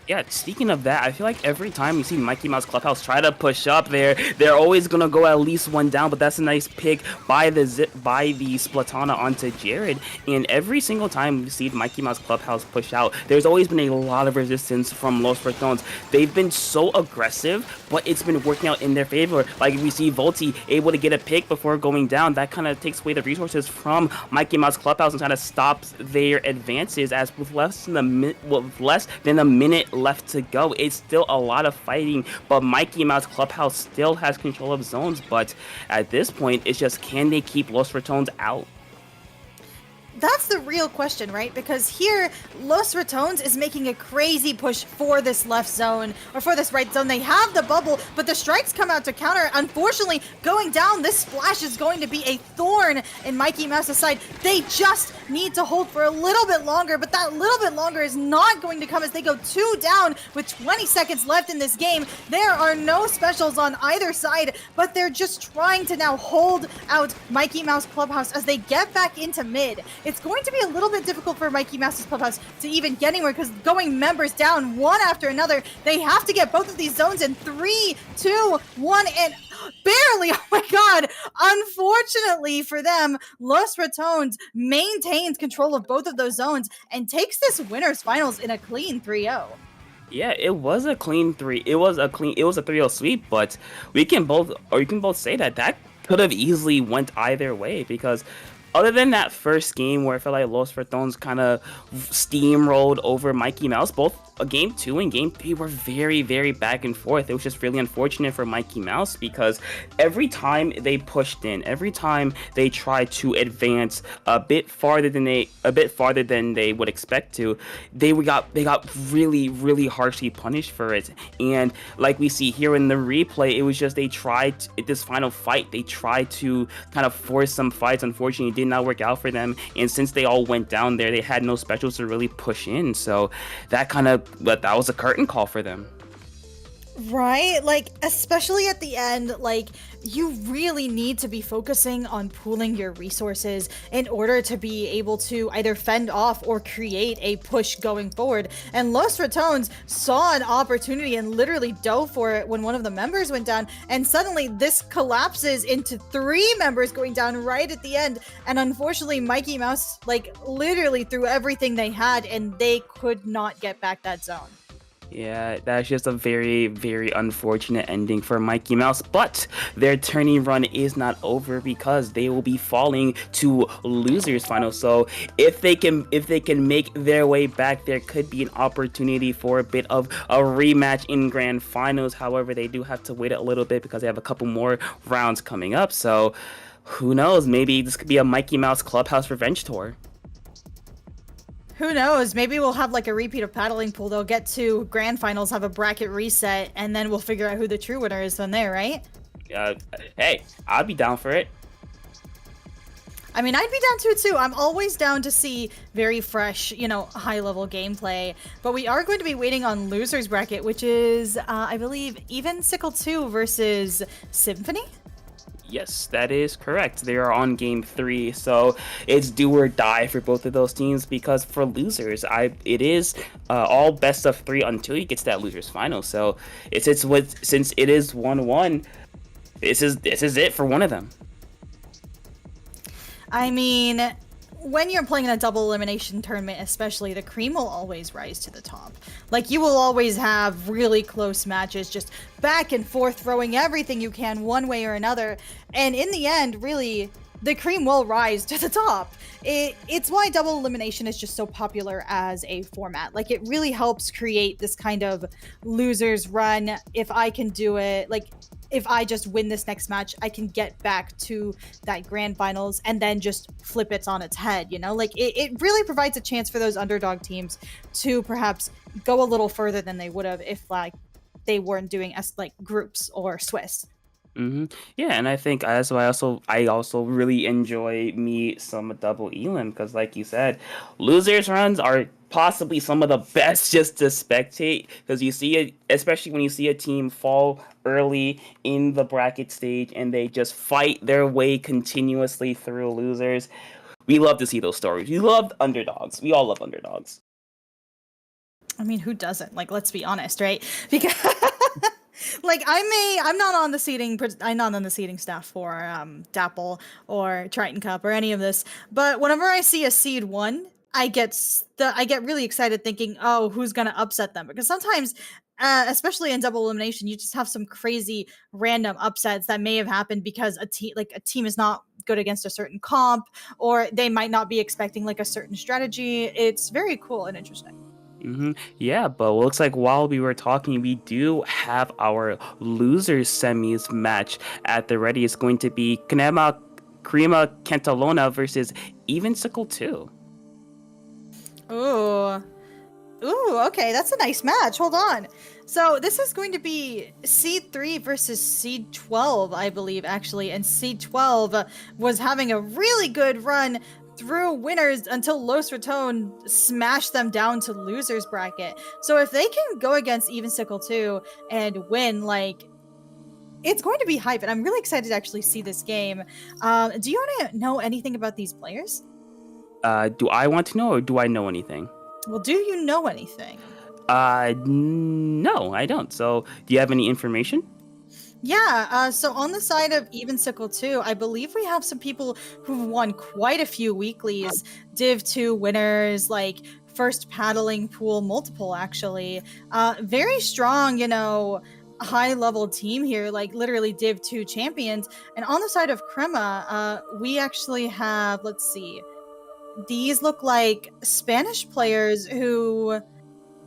[SPEAKER 6] Yeah, speaking of that, I feel like every time you see Mikey Mouse Clubhouse try to push up there, they're always gonna go at least 1 down, but that's a nice pick by the Splatana onto Jared. And every single time we see Mikey Mouse Clubhouse push out, there's always been a lot of resistance from Los Vertones. They've been so aggressive, but it's been working out in their favor. Like we see Volty able to get a pick before going down. That kind of takes away the resources from Mikey Mouse Clubhouse and kind of stops their advances, as with less than a minute left to go. It's still a lot of fighting, but Mikey Mouse Clubhouse still has control of zones. But at this point, it's just, can they keep Los Vertones out?
[SPEAKER 5] That's the real question, right? Because here, Los Vertones is making a crazy push for this left zone, or for this right zone. They have the bubble, but the strikes come out to counter. Unfortunately, going down, this splash is going to be a thorn in Mikey Mouse's side. They just need to hold for a little bit longer, but that little bit longer is not going to come as they go 2 down with 20 seconds left in this game. There are no specials on either side, but they're just trying to now hold out Mikey Mouse Clubhouse as they get back into mid. It's going to be a little bit difficult for Mikey Mouse's Clubhouse to even get anywhere, because going members down one after another, they have to get both of these zones in 3, 2, 1, and barely, oh my god. Unfortunately for them, Los Vertones maintains control of both of those zones and takes this winners finals in a clean 3-0.
[SPEAKER 6] Yeah, it was a clean 3. It was a 3-0 sweep, but you can both say that could have easily went either way, because other than that first game where I felt like Los Vertones kind of steamrolled over Mikey Mouse, both Game 2 and Game 3 were very, very back and forth. It was just really unfortunate for Mikey Mouse, because every time they pushed in, every time they tried to advance a bit farther than they would expect to, they got really, really harshly punished for it. And like we see here in the replay, it was just this final fight, they tried to kind of force some fights. Unfortunately, it did not work out for them, and since they all went down there, they had no specials to really push in, so that was a curtain call for them.
[SPEAKER 5] Right? Like, especially at the end, like, you really need to be focusing on pooling your resources in order to be able to either fend off or create a push going forward. And Los Vertones saw an opportunity and literally dove for it when one of the members went down, and suddenly this collapses into 3 members going down right at the end. And unfortunately, Mikey Mouse, like, literally threw everything they had, and they could not get back that zone.
[SPEAKER 6] Yeah, that's just a very, very unfortunate ending for Mikey Mouse, but their turning run is not over, because they will be falling to losers final. So if they can make their way back, there could be an opportunity for a bit of a rematch in grand finals. However, they do have to wait a little bit because they have a couple more rounds coming up. So who knows, maybe this could be a Mikey Mouse Clubhouse revenge tour.
[SPEAKER 5] Who knows? Maybe we'll have like a repeat of Paddling Pool. They'll get to grand finals, have a bracket reset, and then we'll figure out who the true winner is from there, right?
[SPEAKER 6] Hey, I'd be down for it.
[SPEAKER 5] I mean, I'd be down to it too. I'm always down to see very fresh, high-level gameplay. But we are going to be waiting on Losers Bracket, which is, I believe, Even Sickle 2 versus Symphony?
[SPEAKER 6] Yes, that is correct. They are on Game 3, so it's do or die for both of those teams, because for losers, it is all best of 3 until you get to that losers final. So since it is 1-1, this is it for one of them.
[SPEAKER 5] I mean, when you're playing in a double elimination tournament, especially, the cream will always rise to the top. Like, you will always have really close matches, just back and forth, throwing everything you can one way or another. And in the end, really, the cream will rise to the top. It's why double elimination is just so popular as a format. Like, it really helps create this kind of losers run. If I can do it, like, if I just win this next match, I can get back to that grand finals and then just flip it on its head, you know? Like, it really provides a chance for those underdog teams to perhaps go a little further than they would have if, like, they weren't doing as, like, groups or Swiss.
[SPEAKER 6] Yeah, and I think that's why I also really enjoy me some double elim because, like you said, losers runs are possibly some of the best just to spectate because you see it, especially when you see a team fall early in the bracket stage and they just fight their way continuously through losers. We love to see those stories. We love underdogs. We all love underdogs.
[SPEAKER 5] I mean, who doesn't? Like, let's be honest, right? Because like, I'm not on the seating staff for Dapple or Triton-Cup or any of this, but whenever I see a seed 1, I get really excited thinking, oh, who's gonna upset them? Because sometimes, especially in double elimination, you just have some crazy random upsets that may have happened because a team is not good against a certain comp, or they might not be expecting like a certain strategy. It's very cool and interesting.
[SPEAKER 6] Yeah, but looks like while we were talking, we do have our losers semis match at the ready. It's going to be Crema Cantalona versus Even Sickle 2.
[SPEAKER 5] Ooh, okay, that's a nice match. Hold on. So this is going to be Seed 3 versus Seed 12, I believe, actually. And Seed 12 was having a really good run through winners until Los Raton smashed them down to losers bracket. So if they can go against Even Sickle 2 and win, like, it's going to be hype. And I'm really excited to actually see this game. Do you want to know anything about these players?
[SPEAKER 6] Do I want to know or do I know anything?
[SPEAKER 5] Well, do you know anything?
[SPEAKER 6] No, I don't. So, do you have any information?
[SPEAKER 5] Yeah, so on the side of Even Sickle 2, I believe we have some people who've won quite a few weeklies, Div 2 winners, like first paddling pool, multiple actually. Very strong, you know, high-level team here, like literally Div 2 champions. And on the side of Crema, we actually have, let's see, these look like Spanish players who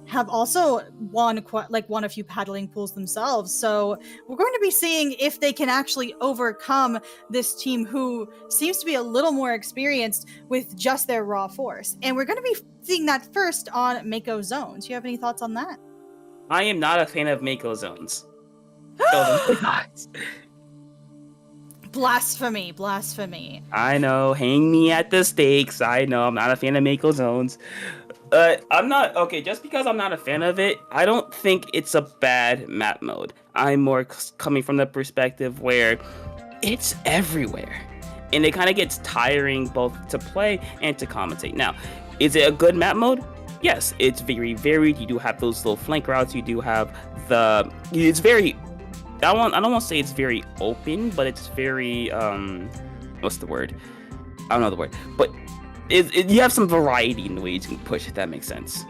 [SPEAKER 5] have also won a few paddling pools themselves. So we're going to be seeing if they can actually overcome this team who seems to be a little more experienced with just their raw force. And we're going to be seeing that first on Mako Zones. Do you have any thoughts on that?
[SPEAKER 6] I am not a fan of Mako Zones.
[SPEAKER 5] Blasphemy.
[SPEAKER 6] I know, hang me at the stakes. I know, I'm not a fan of Mako Zones. I'm not, okay, just because I'm not a fan of it, I don't think it's a bad map mode. I'm more coming from the perspective where it's everywhere. And it kind of gets tiring both to play and to commentate. Now, is it a good map mode? Yes, it's very varied. You do have those little flank routes. You do have it's very, I don't want to say it's very open, but it's very, what's the word? I don't know the word, but you have some variety in the way you can push, if that makes sense.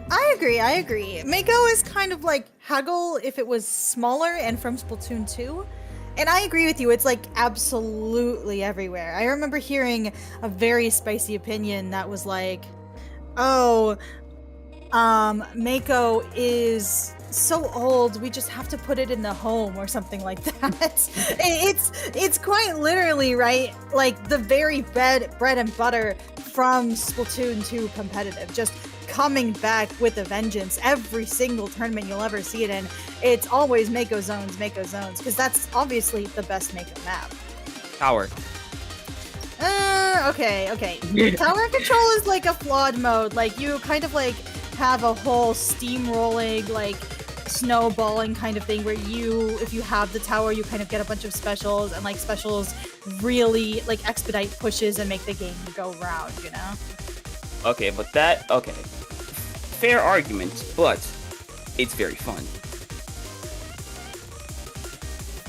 [SPEAKER 5] I agree. Mako is kind of like Haggle if it was smaller and from Splatoon 2. And I agree with you, it's like absolutely everywhere. I remember hearing a very spicy opinion that was like, oh, Mako is so old, we just have to put it in the home or something like that. It's quite literally, right? Like the very bread and butter from Splatoon 2 competitive, just coming back with a vengeance. Every single tournament you'll ever see it in, it's always Mako Zones, because that's obviously the best Mako map.
[SPEAKER 6] Tower.
[SPEAKER 5] Okay. Tower control is like a flawed mode. Like you kind of like have a whole steamrolling, like snowballing kind of thing where if you have the tower, you kind of get a bunch of specials, and like specials really like expedite pushes and make the game go round, you know?
[SPEAKER 6] Okay, fair argument, but it's very fun.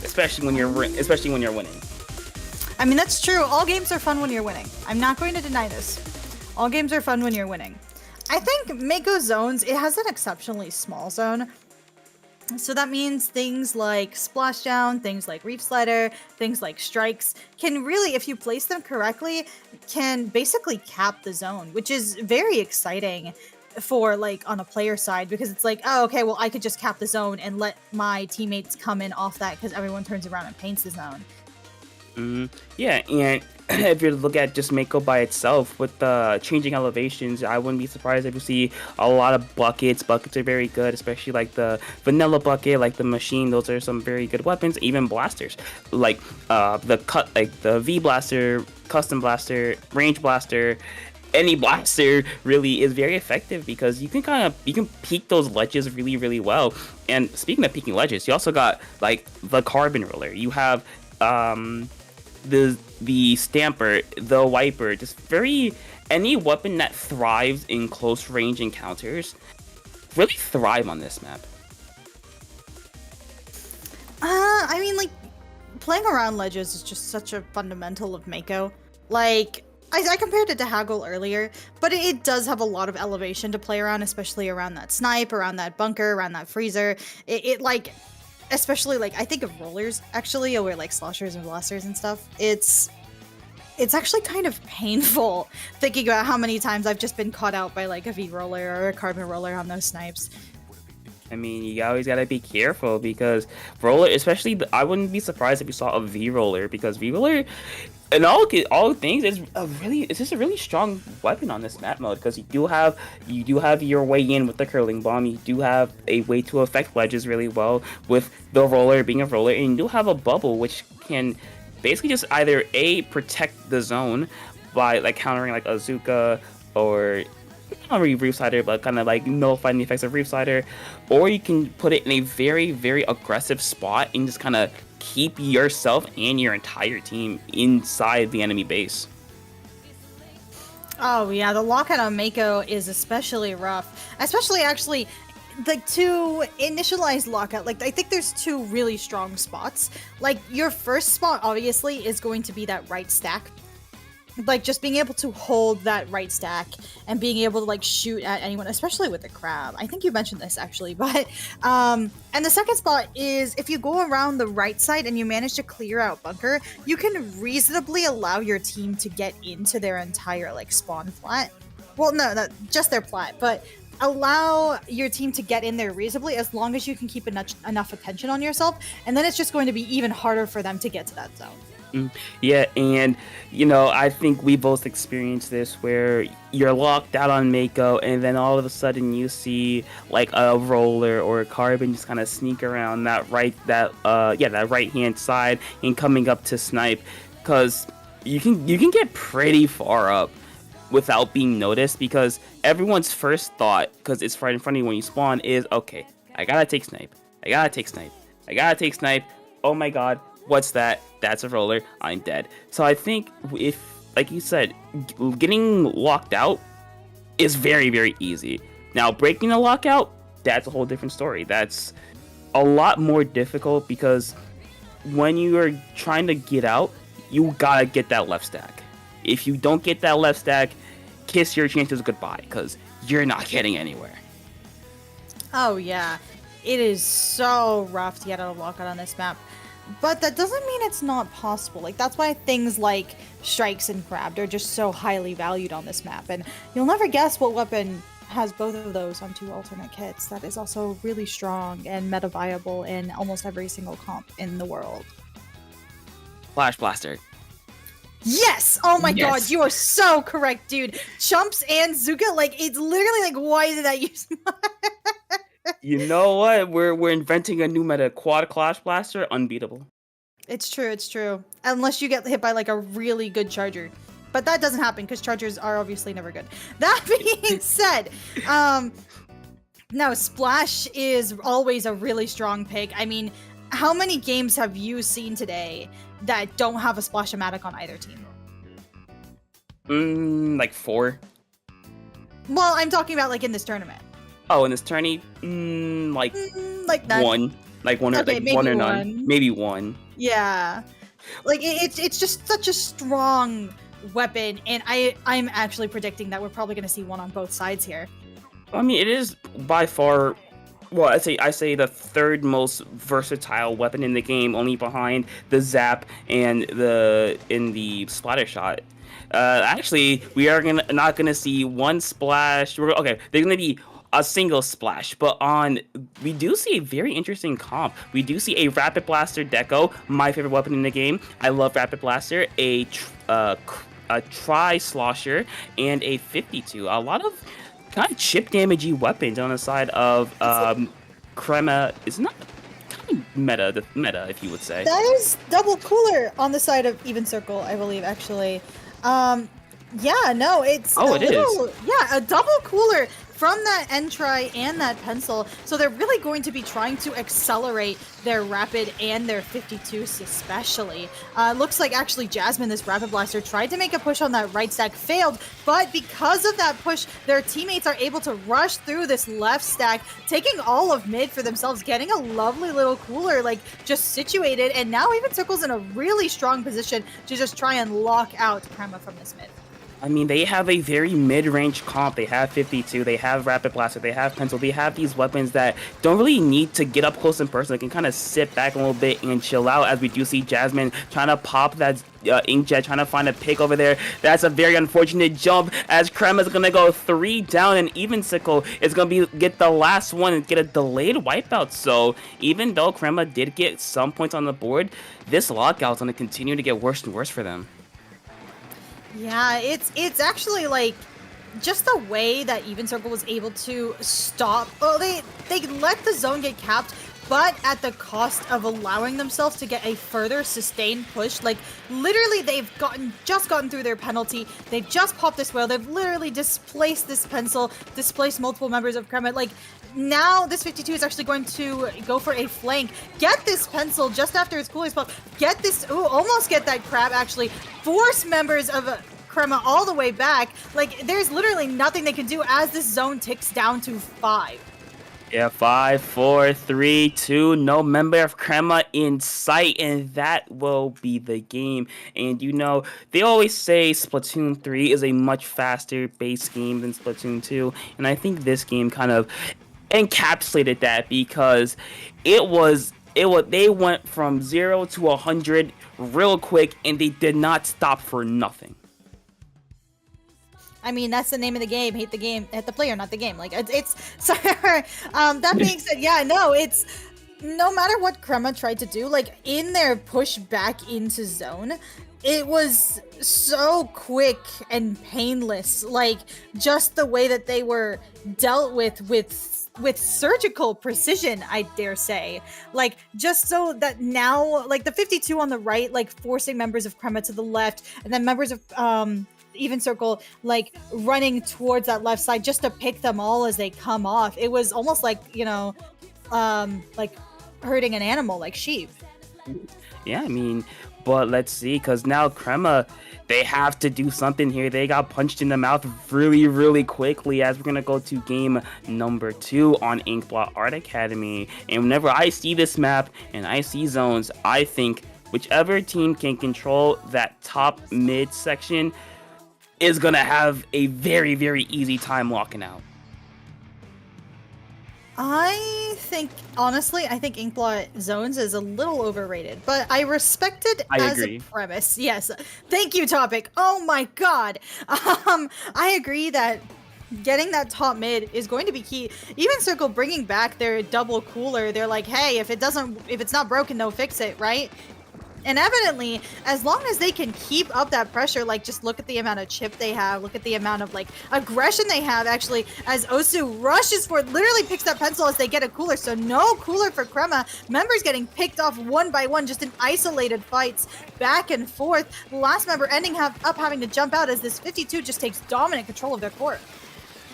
[SPEAKER 6] Especially when you're winning.
[SPEAKER 5] I mean, that's true. All games are fun when you're winning. I'm not going to deny this. All games are fun when you're winning. I think Mako zones, it has an exceptionally small zone. So that means things like Splashdown, things like Reef Slider, things like Strikes can really, if you place them correctly, can basically cap the zone, which is very exciting for like on a player side, because it's like, oh, okay, well, I could just cap the zone and let my teammates come in off that because everyone turns around and paints the zone.
[SPEAKER 6] Yeah, and if you look at just Mako by itself with the changing elevations, I wouldn't be surprised if you see a lot of buckets. Buckets are very good, especially like the vanilla bucket, like the machine. Those are some very good weapons. Even blasters, like the V blaster, custom blaster, range blaster. Any blaster really is very effective because you can peek those ledges really, really well. And speaking of peeking ledges, you also got like the carbon roller. You have the stamper, the wiper, just any weapon that thrives in close range encounters really thrive on this map.
[SPEAKER 5] I mean, like, playing around ledges is just such a fundamental of Mako. Like, I compared it to Haggle earlier, but it does have a lot of elevation to play around, especially around that snipe, around that bunker, around that freezer. It like, especially like, I think of rollers actually, or like sloshers and blasters and stuff. It's actually kind of painful thinking about how many times I've just been caught out by like a V roller or a carbon roller on those snipes.
[SPEAKER 6] I mean, you always gotta be careful because roller, especially, I wouldn't be surprised if you saw a V roller, because V roller, in all things, it's just a really strong weapon on this map mode, because you do have your way in with the curling bomb. You do have a way to affect ledges really well with the roller being a roller, and you do have a bubble which can basically just either protect the zone by like countering like Azuka, or not really Reef Slider, but kind of like nullifying the effects of Reef Slider, or you can put it in a very, very aggressive spot and just kind of keep yourself and your entire team inside the enemy base.
[SPEAKER 5] Oh yeah, the lockout on Mako is especially rough. Especially actually, like, to initialize lockout, like, I think there's two really strong spots. Like, your first spot obviously is going to be that right stack. Like, just being able to hold that right stack and being able to like shoot at anyone, especially with the crab. I think you mentioned this actually, but and the second spot is if you go around the right side and you manage to clear out bunker, you can reasonably allow your team to get into their entire like spawn flat. Well, no, just their plat, but allow your team to get in there reasonably, as long as you can keep enough attention on yourself, and then it's just going to be even harder for them to get to that zone.
[SPEAKER 6] Yeah, and I think we both experienced this where you're locked out on Mako, and then all of a sudden you see like a roller or a carbon just kind of sneak around that right hand side and coming up to snipe, because you can get pretty far up without being noticed, because everyone's first thought, because it's right in front of you when you spawn, is okay, I gotta take snipe. Oh my god, what's that? That's a roller. I'm dead. So I think if, like you said, getting locked out is very, very easy. Now, breaking the lockout, that's a whole different story. That's a lot more difficult, because when you are trying to get out, you gotta get that left stack. If you don't get that left stack, kiss your chances goodbye, because you're not getting anywhere.
[SPEAKER 5] Oh yeah, it is so rough to get out of lockout on this map. But that doesn't mean it's not possible. Like, that's why things like Strikes and Crab are just so highly valued on this map. And you'll never guess what weapon has both of those on 2 alternate kits. That is also really strong and meta viable in almost every single comp in the world.
[SPEAKER 6] Flash Blaster.
[SPEAKER 5] Yes! Oh my god, you are so correct, dude. Chumps and Zuka, like, it's literally like, why did I use
[SPEAKER 6] You know what? We're inventing a new meta. Quad Clash Blaster, unbeatable.
[SPEAKER 5] It's true. Unless you get hit by like a really good charger. But that doesn't happen because chargers are obviously never good. That being said, no, Splash is always a really strong pick. I mean, how many games have you seen today that don't have a Splash-O-Matic on either team?
[SPEAKER 6] Like 4.
[SPEAKER 5] Well, I'm talking about like in this tournament.
[SPEAKER 6] Oh, in this tourney, like
[SPEAKER 5] like none.
[SPEAKER 6] 1, like one, or
[SPEAKER 5] Okay,
[SPEAKER 6] like
[SPEAKER 5] maybe
[SPEAKER 6] one or
[SPEAKER 5] one.
[SPEAKER 6] none, maybe 1.
[SPEAKER 5] Yeah. Like it's just such a strong weapon, and I'm actually predicting that we're probably going to see one on both sides here.
[SPEAKER 6] I mean, it is by far, well, I say the third most versatile weapon in the game, only behind the zap and the splatter shot. Actually, we are not gonna see one splash. Okay, there's gonna be a single splash, but we do see a very interesting comp. We do see a Rapid Blaster Deco, my favorite weapon in the game. I love Rapid Blaster, a Tri-Slosher, and a 52. A lot of kind of chip damagey weapons on the side of Crema. Is not kind of meta, if you would say.
[SPEAKER 5] That is double cooler on the side of Even Circle, I believe, actually. Yeah, no, it's a double cooler from that N-Tri and that pencil. So they're really going to be trying to accelerate their rapid and their 52s especially. Looks like actually Jasmine, this Rapid Blaster, tried to make a push on that right stack, failed, but because of that push, their teammates are able to rush through this left stack, taking all of mid for themselves, getting a lovely little cooler, like, just situated, and now Even Circle's in a really strong position to just try and lock out Crema from this mid.
[SPEAKER 6] I mean, they have a very mid-range comp. They have 52, they have Rapid Blaster, they have Pencil. They have these weapons that don't really need to get up close in person. They can kind of sit back a little bit and chill out, as we do see Jasmine trying to pop that Inkjet, trying to find a pick over there. That's a very unfortunate jump, as Crema is going to go 3 down, and Even Sickle is going to get the last one and get a delayed wipeout. So even though Crema did get some points on the board, this lockout is going to continue to get worse and worse for them.
[SPEAKER 5] Yeah, it's actually like just the way that Even Circle was able to stop. Oh, they let the zone get capped, but at the cost of allowing themselves to get a further sustained push. Like, literally, they've just gotten through their penalty. They've just popped this whale. They've literally displaced this pencil, displaced multiple members of Crema. Like, now this 52 is actually going to go for a flank. Get this pencil just after its cooling spell. Get this, almost get that crab, actually. Force members of Crema all the way back. Like, there's literally nothing they can do as this zone ticks down to 5.
[SPEAKER 6] Yeah, 5, 4, 3, 2, no member of Crema in sight, and that will be the game. And you know, they always say Splatoon 3 is a much faster base game than Splatoon 2, and I think this game kind of encapsulated that, because they went from 0 to 100 real quick, and they did not stop for nothing.
[SPEAKER 5] I mean, that's the name of the game. Hate the game, hate the player, not the game. Like, it's so, that being said, yeah, no, it's no matter what Crema tried to do, like, in their push back into zone, it was so quick and painless. Like, just the way that they were dealt with surgical precision, I dare say. Like, just so that now, like, the 52 on the right, like, forcing members of Crema to the left, and then members of Even Circle, like, running towards that left side just to pick them all as they come off. It was almost like, you know, like hurting an animal, like sheep.
[SPEAKER 6] Yeah, I mean, but let's see, because now Crema, they have to do something here. They got punched in the mouth really, really quickly, as we're going to go to game number 2 on Inkblot Art Academy. And whenever I see this map and I see zones, I think whichever team can control that top mid section is going to have a very, very easy time walking out.
[SPEAKER 5] Honestly, I think Inkblot Zones is a little overrated, but I respect it as a premise. Yes. Thank you, Topic. Oh my god. I agree that getting that top mid is going to be key. Even Circle bringing back their double cooler, they're like, hey, if it's not broken, no fix it, right? And evidently, as long as they can keep up that pressure, like, just look at the amount of chip they have, look at the amount of, like, aggression they have, actually, as Osu rushes for it, literally picks that pencil as they get a cooler, so no cooler for Crema. Members getting picked off one by one, just in isolated fights, back and forth. The last member ending up having to jump out as this 52 just takes dominant control of their court.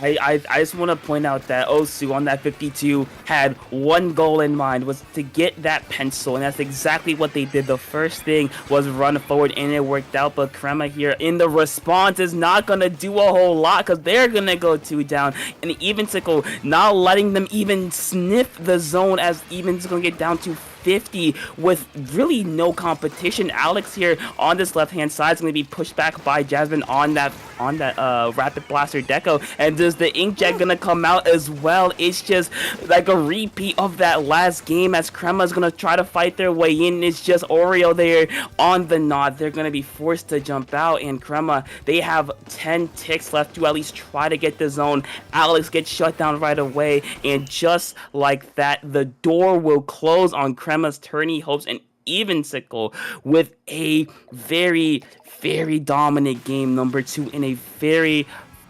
[SPEAKER 6] I just want to point out that Osu on that 52 had one goal in mind, was to get that pencil, and that's exactly what they did. The first thing was run forward, and it worked out, but Crema here in the response is not going to do a whole lot, because they're going to go 2 down, and Even Sickle not letting them even sniff the zone, as Even's going to get down to 50 with really no competition. Alex here on this left-hand side is going to be pushed back by Jasmine on that Rapid Blaster Deco. And does the Inkjet going to come out as well? It's just like a repeat of that last game as Crema's going to try to fight their way in. It's just Oreo there on the nod. They're going to be forced to jump out, and Crema, they have 10 ticks left to at least try to get the zone. Alex gets shut down right away, and just like that, the door will close on Crema's tourney hopes and even sickle with a very, very dominant game number 2 in a very,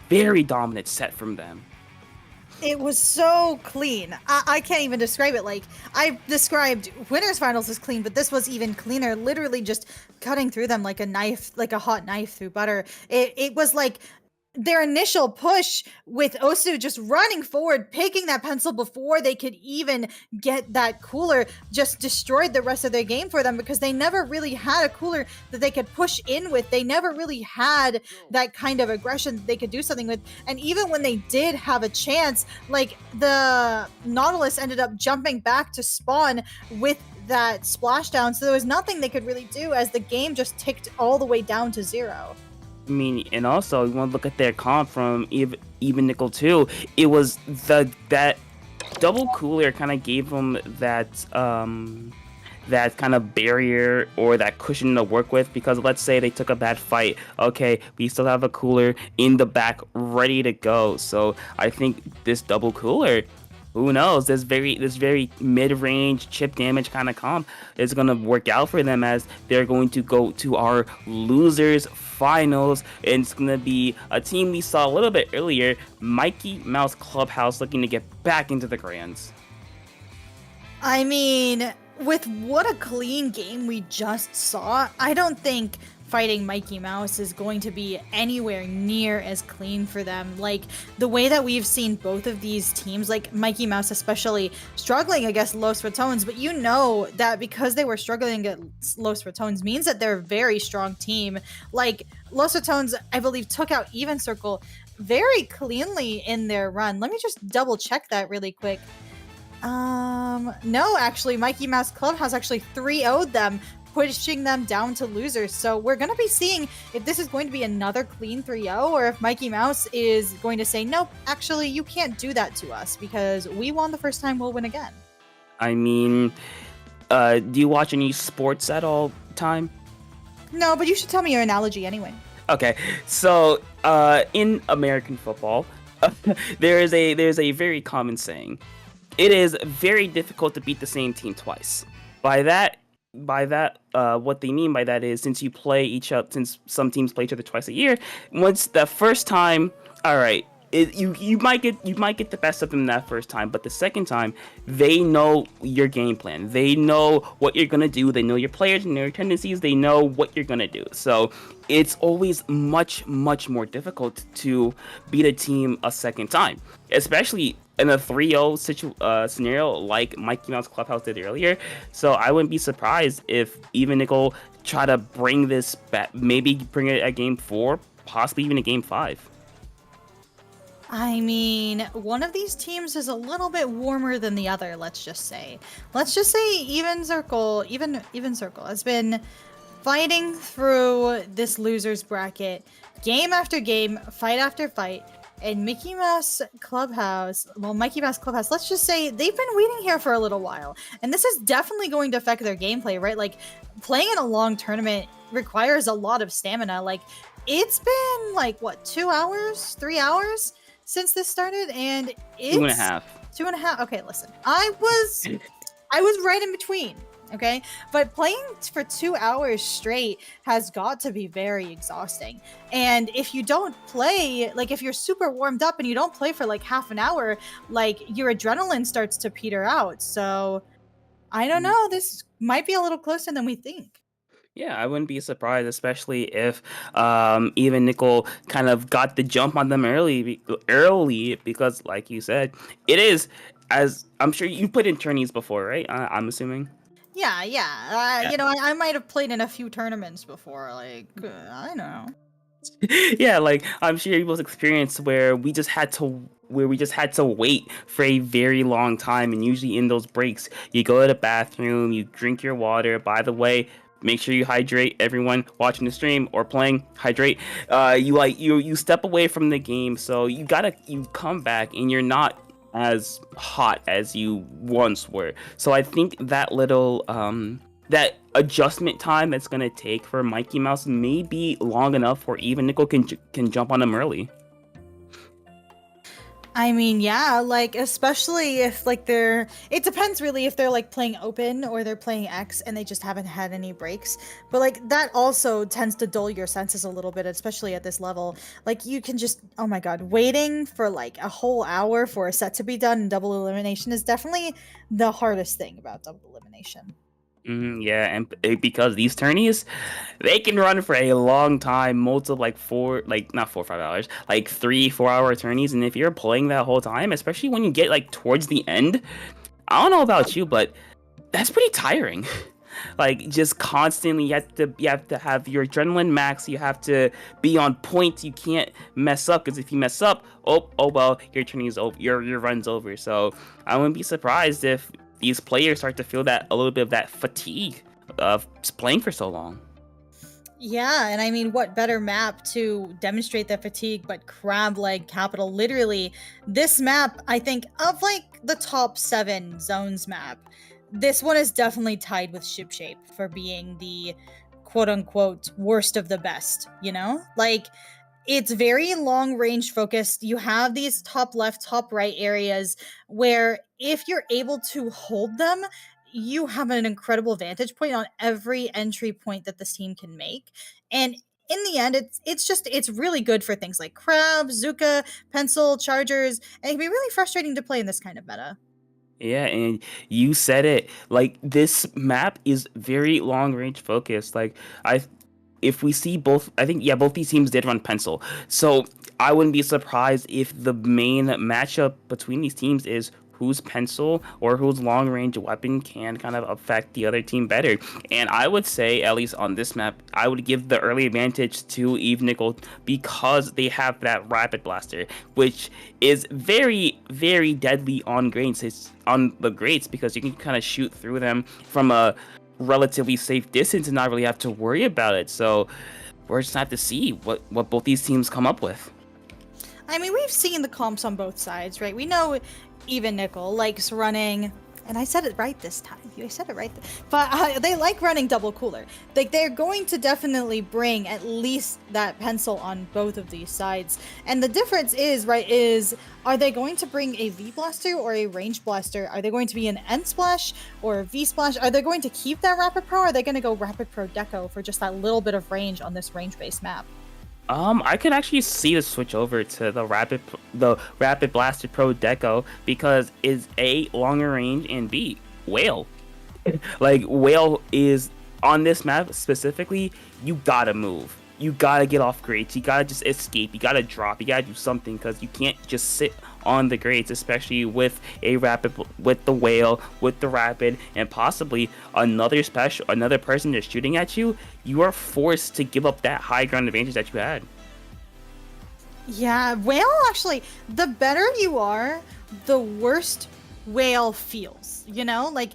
[SPEAKER 6] very dominant set from them.
[SPEAKER 5] It was so clean. I can't even describe it. Like, I described winners finals as clean, but this was even cleaner. Literally just cutting through them like a knife, like a hot knife through butter. It was like their initial push with Osu just running forward, picking that pencil before they could even get that cooler, just destroyed the rest of their game for them, because they never really had a cooler that they could push in with. They never really had that kind of aggression that they could do something with. And even when they did have a chance, like the Nautilus ended up jumping back to spawn with that splashdown, so there was nothing they could really do as the game just ticked all the way down to 0.
[SPEAKER 6] I mean, and also you want to look at their comp from even Nickel 2. It was that double cooler kind of gave them that that kind of barrier or that cushion to work with, because let's say they took a bad fight, okay, we still have a cooler in the back ready to go. So I think this double cooler, who knows, this very mid-range chip damage kind of comp is going to work out for them, as they're going to go to our losers finals, and it's going to be a team we saw a little bit earlier, Mikey Mouse Clubhouse, looking to get back into the grands.
[SPEAKER 5] I mean, with what a clean game we just saw, I don't think fighting Mikey Mouse is going to be anywhere near as clean for them. Like, the way that we've seen both of these teams, like Mikey Mouse especially, struggling against Los Ratones, but you know that because they were struggling against Los Ratones means that they're a very strong team. Like, Los Ratones, I believe, took out Even Circle very cleanly in their run. Let me just double check that really quick. No, actually, Mikey Mouse Clubhouse actually 3-0'd them, pushing them down to losers. So we're going to be seeing if this is going to be another clean 3-0, or if Mikey Mouse is going to say, nope, actually, you can't do that to us because we won the first time, we'll win again.
[SPEAKER 6] I mean, do you watch any sports at all time?
[SPEAKER 5] No, but you should tell me your analogy anyway.
[SPEAKER 6] Okay, so in American football, there's a very common saying. It is very difficult to beat the same team twice. By that, what they mean by that is, since some teams play each other twice a year, once the first time, all right, you might get the best of them that first time, but the second time, they know your game plan. They know what you're gonna do. They know your players and their tendencies. They know what you're gonna do. So it's always much more difficult to beat a team a second time, especially in a 3-0 scenario like Mikey Mouse Clubhouse did earlier. So I wouldn't be surprised if even Nickel try to bring this back, maybe bring it at game 4, possibly even a game 5.
[SPEAKER 5] I mean, one of these teams is a little bit warmer than the other, let's just say. Let's just say Even Circle has been fighting through this losers bracket, game after game, fight after fight. And Mikey Mouse Clubhouse, let's just say they've been waiting here for a little while. And this is definitely going to affect their gameplay, right? Like, playing in a long tournament requires a lot of stamina. Like, it's been, like, what, 2 hours? 3 hours since this started? And it's...
[SPEAKER 6] 2.5.
[SPEAKER 5] 2.5? Okay, listen. I was right in between. Okay, but playing for 2 hours straight has got to be very exhausting. And if you don't play, like if you're super warmed up and you don't play for like half an hour, like your adrenaline starts to peter out. So I don't know, this might be a little closer than we think.
[SPEAKER 6] Yeah, I wouldn't be surprised, especially if even Nickel kind of got the jump on them early, because like you said, it is, as I'm sure you put in tourneys before, right? I'm assuming.
[SPEAKER 5] Yeah. You know, I might have played in a few tournaments before, like, I don't know.
[SPEAKER 6] Yeah, like, I'm sure people's experience where we just had to where we just had to wait for a very long time. And usually in those breaks, you go to the bathroom, you drink your water. By the way, make sure you hydrate. Everyone watching the stream or playing, hydrate. You step away from the game, so you come back and you're not as hot as you once were. So I think that little that adjustment time that's gonna take for Mikey Mouse may be long enough where even Nickel can jump on him early.
[SPEAKER 5] I mean, yeah, like, especially if, like, it depends really if they're, like, playing open or they're playing X and they just haven't had any breaks. But, like, that also tends to dull your senses a little bit, especially at this level. Like, you can just, oh my god, waiting for, like, a whole hour for a set to be done in double elimination is definitely the hardest thing about double elimination.
[SPEAKER 6] Yeah, and because these tourneys, they can run for a long time, multiple not 4 or 5 hours, like 3-4 hour tourneys. And if you're playing that whole time, especially when you get like towards the end, I don't know about you, but that's pretty tiring. Like just constantly, you have to have your adrenaline max. You have to be on point. You can't mess up because if you mess up, oh well, your tourney's over, your run's over. So I wouldn't be surprised if these players start to feel that a little bit of that fatigue of playing for so long.
[SPEAKER 5] Yeah, and I mean, what better map to demonstrate that fatigue but Crab Leg Capital? Literally, this map, I think, of like the top 7 zones map, this one is definitely tied with Ship Shape for being the quote-unquote worst of the best, you know? Like, it's very long range focused. You have these top left, top right areas where if you're able to hold them, you have an incredible vantage point on every entry point that this team can make. And in the end, it's really good for things like Crab, Zuka, Pencil, Chargers, and it can be really frustrating to play in this kind of meta.
[SPEAKER 6] Yeah, and you said it. Like this map is very long range focused. Like if we see both, I think, yeah, both these teams did run Pencil. So I wouldn't be surprised if the main matchup between these teams is whose Pencil or whose long range weapon can kind of affect the other team better. And I would say, at least on this map, I would give the early advantage to Eve Nickel because they have that Rapid Blaster, which is very, very deadly on grates. It's on the grates because you can kind of shoot through them from a relatively safe distance and not really have to worry about it. So we're just have to see what both these teams come up with.
[SPEAKER 5] I mean, we've seen the comps on both sides, right? We know Even Nickel likes running, and I said it right this time. I said it right, but they like running double cooler. Like they're going to definitely bring at least that Pencil on both of these sides. And the difference is, right, are they going to bring a V blaster or a range blaster? Are they going to be an N splash or a V splash? Are they going to keep that Rapid Pro? Or are they going to go Rapid Pro Deco for just that little bit of range on this range-based map?
[SPEAKER 6] I could actually see the switch over to the Rapid Blaster Pro Deco because it's A, longer range, and B, Whale. Like Whale is on this map specifically, you gotta move. You gotta get off grates. You gotta just escape. You gotta drop. You gotta do something because you can't just sit on the grates, especially with the Whale, with the Rapid, and possibly another person that's shooting at you. You are forced to give up that high ground advantage that you had.
[SPEAKER 5] Yeah, Whale actually, the better you are, the worst Whale feels. You know, like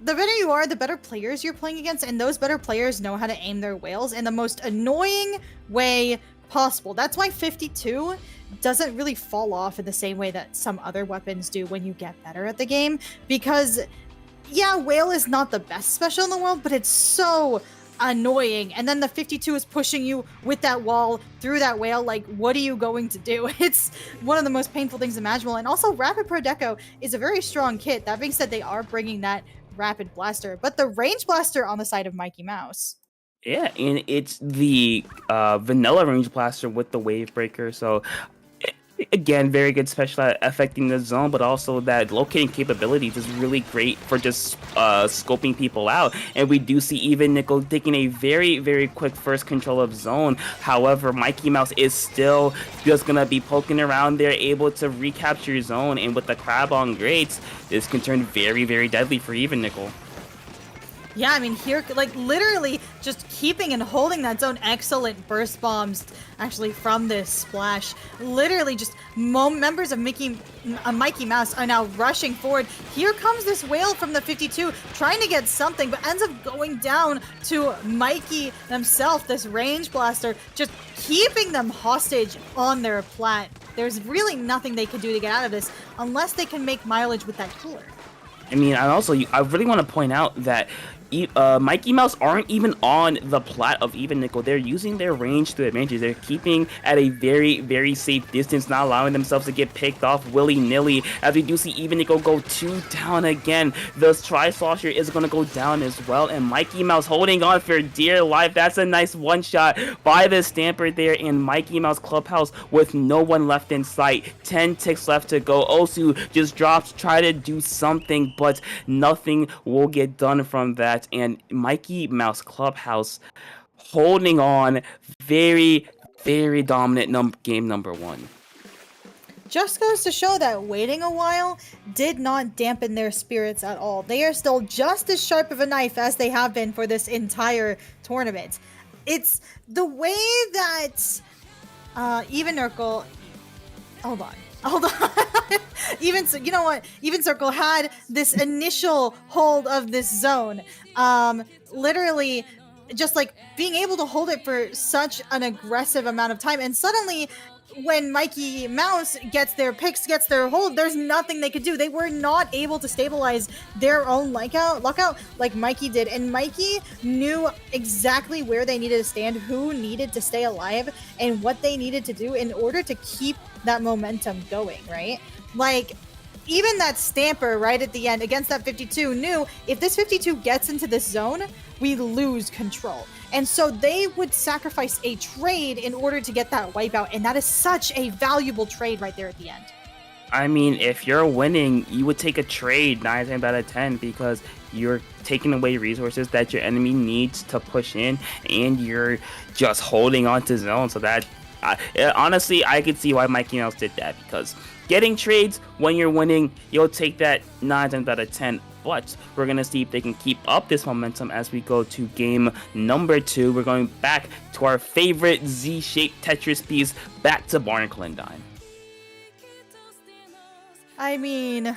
[SPEAKER 5] the better you are, the better players you're playing against, and those better players know how to aim their whales in the most annoying way possible. That's why 52 doesn't really fall off in the same way that some other weapons do when you get better at the game, because yeah, Whale is not the best special in the world, but it's so annoying. And then the 52 is pushing you with that wall through that Whale. Like, what are you going to do? It's one of the most painful things imaginable. And also, Rapid Pro Deco is a very strong kit. That being said, they are bringing that Rapid Blaster, but the range blaster on the side of Mikey Mouse.
[SPEAKER 6] Yeah, and it's the vanilla range blaster with the wave breaker. So again, very good special at affecting the zone, but also that locating capabilities is really great for just scoping people out. And we do see Even Nickel taking a very, very quick first control of zone. However, Mikey Mouse is still just gonna be poking around there, able to recapture zone. And with the crab on grates, this can turn very, very deadly for Even Nickel.
[SPEAKER 5] Yeah, I mean, here, like, literally just keeping and holding that zone. Excellent burst bombs, actually, from this splash. Literally just members of Mikey Mouse are now rushing forward. Here comes this whale from the 52, trying to get something, but ends up going down to Mikey himself, this range blaster, just keeping them hostage on their plat. There's really nothing they can do to get out of this unless they can make mileage with that cooler.
[SPEAKER 6] I mean, I really want to point out that Mikey Mouse aren't even on the plat of Even Nickel. They're using their range to advantage. They're keeping at a very, very safe distance, not allowing themselves to get picked off willy-nilly. As we do see Even Nickel go 2 down again. The Tri-Slosher is going to go down as well, and Mikey Mouse holding on for dear life. That's a nice one-shot by the Stamper there, and Mikey Mouse Clubhouse with no one left in sight. 10 ticks left to go. Osu just drops, try to do something, but nothing will get done from that. And Mikey Mouse Clubhouse holding on, very, very dominant game number 1.
[SPEAKER 5] Just goes to show that waiting a while did not dampen their spirits at all. They are still just as sharp of a knife as they have been for this entire tournament. It's the way that Even Circle, hold on. You know what? Even Circle had this initial hold of this zone. Literally just like being able to hold it for such an aggressive amount of time, and suddenly when Mikey Mouse gets their picks, gets their hold, there's nothing they could do. They were not able to stabilize their own lockout like Mikey did, and Mikey knew exactly where they needed to stand, who needed to stay alive, and what they needed to do in order to keep that momentum going, right? Like, even that Stamper right at the end against that 52 knew if this 52 gets into this zone, we lose control. And so they would sacrifice a trade in order to get that wipeout, and that is such a valuable trade right there at the end.
[SPEAKER 6] I mean, if you're winning, you would take a trade 9 times out of 10 because you're taking away resources that your enemy needs to push in, and you're just holding on to zone. So that, honestly, I could see why Mikey Mouse did that, because getting trades when you're winning, you'll take that 9 times out of 10. But we're going to see if they can keep up this momentum as we go to game number 2. We're going back to our favorite Z-shaped Tetris piece, back to Barnacle and Dime.
[SPEAKER 5] I mean,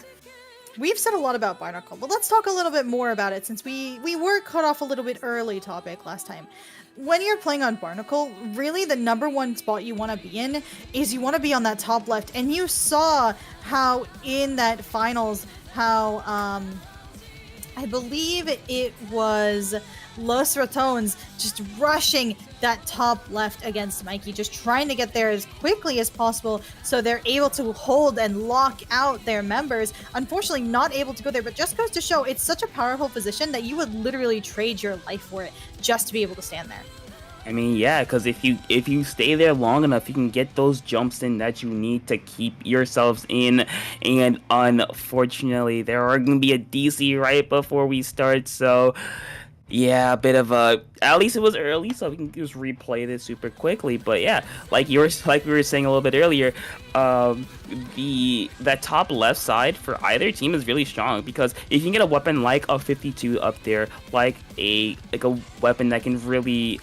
[SPEAKER 5] we've said a lot about Barnacle, but let's talk a little bit more about it since we were cut off a little bit early topic last time. When you're playing on Barnacle, really the number one spot you want to be in is you want to be on that top left. And you saw how in that finals, how I believe it was Los Ratones just rushing that top left against Mikey, just trying to get there as quickly as possible so they're able to hold and lock out their members. Unfortunately, not able to go there, but just goes to show it's such a powerful position that you would literally trade your life for it just to be able to stand there.
[SPEAKER 6] I mean, yeah, because if you stay there long enough, you can get those jumps in that you need to keep yourselves in. And unfortunately, there are going to be a DC right before we start, so yeah, a bit of a, at least it was early, so we can just replay this super quickly. But yeah, like we were saying a little bit earlier, that top left side for either team is really strong, because if you can get a weapon like a 52 up there, like a weapon that can really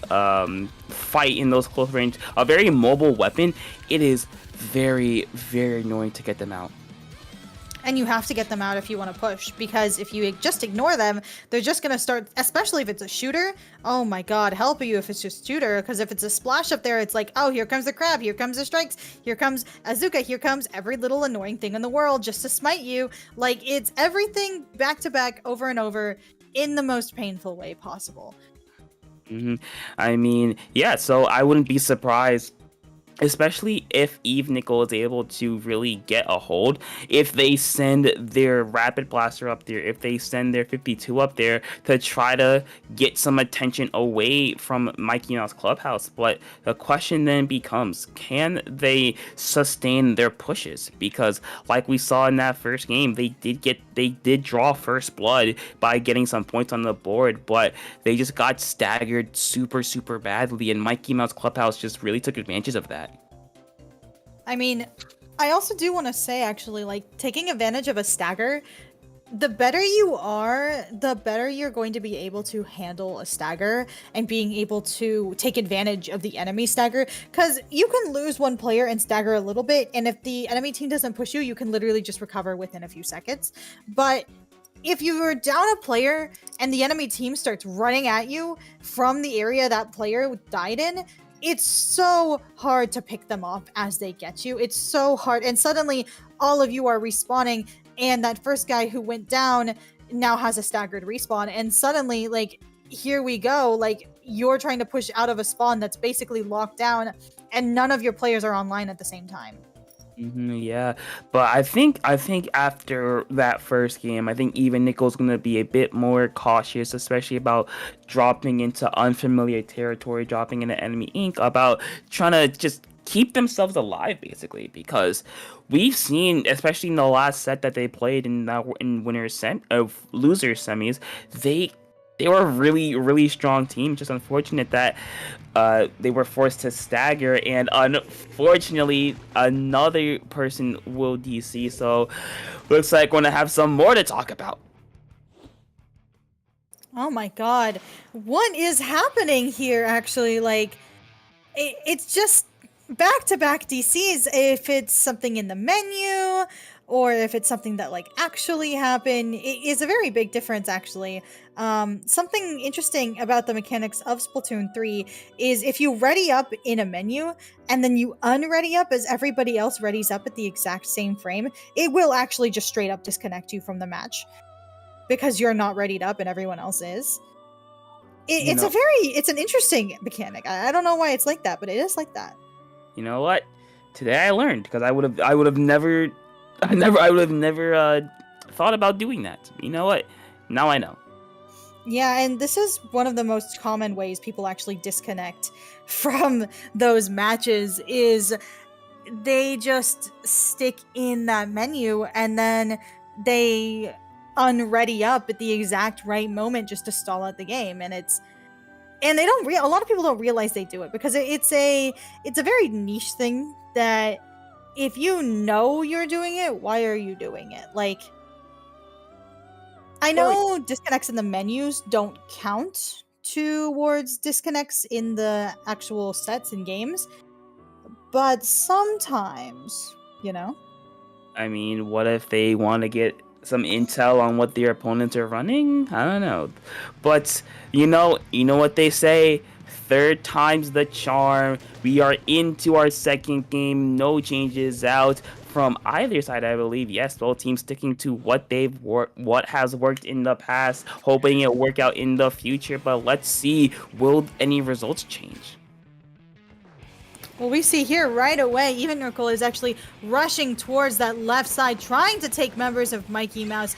[SPEAKER 6] fight in those close range, a very mobile weapon, it is very, very annoying to get them out.
[SPEAKER 5] And you have to get them out if you want to push, because if you just ignore them, they're just going to start, especially if it's a shooter. Oh my god, help you if it's just shooter, because if it's a splash up there, it's like, oh, here comes the crab, here comes the strikes, here comes Azuka, here comes every little annoying thing in the world just to smite you. Like, it's everything back to back over and over in the most painful way possible.
[SPEAKER 6] I mean, yeah, so I wouldn't be surprised, especially if Eve Nickel is able to really get a hold, if they send their Rapid Blaster up there, if they send their 52 up there to try to get some attention away from Mikey Mouse Clubhouse. But the question then becomes, can they sustain their pushes? Because like we saw in that first game, they did draw first blood by getting some points on the board, but they just got staggered super, super badly, and Mikey Mouse Clubhouse just really took advantage of that.
[SPEAKER 5] I mean, I also do want to say, actually, like, taking advantage of a stagger the better you are, the better you're going to be able to handle a stagger and being able to take advantage of the enemy stagger. Because you can lose one player and stagger a little bit, and if the enemy team doesn't push you, you can literally just recover within a few seconds. But if you're down a player and the enemy team starts running at you from the area that player died in, it's so hard to pick them up as they get you. It's so hard. And suddenly all of you are respawning, and that first guy who went down now has a staggered respawn. And suddenly, like, here we go. Like, you're trying to push out of a spawn that's basically locked down, and none of your players are online at the same time.
[SPEAKER 6] Yeah, but I think after that first game, I think even Nico's gonna be a bit more cautious, especially about dropping into unfamiliar territory, dropping into enemy ink, about trying to just keep themselves alive, basically, because we've seen, especially in the last set that they played in loser semis, they were a really strong team. Just unfortunate that they were forced to stagger, and unfortunately another person will DC, so looks like we're gonna have some more to talk about.
[SPEAKER 5] Oh my god. What is happening here, actually? Like, it's just back-to-back DCs. If it's something in the menu, or if it's something that, like, actually happened, it is a very big difference, actually. Something interesting about the mechanics of Splatoon 3 is if you ready up in a menu, and then you unready up as everybody else readies up at the exact same frame, it will actually just straight up disconnect you from the match, because you're not readied up and everyone else is. It's an interesting mechanic. I don't know why it's like that, but it is like that.
[SPEAKER 6] You know what? Today I learned, because I would have never thought about doing that. You know what? Now I know.
[SPEAKER 5] Yeah, and this is one of the most common ways people actually disconnect from those matches, is they just stick in that menu and then they unready up at the exact right moment just to stall out the game. And they don't a lot of people don't realize they do it, because it's a very niche thing that if you know you're doing it, why are you doing it? Like, I know disconnects in the menus don't count towards disconnects in the actual sets and games, but sometimes, you know?
[SPEAKER 6] I mean, what if they want to get some intel on what their opponents are running? I don't know. But you know what they say, third time's the charm. We are into our second game, no changes out from either side, I believe. Yes, both teams sticking to what has worked in the past, hoping it'll work out in the future. But let's see, will any results change?
[SPEAKER 5] Well, we see here right away, Even Nurgle is actually rushing towards that left side, trying to take members of Mikey Mouse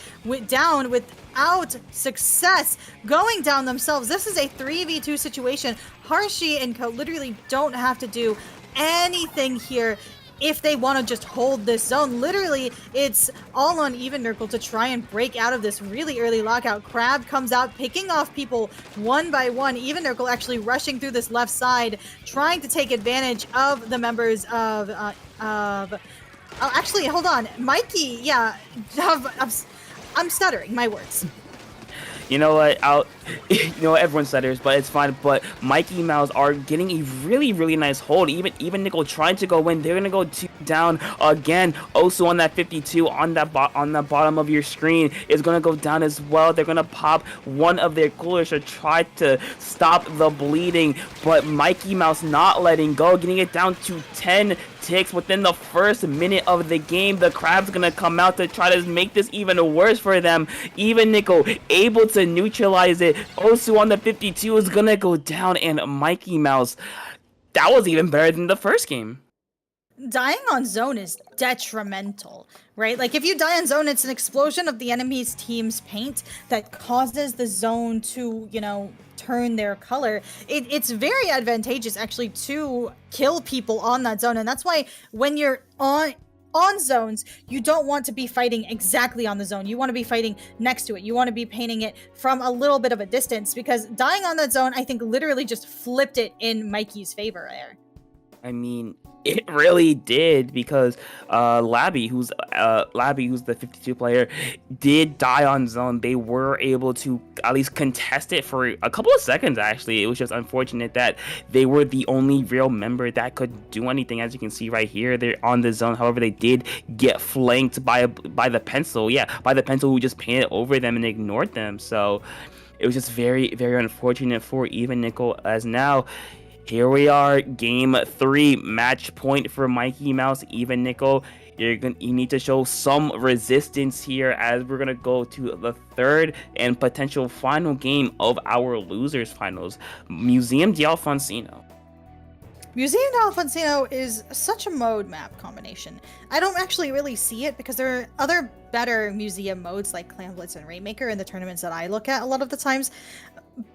[SPEAKER 5] down without success, going down themselves. This is a 3v2 situation. Harshi and Co literally don't have to do anything here if they want to just hold this zone. Literally, it's all on Even Nurgle to try and break out of this really early lockout. Crab comes out, picking off people one by one. Even Nurgle actually rushing through this left side, trying to take advantage of the members of oh, actually, hold on. Mikey, yeah, I'm stuttering my words.
[SPEAKER 6] You know what? Everyone stutters, but it's fine. But Mikey Mouse are getting a really nice hold. Even Nickel trying to go in. They're gonna go down again. Also on that 52 on the bottom of your screen is gonna go down as well. They're gonna pop one of their coolers to try to stop the bleeding. But Mikey Mouse not letting go, getting it down to 10 ticks within the first minute of the game. The Crab's gonna come out to try to make this even worse for them. Even Nickel able to neutralize it. Osu on the 52 is gonna go down, and Mikey Mouse, that was even better than the first game.
[SPEAKER 5] Dying on zone is detrimental, right? Like, if you die on zone, it's an explosion of the enemy's team's paint that causes the zone to, turn their color. It's very advantageous, actually, to kill people on that zone. And that's why when you're on zones, you don't want to be fighting exactly on the zone. You want to be fighting next to it. You want to be painting it from a little bit of a distance, because dying on that zone, I think, literally just flipped it in Mikey's favor there.
[SPEAKER 6] I mean, it really did because Labby, who's the 52 player, did die on zone. They were able to at least contest it for a couple of seconds. Actually, it was just unfortunate that they were the only real member that could do anything. As you can see right here, they're on the zone. However, they did get flanked by the pencil. Yeah, by the pencil who just painted over them and ignored them. So it was just very, very unfortunate for Even Nickel. As now, here we are, game 3, match point for Mikey Mouse, Even Nickel. You need to show some resistance here as we're gonna go to the third and potential final game of our losers finals, Museum d'Alfonsino.
[SPEAKER 5] Museum d'Alfonsino is such a mode map combination. I don't actually really see it because there are other better museum modes like Clan Blitz and Rainmaker in the tournaments that I look at a lot of the times.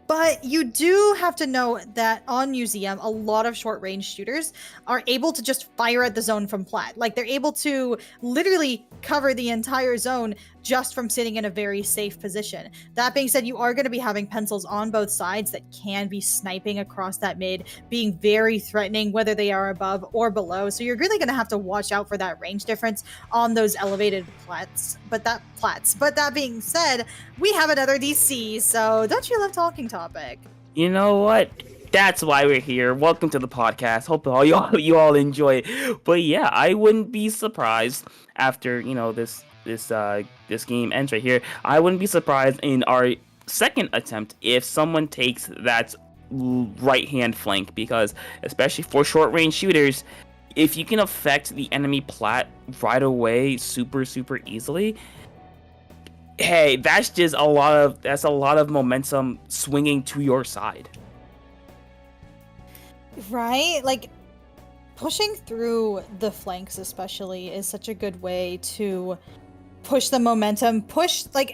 [SPEAKER 5] But you do have to know that on Museum, a lot of short-range shooters are able to just fire at the zone from plat. Like, they're able to literally cover the entire zone just from sitting in a very safe position. That being said, you are going to be having pencils on both sides that can be sniping across that mid, being very threatening, whether they are above or below. So you're really going to have to watch out for that range difference on those elevated plats. But that being said, we have another DC, so don't you love talking topic?
[SPEAKER 6] You know what? That's why we're here. Welcome to the podcast. Hope you all enjoy it. But yeah, I wouldn't be surprised after this game ends right here. I wouldn't be surprised in our second attempt if someone takes that right hand flank, because especially for short range shooters, if you can affect the enemy plat right away super easily, hey, that's a lot of momentum swinging to your side.
[SPEAKER 5] Right? Like, pushing through the flanks especially is such a good way to push the momentum,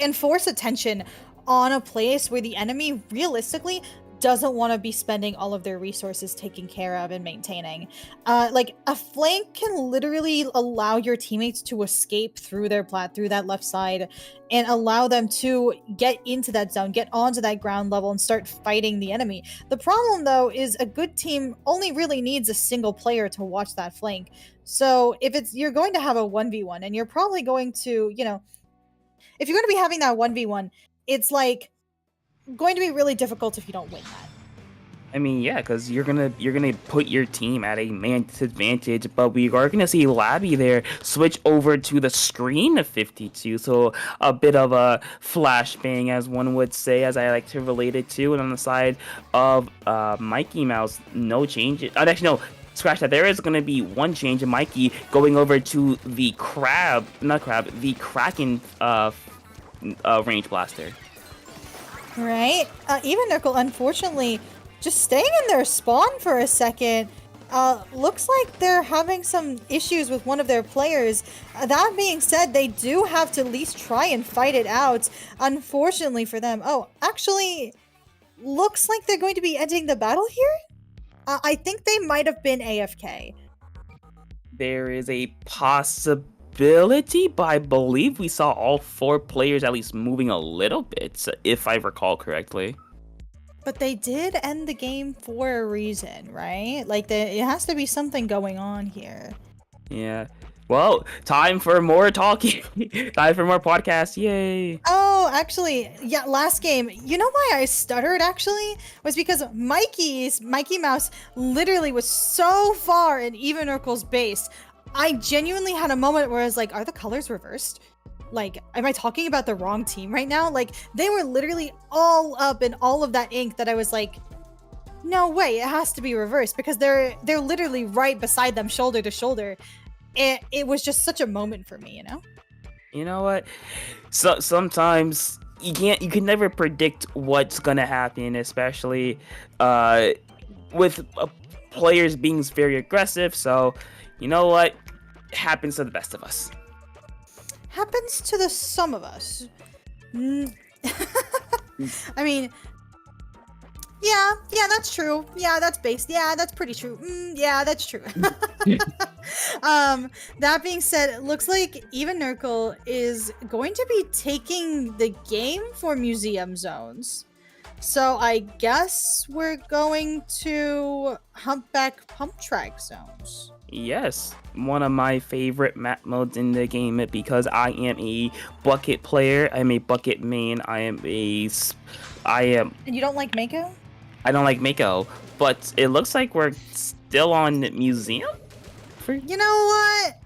[SPEAKER 5] enforce attention on a place where the enemy realistically doesn't want to be spending all of their resources taking care of and maintaining. Like, a flank can literally allow your teammates to escape through their plat, through that left side, and allow them to get into that zone, get onto that ground level, and start fighting the enemy. The problem, though, is a good team only really needs a single player to watch that flank. So if you're going to have a 1v1, and you're probably going to, if you're going to be having that 1v1, it's like going to be really difficult if you don't win that.
[SPEAKER 6] I mean, yeah, because you're gonna put your team at a man disadvantage, but we are gonna see Labby there switch over to the screen of 52, so a bit of a flashbang, as one would say, as I like to relate it to. And on the side of Mikey Mouse, no changes. Actually, no. Scratch that. There is going to be one change in Mikey going over to the the Kraken range blaster.
[SPEAKER 5] Right? Even Nickel, unfortunately, just staying in their spawn for a second. Looks like they're having some issues with one of their players. That being said, they do have to at least try and fight it out, unfortunately for them. Oh, actually, looks like they're going to be ending the battle here? I think they might have been AFK.
[SPEAKER 6] There is a possibility, but I believe we saw all 4 players at least moving a little bit, if I recall correctly.
[SPEAKER 5] But they did end the game for a reason, right? Like, it has to be something going on here.
[SPEAKER 6] Yeah. Well, time for more talking. Time for more podcasts. Yay.
[SPEAKER 5] Oh, actually, yeah, last game. You know why I stuttered, actually? Was because Mikey Mouse literally was so far in Even Urkel's base. I genuinely had a moment where I was like, are the colors reversed? Like, am I talking about the wrong team right now? Like, they were literally all up in all of that ink that I was like, no way, it has to be reversed, because they're literally right beside them, shoulder to shoulder. It was just such a moment for me, you know?
[SPEAKER 6] You know what? So sometimes you can never predict what's gonna happen, especially with players being very aggressive. So, you know what? It happens to the best of us.
[SPEAKER 5] Happens to the some of us. I mean, yeah, that's true. Yeah, that's based. Yeah, that's pretty true. Yeah, that's true. That being said, it looks like Even Nurgle is going to be taking the game for museum zones. So I guess we're going to Humpback Pump Track zones.
[SPEAKER 6] Yes, one of my favorite map modes in the game because I am a bucket player. I'm a bucket main. I am.
[SPEAKER 5] And you don't like Mako?
[SPEAKER 6] I don't like Mako, but it looks like we're still on museum.
[SPEAKER 5] You know what?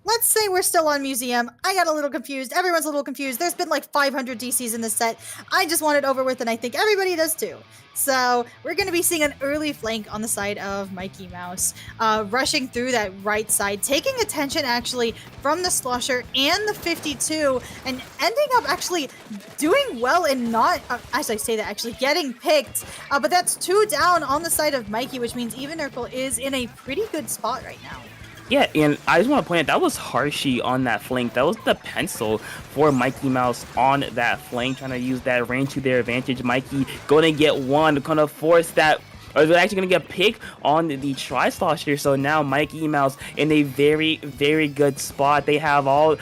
[SPEAKER 5] Let's say we're still on museum. I got a little confused. Everyone's a little confused. There's been like 500 DCs in this set. I just want it over with, and I think everybody does too. So we're going to be seeing an early flank on the side of Mikey Mouse, rushing through that right side, taking attention actually from the Slosher and the 52, and ending up actually doing well and not, as I say that, actually getting picked. But that's 2 down on the side of Mikey, which means Even Urkel is in a pretty good spot right now.
[SPEAKER 6] Yeah, and I just want to point out that was Harshy on that flank. That was the pencil for Mikey Mouse on that flank, trying to use that range to their advantage. Mikey going to get one, going to force that, or they're actually going to get picked on the Tri-Slosher. So now Mikey Mouse in a very, very good spot. They have all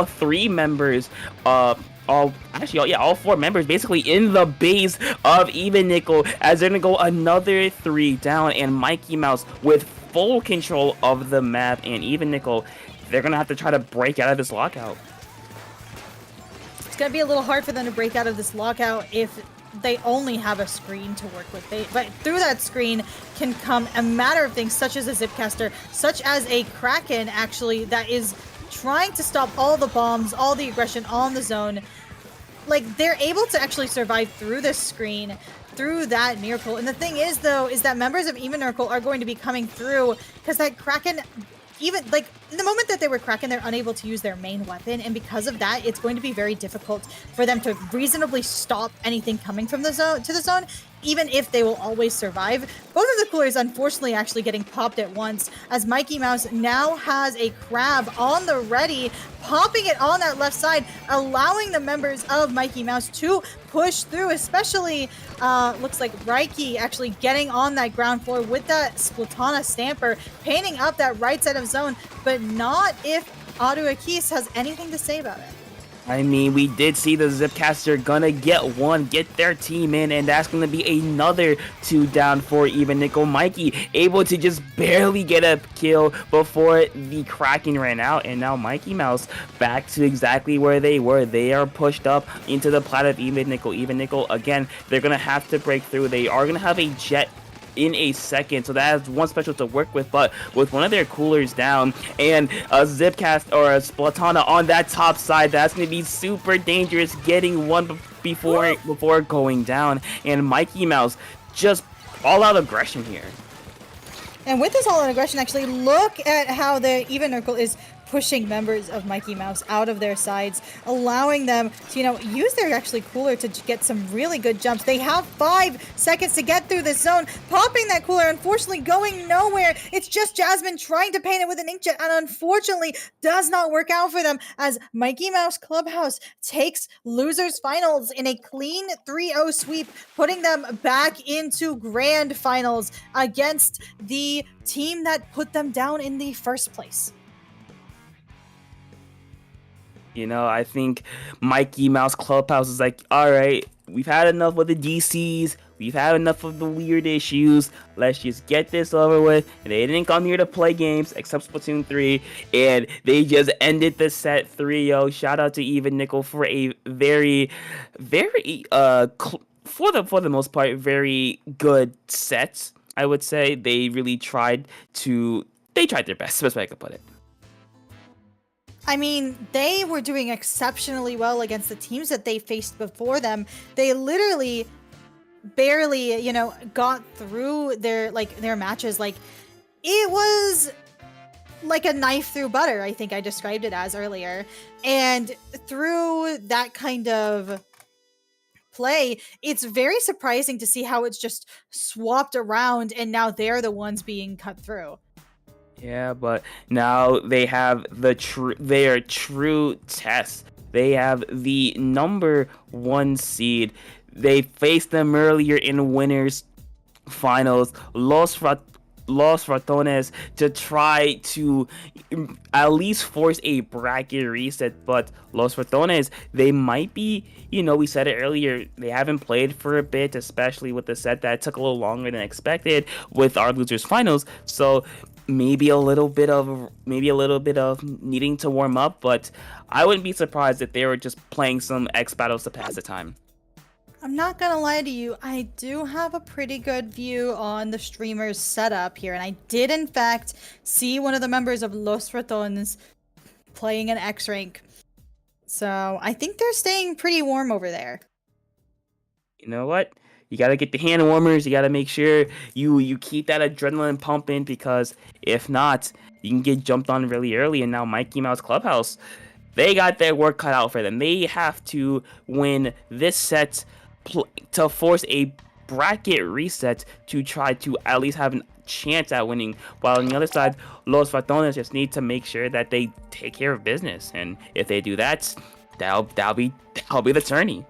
[SPEAKER 6] 3 members, all 4 members basically in the base of Even Nickel, as they're gonna go another 3 down, and Mikey Mouse with full control of the map, and Even Nickel, they're gonna have to try to break out of this lockout.
[SPEAKER 5] It's gonna be a little hard for them to break out of this lockout if they only have a screen to work with. But through that screen can come a matter of things, such as a Zipcaster, such as a Kraken, actually, that is trying to stop all the bombs, all the aggression on the zone. Like, they're able to actually survive through this screen, through that miracle. And the thing is, though, is that members of Even Urkel are going to be coming through, because that Kraken, even, like, in the moment that they were Kraken, they're unable to use their main weapon, and because of that, it's going to be very difficult for them to reasonably stop anything coming from the zone to the zone, even if they will always survive. Both of the coolers, unfortunately, actually getting popped at once, as Mikey Mouse now has a crab on the ready, popping it on that left side, allowing the members of Mikey Mouse to push through, especially, looks like Reiki actually getting on that ground floor with that Splatana Stamper, painting up that right side of zone, but not if Adu Akis has anything to say about it.
[SPEAKER 6] I mean, we did see the Zipcaster gonna get their team in, and that's gonna be another 2 down for Even Nickel. Mikey able to just barely get a kill before the Kraken ran out, and now Mikey Mouse back to exactly where they were. They are pushed up into the plat of Even Nickel. Even Nickel, again, they're gonna have to break through. They are gonna have a jet in a second, so that has one special to work with, but with one of their coolers down and a Zipcast or a Splatana on that top side, that's going to be super dangerous, getting one before going down, and Mikey Mouse just all out aggression here.
[SPEAKER 5] And with this all-out aggression, actually, look at how the Even Urkel is pushing members of Mikey Mouse out of their sides, allowing them to, use their actually cooler to get some really good jumps. They have 5 seconds to get through this zone, popping that cooler, unfortunately going nowhere. It's just Jasmine trying to paint it with an inkjet, and unfortunately does not work out for them, as Mikey Mouse Clubhouse takes losers finals in a clean 3-0 sweep, putting them back into grand finals against the team that put them down in the first place.
[SPEAKER 6] I think Mikey Mouse Clubhouse is like, all right, we've had enough of the DCs. We've had enough of the weird issues. Let's just get this over with. And they didn't come here to play games except Splatoon 3. And they just ended the set 3-0. Shout out to Even Nickel for a very, very, for the most part, very good set. I would say they really tried their best. That's way I could put it.
[SPEAKER 5] I mean, they were doing exceptionally well against the teams that they faced before them. They literally barely, got through their matches. Like, it was like a knife through butter, I think I described it as earlier. And through that kind of play, it's very surprising to see how it's just swapped around, and now they're the ones being cut through.
[SPEAKER 6] Yeah, but now they have their true test. They have the number 1 seed. They faced them earlier in winners finals. Los Ratones to try to at least force a bracket reset, but Los Ratones, they might be, we said it earlier, they haven't played for a bit, especially with the set that took a little longer than expected with our losers finals. So maybe a little bit of needing to warm up, but I wouldn't be surprised if they were just playing some X battles to pass the time.
[SPEAKER 5] I'm not gonna lie to you, I do have a pretty good view on the streamer's setup here, and I did in fact see one of the members of Los Ratones playing an X rank. So I think they're staying pretty warm over there.
[SPEAKER 6] You know what? You gotta get the hand warmers, you gotta make sure you keep that adrenaline pumping, because if not, you can get jumped on really early. And now Mikey Mouse Clubhouse, they got their work cut out for them. They have to win this set to force a bracket reset to try to at least have a chance at winning, while on the other side, Los Ratones just need to make sure that they take care of business, and if they do that, that'll be the tourney.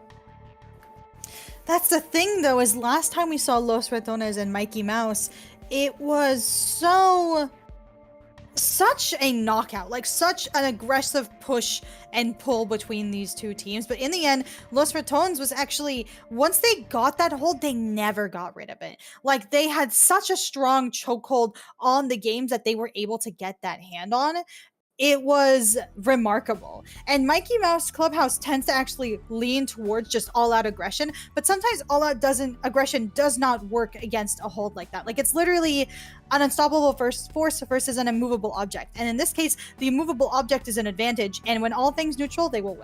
[SPEAKER 5] That's the thing though, is last time we saw Los Ratones and Mikey Mouse, it was such a knockout, like such an aggressive push and pull between these two teams. But in the end, Los Ratones was actually, once they got that hold, they never got rid of it. Like they had such a strong chokehold on the games that they were able to get that hand on. It was remarkable. And Mikey Mouse Clubhouse tends to actually lean towards just all-out aggression, but sometimes all-out aggression does not work against a hold like that. Like it's literally an unstoppable force versus an immovable object. And in this case, the immovable object is an advantage, and when all things neutral, they will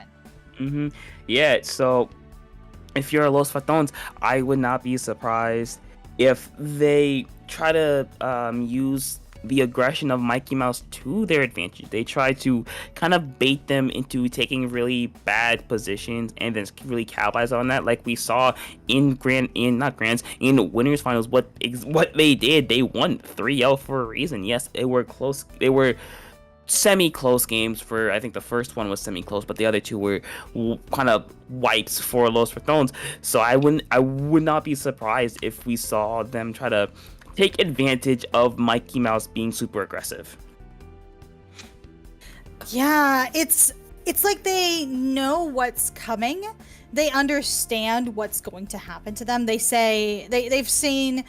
[SPEAKER 5] win.
[SPEAKER 6] Yeah, so if you're a Los Ratones, I would not be surprised if they try to use the aggression of Mikey Mouse to their advantage. They try to kind of bait them into taking really bad positions and then really capitalize on that, like we saw in winners finals. What they did, they won 3-0 for a reason. Yes, they were close. They were semi-close games. For I think the first one was semi-close, but the other two were kind of wipes for Los Ratones. So I would not be surprised if we saw them try to take advantage of Mikey Mouse being super aggressive.
[SPEAKER 5] Yeah, it's like they know what's coming. They understand what's going to happen to them. They've seen,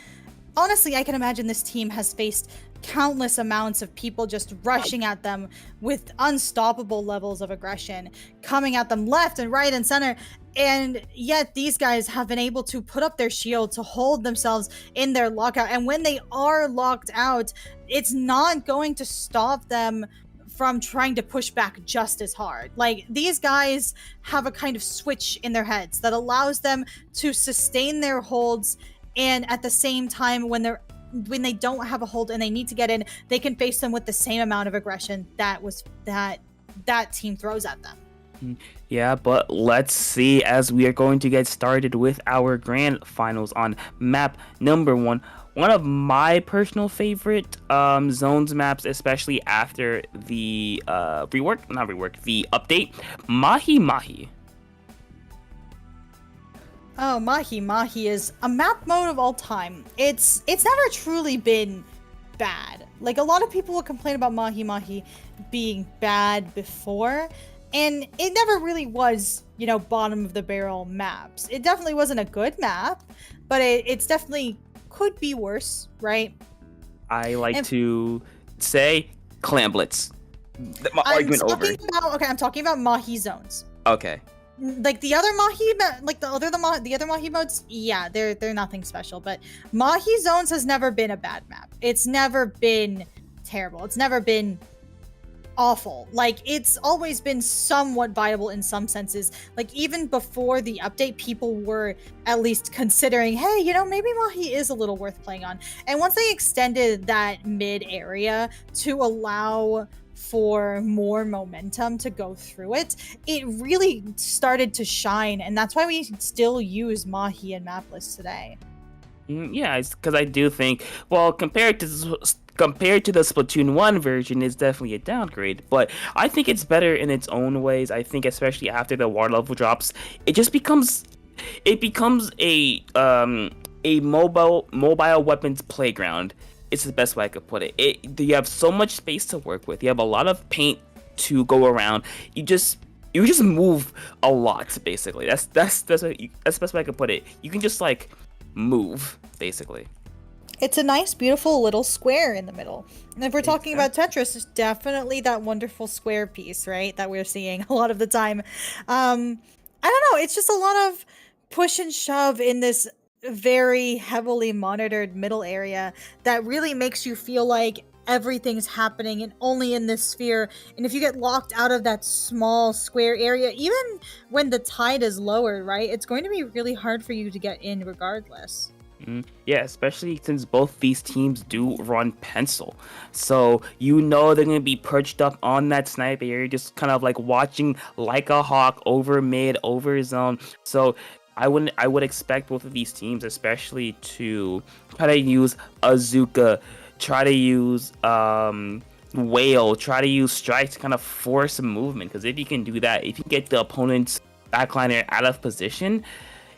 [SPEAKER 5] honestly, I can imagine this team has faced countless amounts of people just rushing at them with unstoppable levels of aggression, coming at them left and right and center. And yet these guys have been able to put up their shield to hold themselves in their lockout. And when they are locked out, it's not going to stop them from trying to push back just as hard. Like these guys have a kind of switch in their heads that allows them to sustain their holds, and at the same time, when they don't have a hold and they need to get in, they can face them with the same amount of aggression that team throws at them.
[SPEAKER 6] Yeah, but let's see, as we are going to get started with our grand finals on map number 1. One of my personal favorite zones maps, especially after the the update, Mahi Mahi.
[SPEAKER 5] Oh, Mahi Mahi is a map mode of all time. It's never truly been bad. Like a lot of people will complain about Mahi Mahi being bad before, and it never really was, bottom of the barrel maps. It definitely wasn't a good map, but it's definitely could be worse, right?
[SPEAKER 6] I like to say Clan Blitz. Argument over.
[SPEAKER 5] I'm talking about Mahi zones.
[SPEAKER 6] Okay.
[SPEAKER 5] Like the other Mahi, the other Mahi modes, yeah, they're nothing special. But Mahi zones has never been a bad map. It's never been terrible. It's never been awful. Like it's always been somewhat viable in some senses. Like even before the update, people were at least considering, hey, maybe Mahi is a little worth playing on. And once they extended that mid area to allow for more momentum to go through it, it really started to shine, and that's why we still use Mahi and map lists today.
[SPEAKER 6] Yeah, because I do think, well, compared to the Splatoon 1 version, it's definitely a downgrade, but I think it's better in its own ways. I think especially after the water level drops, it becomes a mobile weapons playground. it's the best way I could put it. You have so much space to work with. You have a lot of paint to go around. You just move a lot, basically. That's the best way I could put it. You can just like move, basically.
[SPEAKER 5] It's a nice, beautiful little square in the middle. And if we're talking about Tetris, it's definitely that wonderful square piece, right? That we're seeing a lot of the time. I don't know. It's just a lot of push and shove in this very heavily monitored middle area that really makes you feel like everything's happening and only in this sphere. And if you get locked out of that small square area, even when the tide is lower, right? It's going to be really hard for you to get in regardless.
[SPEAKER 6] Yeah, especially since both these teams do run pencil. So you know they're going to be perched up on that sniper area, just kind of like watching like a hawk over mid, over zone. So I would expect both of these teams, especially to try to use Azuka, try to use Whale, try to use Strike to kind of force movement. Because if you can do that, if you get the opponent's backliner out of position,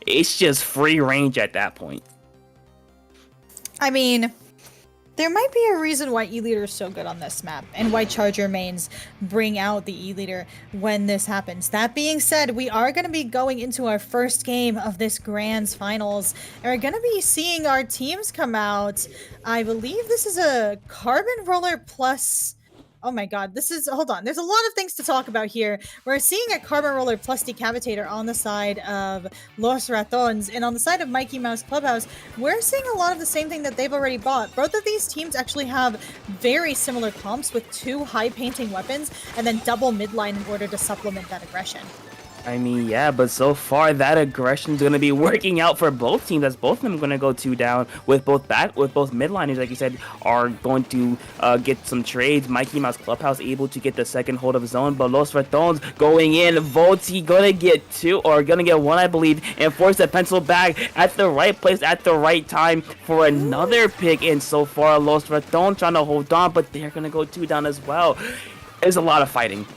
[SPEAKER 6] it's just free range at that point.
[SPEAKER 5] I mean, there might be a reason why E-Leader is so good on this map and why Charger mains bring out the E-Leader when this happens. That being said, we are going to be going into our first game of this Grands Finals, and we're going to be seeing our teams come out. I believe this is a Carbon Roller plus... Oh my god, hold on, there's a lot of things to talk about here. We're seeing a Carbon Roller plus Decapitator on the side of Los Ratons, and on the side of Mikey Mouse Clubhouse, we're seeing a lot of the same thing that they've already bought. Both of these teams actually have very similar comps with 2 high painting weapons, and then double midline in order to supplement that aggression.
[SPEAKER 6] I mean, yeah, but so far that aggression's going to be working out for both teams, as both of them are going to go 2 down with both midliners, like you said, are going to get some trades. Mikey Mouse Clubhouse able to get the second hold of zone, but Los Ratons going in. Volti going to get 2, or going to get 1, I believe, and force the pencil back at the right place at the right time for another pick. And so far, Los Ratons trying to hold on, but they're going to go 2 down as well. There's a lot of fighting.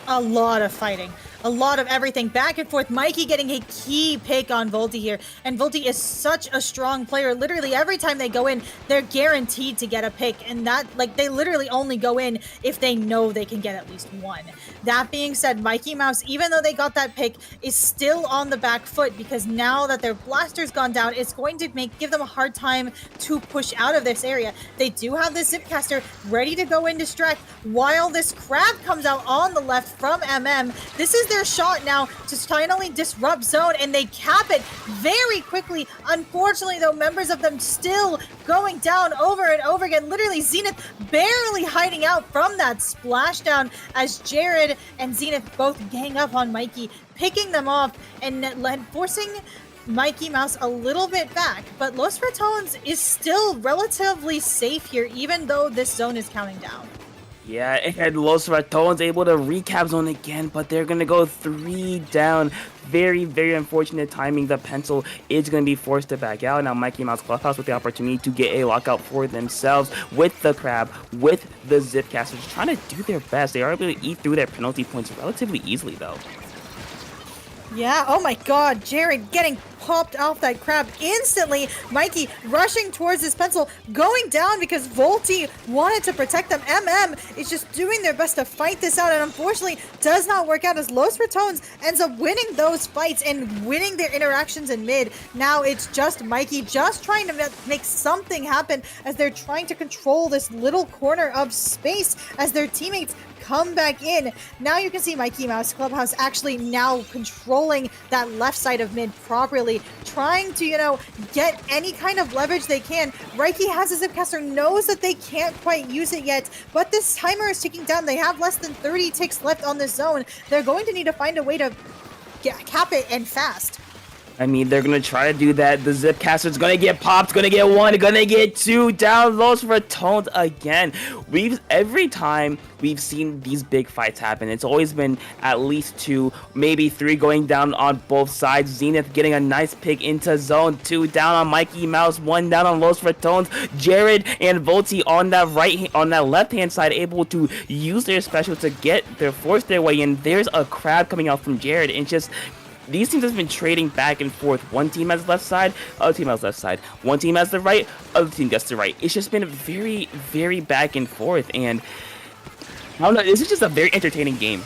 [SPEAKER 5] A lot of fighting. A lot of everything back and forth. Mikey getting a key pick on Volti here, and Volti is such a strong player. Literally every time they go in, they're guaranteed to get a pick, and that, like, they literally only go in if they know they can get at least 1. That being said, Mikey Mouse, even though they got that pick, is still on the back foot, because now that their blaster's gone down, it's going to give them a hard time to push out of this area. They do have the Zipcaster ready to go in distract, while this Crab comes out on the left from MM. This is their shot now to finally disrupt zone, and they cap it very quickly. Unfortunately, though, members of them still going down over and over again. Literally, Zenith barely hiding out from that splashdown as Jared and Zenith both gang up on Mikey, picking them off and forcing Mikey Mouse a little bit back. But Los Ratons is still relatively safe here, even though this zone is counting down.
[SPEAKER 6] Yeah, and Los Ratons able to recap zone again, but they're going to go 3 down. Very, very unfortunate timing. The pencil is going to be forced to back out. Now Mikey Mouse Clubhouse with the opportunity to get a lockout for themselves with the Crab, with the Zipcasters, trying to do their best. They are able to eat through their penalty points relatively easily, though.
[SPEAKER 5] Yeah, oh my god, Jared getting popped off that Crab instantly. Mikey rushing towards his pencil, going down because Volti wanted to protect them. MM is just doing their best to fight this out, and unfortunately does not work out as Los Ratons ends up winning those fights and winning their interactions in mid. Now it's just Mikey just trying to make something happen as they're trying to control this little corner of space as their teammates come back in. Now you can see Mikey Mouse Clubhouse actually now controlling that left side of mid properly, trying to, get any kind of leverage they can. Reiki has a Zipcaster, knows that they can't quite use it yet, but this timer is ticking down. They have less than 30 ticks left on this zone. They're going to need to find a way to cap it, and fast.
[SPEAKER 6] I mean, they're going to try to do that. The Zipcaster's going to get popped, going to get 1, going to get 2 down. Los Ratons again. Every time we've seen these big fights happen, it's always been at least 2, maybe 3 going down on both sides. Zenith getting a nice pick into zone. 2 down on Mikey Mouse, 1 down on Los Ratons. Jared and Volti on that left-hand side able to use their special to force their way in. There's a Crab coming out from Jared, and just these teams have been trading back and forth. One team has left side, other team has left side. One team has the right, other team gets the right. It's just been very, very back and forth, and I don't know. This is just a very entertaining game.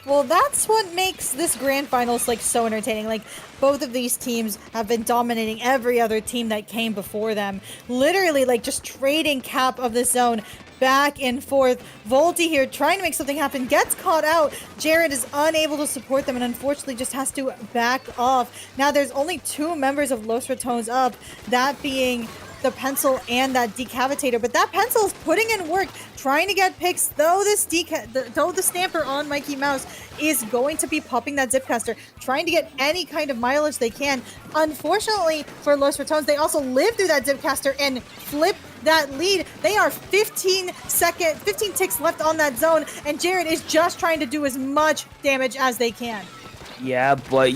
[SPEAKER 5] Well, that's what makes this grand finals like so entertaining. Like, both of these teams have been dominating every other team that came before them. Literally, like, just trading cap of the zone back and forth. Volty here trying to make something happen, gets caught out. Jared is unable to support them and unfortunately just has to back off. Now there's only 2 members of Los Ratones up, that being the pencil and that decavitator, but that pencil is putting in work, trying to get picks, though the stamper on Mikey Mouse is going to be popping that zipcaster, trying to get any kind of mileage they can. Unfortunately for Los Ratones, they also live through that zipcaster and flip that lead. They are 15 ticks left on that zone, and Jared is just trying to do as much damage as they can.
[SPEAKER 6] Yeah, but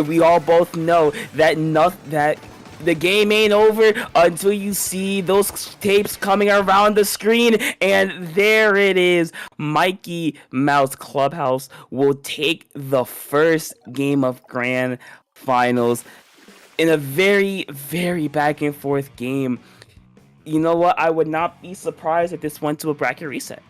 [SPEAKER 6] we all both know that the game ain't over until you see those tapes coming around the screen, and there it is. Mikey Mouse Clubhouse will take the first game of Grand Finals in a very, very back and forth game. You know what? I would not be surprised if this went to a bracket reset.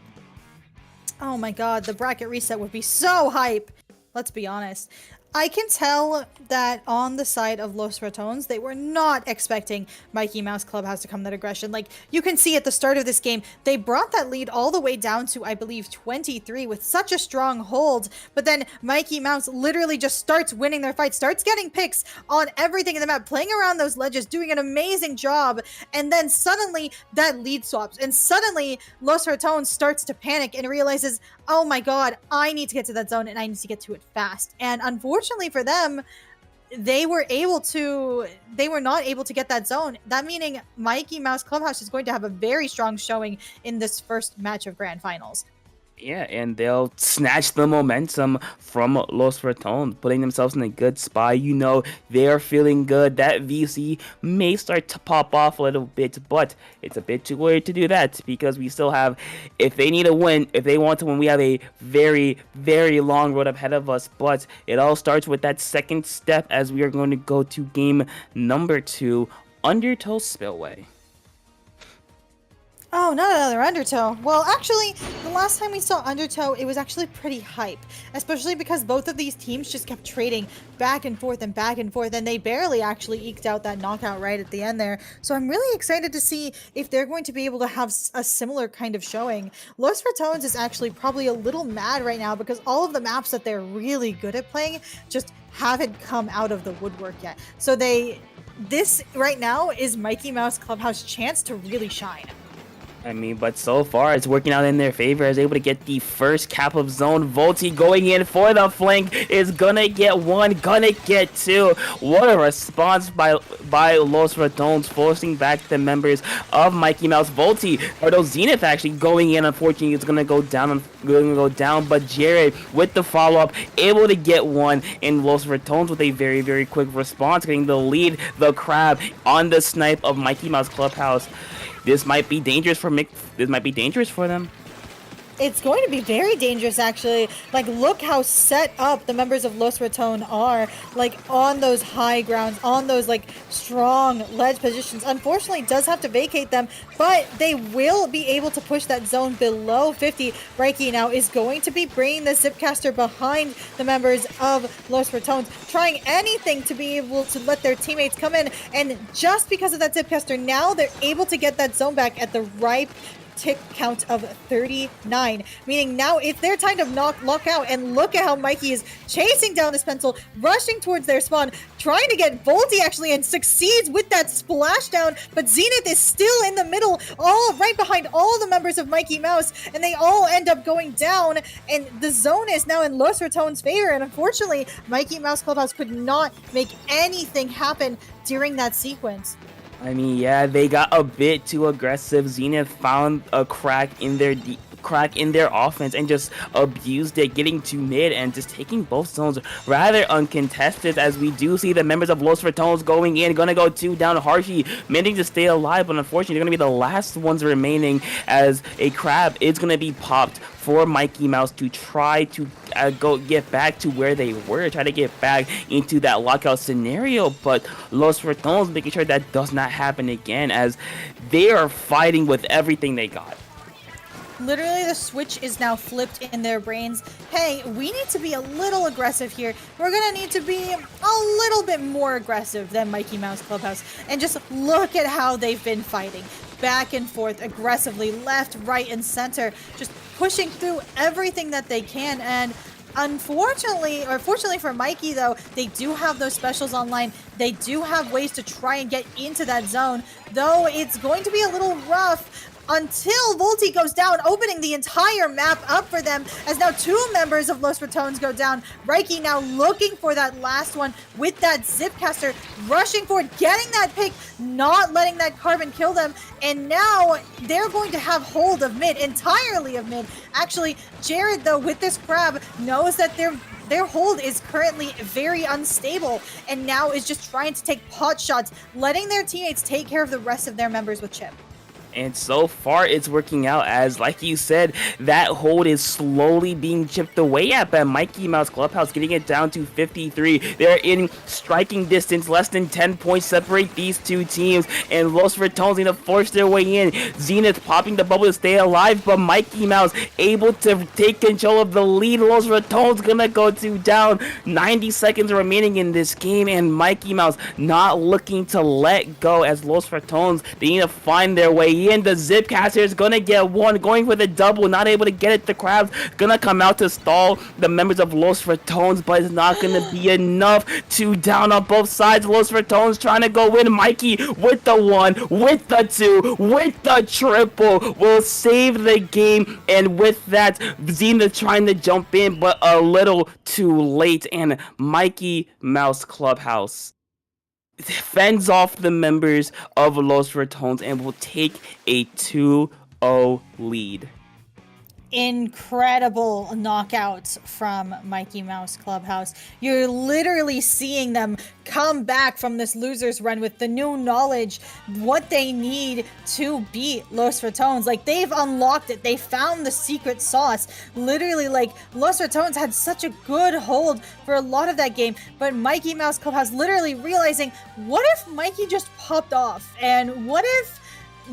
[SPEAKER 5] Oh my god, the bracket reset would be so hype. Let's be honest. I can tell that on the side of Los Ratones, they were not expecting Mikey Mouse Clubhouse to come that aggression. Like, you can see at the start of this game, they brought that lead all the way down to, I believe, 23 with such a strong hold. But then Mikey Mouse literally just starts winning their fight, starts getting picks on everything in the map, playing around those ledges, doing an amazing job. And then suddenly that lead swaps. And suddenly Los Ratones starts to panic and realizes, oh my god, I need to get to that zone and I need to get to it fast. And unfortunately for them, they were not able to get that zone. That meaning Mikey Mouse Clubhouse is going to have a very strong showing in this first match of Grand Finals.
[SPEAKER 6] Yeah, and they'll snatch the momentum from Los Ratones, putting themselves in a good spot. You know, they're feeling good. That VC may start to pop off a little bit, but it's a bit too early to do that because we still have, if they need a win, if they want to win, we have a very, very long road ahead of us. But it all starts with that second step as we are going to go to game number 2, Undertow Spillway.
[SPEAKER 5] Oh, not another Undertow. Well, actually, the last time we saw Undertow, it was actually pretty hype, especially because both of these teams just kept trading back and forth, and they barely actually eked out that knockout right at the end there. So I'm really excited to see if they're going to be able to have a similar kind of showing. Los Ratones is actually probably a little mad right now because all of the maps that they're really good at playing just haven't come out of the woodwork yet. So this right now is Mikey Mouse Clubhouse chance to really shine.
[SPEAKER 6] I mean, but so far it's working out in their favor. Is able to get the first cap of zone. Volty going in for the flank is gonna get 1, gonna get 2. What a response by Los Ratones, forcing back the members of Mikey Mouse. Volty, or though Zenith actually going in, unfortunately, is gonna go down. But Jared with the follow-up, able to get 1, and Los Ratones with a very, very quick response, getting the lead. The crab on the snipe of Mikey Mouse Clubhouse. This might be dangerous for them.
[SPEAKER 5] It's going to be very dangerous, actually. Like, look how set up the members of Los Ratone are, like, on those high grounds, on those, like, strong ledge positions. Unfortunately, does have to vacate them, but they will be able to push that zone below 50. Reiki now is going to be bringing the Zipcaster behind the members of Los Ratones, trying anything to be able to let their teammates come in, and just because of that Zipcaster, now they're able to get that zone back at the right tick count of 39, meaning now it's their time to lock out. And look at how Mikey is chasing down this pencil, rushing towards their spawn, trying to get Volty actually, and succeeds with that splashdown. But Zenith is still in the middle, all right behind all the members of Mikey Mouse, and they all end up going down. And the zone is now in Los Ratone's favor. And unfortunately, Mikey Mouse Clubhouse could not make anything happen during that sequence.
[SPEAKER 6] I mean, yeah, they got a bit too aggressive. Zenith found a crack in their crack in their offense and just abused it, getting to mid and just taking both zones rather uncontested, as we do see the members of Los Ratones going in, gonna go 2 down. Harshy managing to stay alive, but unfortunately they're gonna be the last ones remaining, as a crab is gonna be popped for Mikey Mouse to try to go get back to where they were, try to get back into that lockout scenario. But Los Ratones making sure that does not happen again, as they are fighting with everything they got.
[SPEAKER 5] Literally, the switch is now flipped in their brains. Hey, we need to be a little aggressive here. We're gonna need to be a little bit more aggressive than Mikey Mouse Clubhouse. And just look at how they've been fighting. Back and forth, aggressively, left, right, and center. Just pushing through everything that they can. And unfortunately, or fortunately for Mikey though, they do have those specials online. They do have ways to try and get into that zone. Though it's going to be a little rough until Volti goes down, opening the entire map up for them, as now 2 members of Los Ratones go down. Reiki now looking for that last one with that Zipcaster, rushing forward, getting that pick, not letting that Carbon kill them, and now they're going to have hold of mid, entirely of mid. Actually, Jared, though, with this crab, knows that their hold is currently very unstable, and now is just trying to take pot shots, letting their teammates take care of the rest of their members with Chip.
[SPEAKER 6] And so far, it's working out, as, like you said, that hold is slowly being chipped away at by Mikey Mouse Clubhouse, getting it down to 53. They're in striking distance, less than 10 points separate these two teams, and Los Ratones need to force their way in. Zenith popping the bubble to stay alive, but Mikey Mouse able to take control of the lead. Los Ratones gonna go 2 down. 90 seconds remaining in this game, and Mikey Mouse not looking to let go, as Los Ratones, they need to find their way in. The Zipcaster is gonna get one, going for the double, not able to get it. The crab's gonna come out to stall the members of Los Ratones, but it's not gonna be enough. 2 down on both sides. Los Ratones trying to go in. Mikey with the 1, with the 2, with the triple will save the game, and with that, Zenith trying to jump in, but a little too late, and Mikey Mouse Clubhouse fends off the members of Los Ratones and will take a 2-0 lead.
[SPEAKER 5] Incredible knockouts from Mikey Mouse Clubhouse. You're literally seeing them come back from this loser's run with the new knowledge, what they need to beat Los Ratones. Like, they've unlocked it. They found the secret sauce. Literally, like, Los Ratones had such a good hold for a lot of that game, but Mikey Mouse Clubhouse literally realizing, what if Mikey just popped off? And what if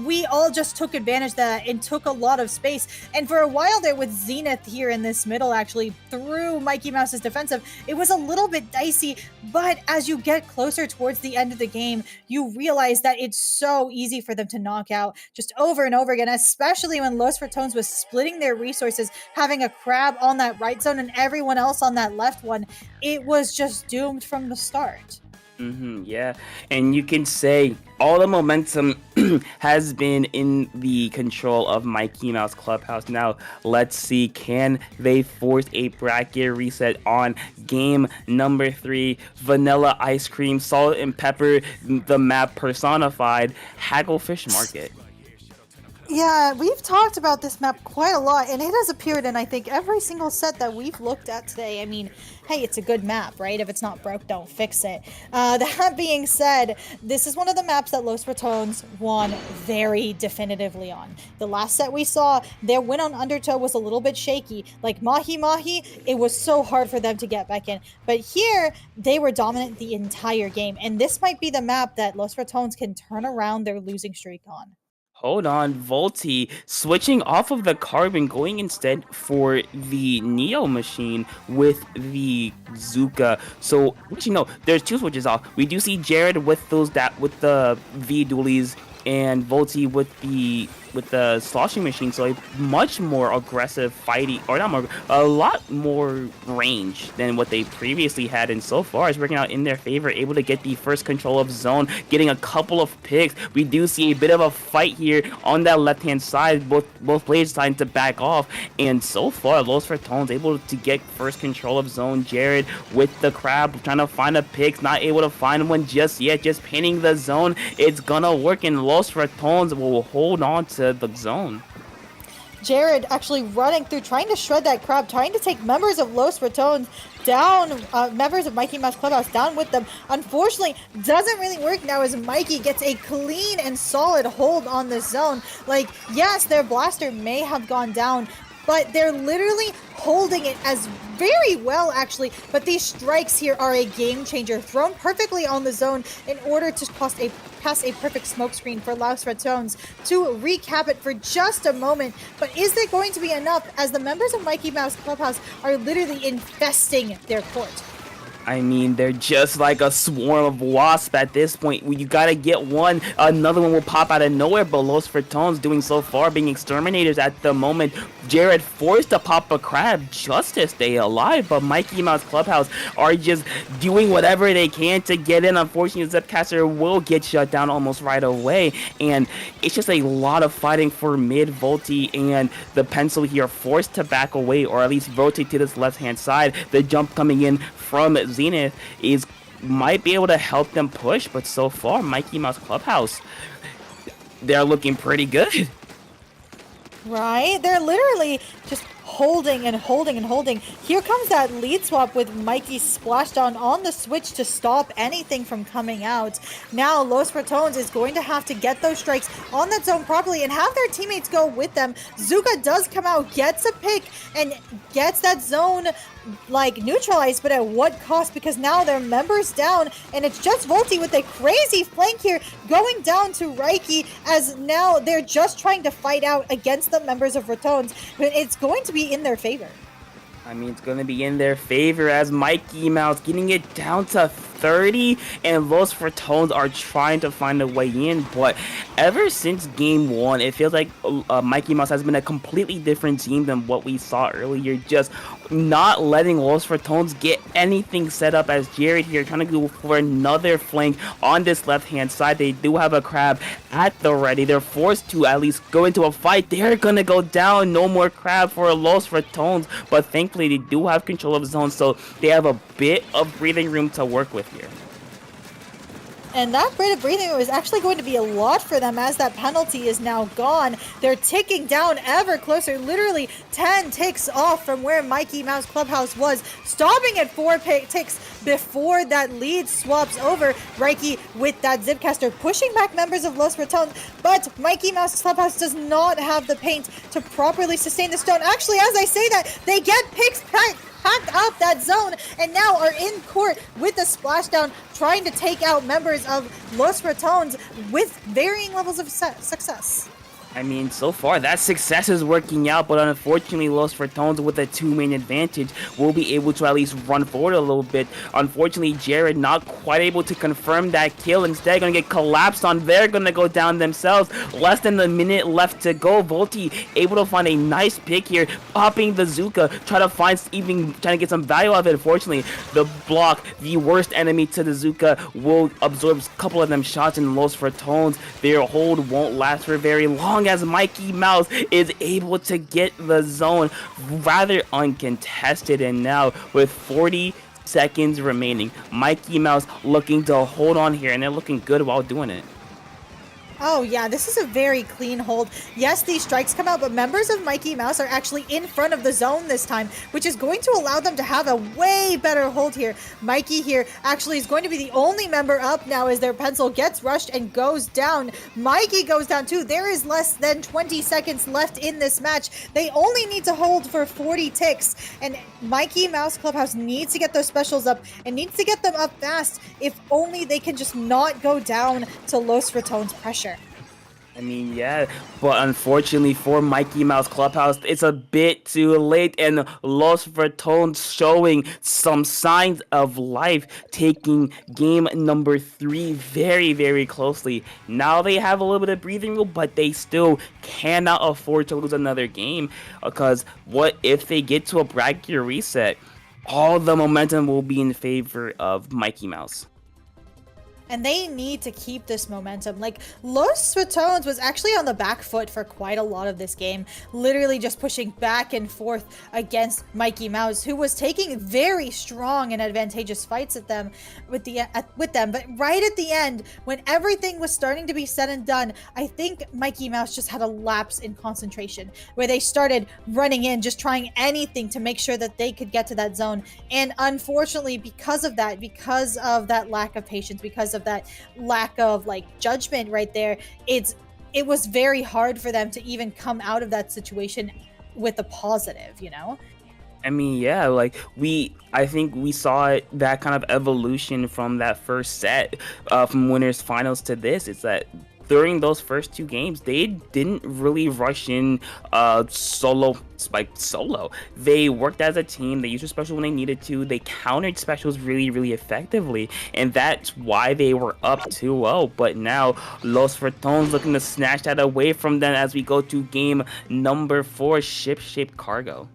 [SPEAKER 5] we all just took advantage of that and took a lot of space? And for a while there with Zenith here in this middle, actually through Mikey Mouse's defensive, it was a little bit dicey, but as you get closer towards the end of the game, you realize that it's so easy for them to knock out just over and over again, especially when Los Ratones was splitting their resources, having a crab on that right zone and everyone else on that left one. It was just doomed from the start.
[SPEAKER 6] Yeah, and you can say all the momentum has been in the control of Mikey Mouse Clubhouse. Now, let's see, can they force a bracket reset on game number 3? Vanilla ice cream, salt and pepper, the map personified, Hagglefish Market.
[SPEAKER 5] Yeah, we've talked about this map quite a lot, and it has appeared in, I think, every single set that we've looked at today. I mean, hey, it's a good map, right? If it's not broke, don't fix it. That being said, this is one of the maps that Los Ratones won very definitively on. The last set we saw, their win on Undertow was a little bit shaky. Like Mahi Mahi, it was so hard for them to get back in. But here, they were dominant the entire game, and this might be the map that Los Ratones can turn around their losing streak on.
[SPEAKER 6] Hold on, Volti switching off of the Carbon, going instead for the Neo machine with the Zuka. So actually no, there's 2 switches off. We do see Jared with with the V dualies, and Volti with the sloshing machine, so a much more aggressive fighting, or not more, a lot more range than what they previously had, and so far it's working out in their favor, able to get the first control of zone, getting a couple of picks. We do see a bit of a fight here on that left hand side, both players trying to back off, and so far Los Ratones able to get first control of zone. Jared with the crab trying to find a pick, not able to find one just yet, just pinning the zone. It's gonna work, and Los Ratones will hold on to the zone.
[SPEAKER 5] Jared actually running through, trying to shred that crab, trying to take members of Los Ratones down, members of Mikey Mouse Clubhouse down with them. Unfortunately, doesn't really work now as Mikey gets a clean and solid hold on the zone. Like, yes, their blaster may have gone down, but they're literally holding it as very well, actually. But these strikes here are a game changer, thrown perfectly on the zone in order to pass a perfect smokescreen for Los Ratones to recap it for just a moment. But is there going to be enough, as the members of Mikey Mouse Clubhouse are literally infesting their court?
[SPEAKER 6] I mean, they're just like a swarm of wasps at this point. You gotta get one, another one will pop out of nowhere, but Los Fertones doing so far, being exterminators at the moment. Jared forced to pop a crab just to stay alive, but Mikey Mouse Clubhouse are just doing whatever they can to get in. Unfortunately, Zipcaster will get shut down almost right away, and it's just a lot of fighting for mid. Volty and the pencil here forced to back away, or at least rotate to this left-hand side. The jump coming in from Zenith might be able to help them push, but so far Mikey Mouse Clubhouse, they're looking pretty good.
[SPEAKER 5] Right? They're literally just holding and holding and holding. Here comes that lead swap with Mikey splashdown on the switch to stop anything from coming out. Now Los Ratones is going to have to get those strikes on that zone properly and have their teammates go with them. Zuka does come out, gets a pick, and gets that zone like neutralized, but at what cost? Because now their members down, and it's just Volty with a crazy flank here going down to Reiki, as now they're just trying to fight out against the members of Ratones, but it's going to be in their favor.
[SPEAKER 6] I mean, it's going to be in their favor as Mikey Mouse getting it down to 30, and Los Fertones are trying to find a way in, but ever since game one, it feels like Mikey Mouse has been a completely different team than what we saw earlier, just not letting Los Fertones get anything set up, as Jared here trying to go for another flank on this left-hand side. They do have a crab at the ready. They're forced to at least go into a fight. They're gonna go down. No more crab for Los Fertones, but thankfully they do have control of zone, so they have a bit of breathing room to work with here.
[SPEAKER 5] And that bit of breathing room is actually going to be a lot for them, as that penalty is now gone. They're ticking down ever closer, literally 10 ticks off from where Mikey Mouse Clubhouse was, stopping at 4 ticks before that lead swaps over. Reiki with that Zipcaster pushing back members of Los Ratones, but Mikey Mouse Clubhouse does not have the paint to properly sustain the stone. Actually, as I say that, they get picks packed up that zone and now are in court with a splashdown, trying to take out members of Los Ratones with varying levels of success.
[SPEAKER 6] I mean, so far that success is working out, but unfortunately Los Fertones with a 2-main advantage will be able to at least run forward a little bit. Unfortunately, Jared not quite able to confirm that kill. Instead, gonna get collapsed on. They're gonna go down themselves. Less than a minute left to go. Volty able to find a nice pick here, popping the Zuka, trying to get some value out of it. Unfortunately, the block, the worst enemy to the Zuka, will absorb a couple of them shots, and Los Fertones, their hold won't last for very long, as Mikey Mouse is able to get the zone rather uncontested. And now with 40 seconds remaining, Mikey Mouse looking to hold on here, and they're looking good while doing it.
[SPEAKER 5] Oh yeah, this is a very clean hold. Yes, these strikes come out, but members of Mikey Mouse are actually in front of the zone this time, which is going to allow them to have a way better hold here. Mikey here actually is going to be the only member up now, as their pencil gets rushed and goes down. Mikey goes down too. There is less than 20 seconds left in this match. They only need to hold for 40 ticks, and Mikey Mouse Clubhouse needs to get those specials up and needs to get them up fast, if only they can just not go down to Los Ratones' pressure.
[SPEAKER 6] I mean, yeah, but unfortunately for Mikey Mouse Clubhouse, it's a bit too late, and Los Vertones showing some signs of life, taking game number 3 very, very closely. Now they have a little bit of breathing room, but they still cannot afford to lose another game, because what if they get to a bracket reset? All the momentum will be in favor of Mikey Mouse.
[SPEAKER 5] And they need to keep this momentum. Like, Los Ratones was actually on the back foot for quite a lot of this game, literally just pushing back and forth against Mikey Mouse, who was taking very strong and advantageous fights at them with them. But right at the end, when everything was starting to be said and done, I think Mikey Mouse just had a lapse in concentration, where they started running in, just trying anything to make sure that they could get to that zone. And unfortunately, because of that lack of patience, because of that lack of like judgment right there, it was very hard for them to even come out of that situation with a positive, you know?
[SPEAKER 6] I mean, yeah, like I think we saw that kind of evolution from that first set, from winners finals to this. It's that during those first two games, they didn't really rush in solo. They worked as a team. They used their special when they needed to. They countered specials really, really effectively, and that's why they were up 2-0. But now Los Ratones looking to snatch that away from them as we go to game number 4, Ship-Shaped Cargo.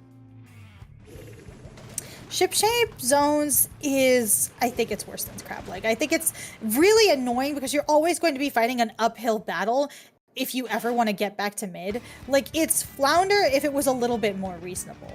[SPEAKER 5] Ship-shaped zones I think it's worse than crab leg. I think it's really annoying because you're always going to be fighting an uphill battle if you ever want to get back to mid. Like, it's Flounder if it was a little bit more reasonable.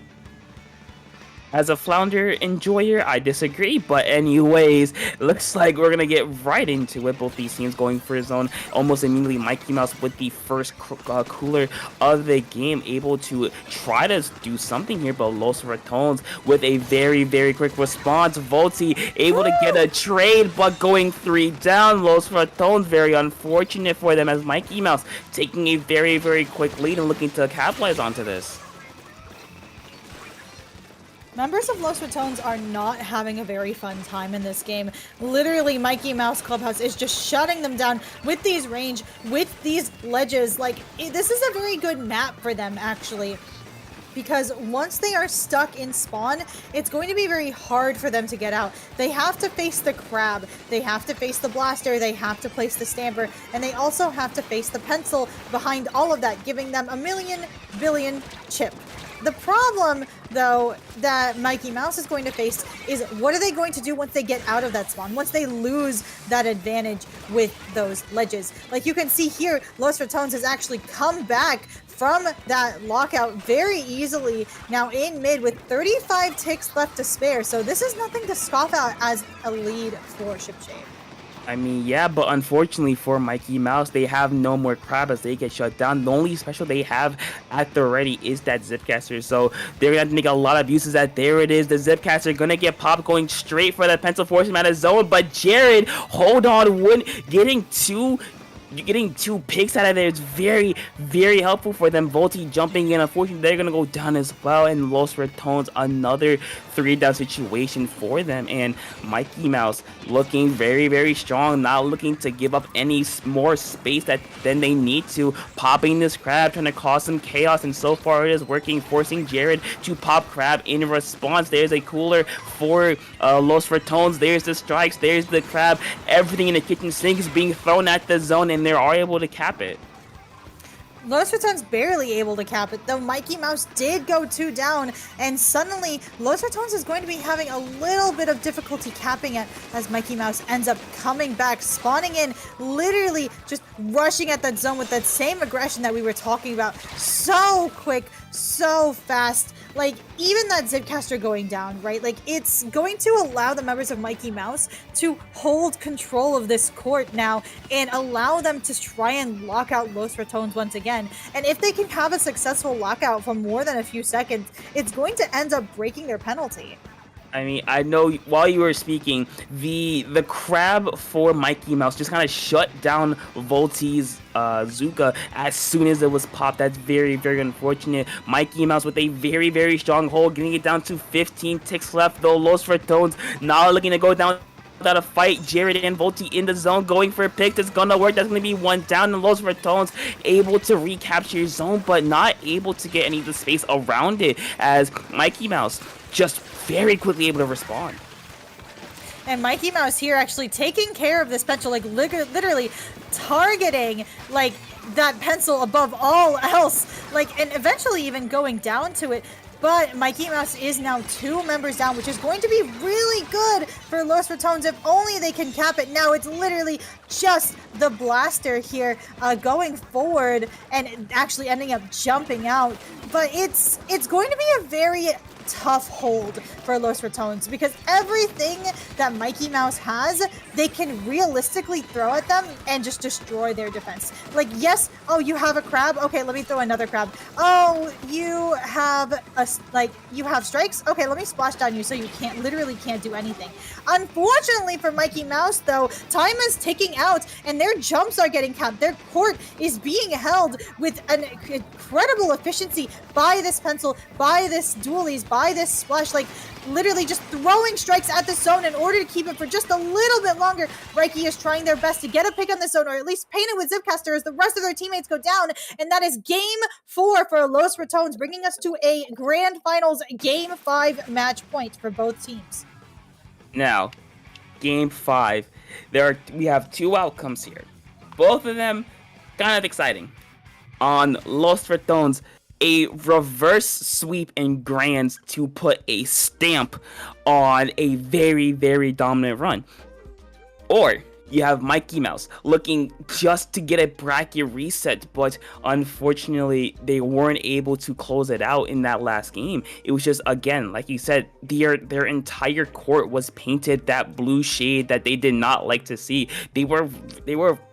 [SPEAKER 6] As a Flounder enjoyer, I disagree, but anyways, looks like we're gonna get right into it. Both these teams going for his own. Almost immediately, Mikey Mouse with the first cooler of the game, able to try to do something here, but Los Ratones with a very, very quick response. Volti able to get a trade, but going 3 down. Los Ratones, very unfortunate for them, as Mikey Mouse taking a very, very quick lead and looking to capitalize onto this.
[SPEAKER 5] Members of Los Ratones are not having a very fun time in this game. Literally, Mikey Mouse Clubhouse is just shutting them down with these range, with these ledges. Like, this is a very good map for them, actually, because once they are stuck in spawn, it's going to be very hard for them to get out. They have to face the crab, they have to face the blaster, they have to place the stamper, and they also have to face the pencil behind all of that, giving them a million billion chip. The problem, though, that Mikey Mouse is going to face is what are they going to do once they get out of that spawn, once they lose that advantage with those ledges. Like you can see here, Los Ratones has actually come back from that lockout very easily, now in mid with 35 ticks left to spare, so this is nothing to scoff at as a lead for Ship-Shape.
[SPEAKER 6] I mean, yeah, but unfortunately for Mikey Mouse, they have no more crab as they get shut down. The only special they have at the ready is that Zipcaster, so they're going to have to make a lot of uses that. There it is, the Zipcaster going to get popped, going straight for the pencil, forcing him out of zone, but Jared, hold on, getting two picks out of there is very, very helpful for them. Volti jumping in. Unfortunately, they're going to go down as well. And Los Ratones, another 3-down situation for them. And Mikey Mouse looking very, very strong. Not looking to give up any more space than they need to. Popping this crab, trying to cause some chaos. And so far it is working, forcing Jared to pop crab in response. There's a cooler for Los Ratones. There's the strikes. There's the crab. Everything in the kitchen sink is being thrown at the zone, and they are able to cap it.
[SPEAKER 5] Los Ratones barely able to cap it, though Mikey Mouse did go 2 down, and suddenly Los Ratones is going to be having a little bit of difficulty capping it as Mikey Mouse ends up coming back, spawning in, literally just rushing at that zone with that same aggression that we were talking about. So quick, so fast. Like, even that Zipcaster going down, right? Like, it's going to allow the members of Mikey Mouse to hold control of this court now and allow them to try and lock out Los Ratones once again. And if they can have a successful lockout for more than a few seconds, it's going to end up breaking their penalty.
[SPEAKER 6] I mean, I know while you were speaking, the crab for Mikey Mouse just kind of shut down Volti's Zuka as soon as it was popped. That's very, very unfortunate. Mikey Mouse with a very, very strong hold, getting it down to 15 ticks left, though Los Ratones now looking to go down without a fight. Jared and Volti in the zone going for a pick. That's gonna work. That's gonna be 1 down, and Los Ratones able to recapture zone, but not able to get any of the space around it, as Mikey Mouse just very quickly able to respond.
[SPEAKER 5] And Mikey Mouse here actually taking care of this pencil, like literally targeting like that pencil above all else, like, and eventually even going down to it. But Mikey Mouse is now 2 members down, which is going to be really good for Los Ratones. If only they can cap it. Now it's literally just the blaster here going forward and actually ending up jumping out. But it's going to be a very tough hold for Los Ratones because everything that Mikey Mouse has, they can realistically throw at them and just destroy their defense. Like, yes, oh, you have a crab? Okay, let me throw another crab. Oh, you have you have strikes? Okay, let me splash down you so you literally can't do anything. Unfortunately for Mikey Mouse, though, time is ticking out and their jumps are getting capped. Their court is being held with an incredible efficiency by this pencil, by this dualies, by this splash, like literally just throwing strikes at the zone in order to keep it for just a little bit longer. Reiki is trying their best to get a pick on the zone, or at least paint it with Zipcaster as the rest of their teammates go down, and that is game 4 for Los Ratones, bringing us to a grand finals game 5 match point for both teams.
[SPEAKER 6] Now, game 5, we have 2 outcomes here. Both of them kind of exciting. On Los Ratones, a reverse sweep in grands to put a stamp on a very, very dominant run. Or you have Mikey Mouse looking just to get a bracket reset, but unfortunately they weren't able to close it out in that last game. It was just, again, like you said, their entire court was painted that blue shade that they did not like to see. They were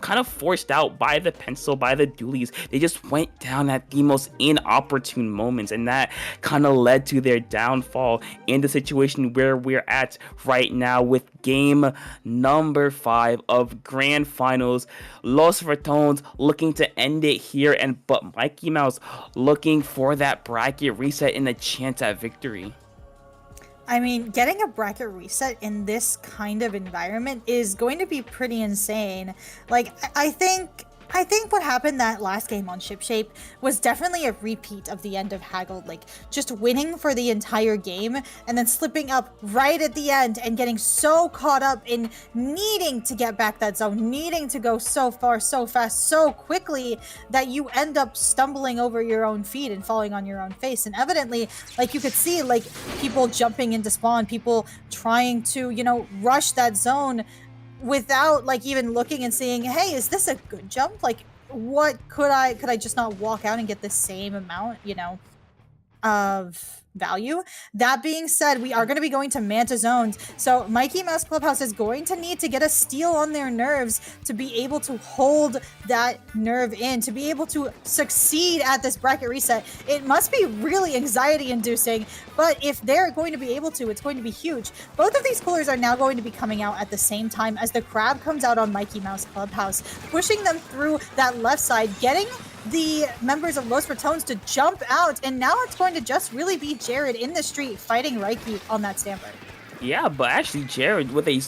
[SPEAKER 6] kind of forced out by the pencil, by the dualies. They just went down at the most inopportune moments, and that kind of led to their downfall in the situation where we're at right now with game number 5 of grand finals. Los Ratones looking to end it here, but Mikey Mouse looking for that bracket reset and a chance at victory.
[SPEAKER 5] I mean, getting a bracket reset in this kind of environment is going to be pretty insane. Like, I think what happened that last game on Shipshape was definitely a repeat of the end of Haggled, like just winning for the entire game and then slipping up right at the end and getting so caught up in needing to get back that zone, needing to go so far, so fast, so quickly that you end up stumbling over your own feet and falling on your own face. And evidently, like you could see, like people jumping into spawn, people trying to, rush that zone without like even looking and seeing, hey, is this a good jump? Like, what could I just not walk out and get the same amount, of value? That being said, we are going to be going to Manta zones. So Mikey Mouse Clubhouse is going to need to get a steal on their nerves to be able to hold that nerve in, to be able to succeed at this bracket reset. It must be really anxiety inducing, but if they're going to be able to, it's going to be huge. Both of these coolers are now going to be coming out at the same time as the crab comes out on Mikey Mouse Clubhouse, pushing them through that left side, getting the members of Los Ratones to jump out, and now it's going to just really be Jared in the street fighting Reiki on that stamper. Yeah,
[SPEAKER 6] but actually Jared with a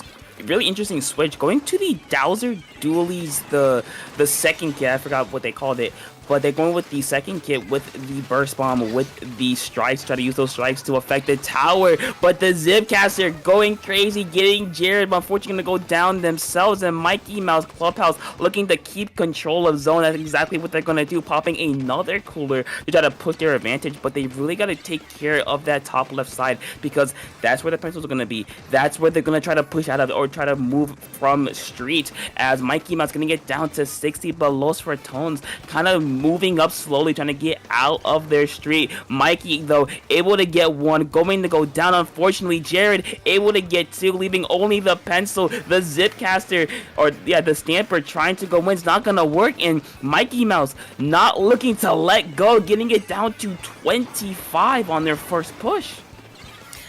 [SPEAKER 6] really interesting switch, going to the Dowser Dualies, the second kit, I forgot what they called it, but they're going with the second kit with the burst bomb, with the strikes, try to use those strikes to affect the tower, but the Zipcaster going crazy, getting Jared, but unfortunately going to go down themselves, and Mikey Mouse Clubhouse looking to keep control of zone. That's exactly what they're going to do, popping another cooler to try to push their advantage, but they really got to take care of that top left side, because that's where the pencils are going to be. That's where they're going to try to push out of, or try to move from street, as Mikey Mouse going to get down to 60, but Los Ratones kind of moving up slowly, trying to get out of their street. Mikey, though, able to get one, going to go down. Unfortunately, Jared able to get 2, leaving only the pencil. The Zipcaster, the Stamper trying to go in. It's not going to work, and Mikey Mouse not looking to let go, getting it down to 25 on their first push.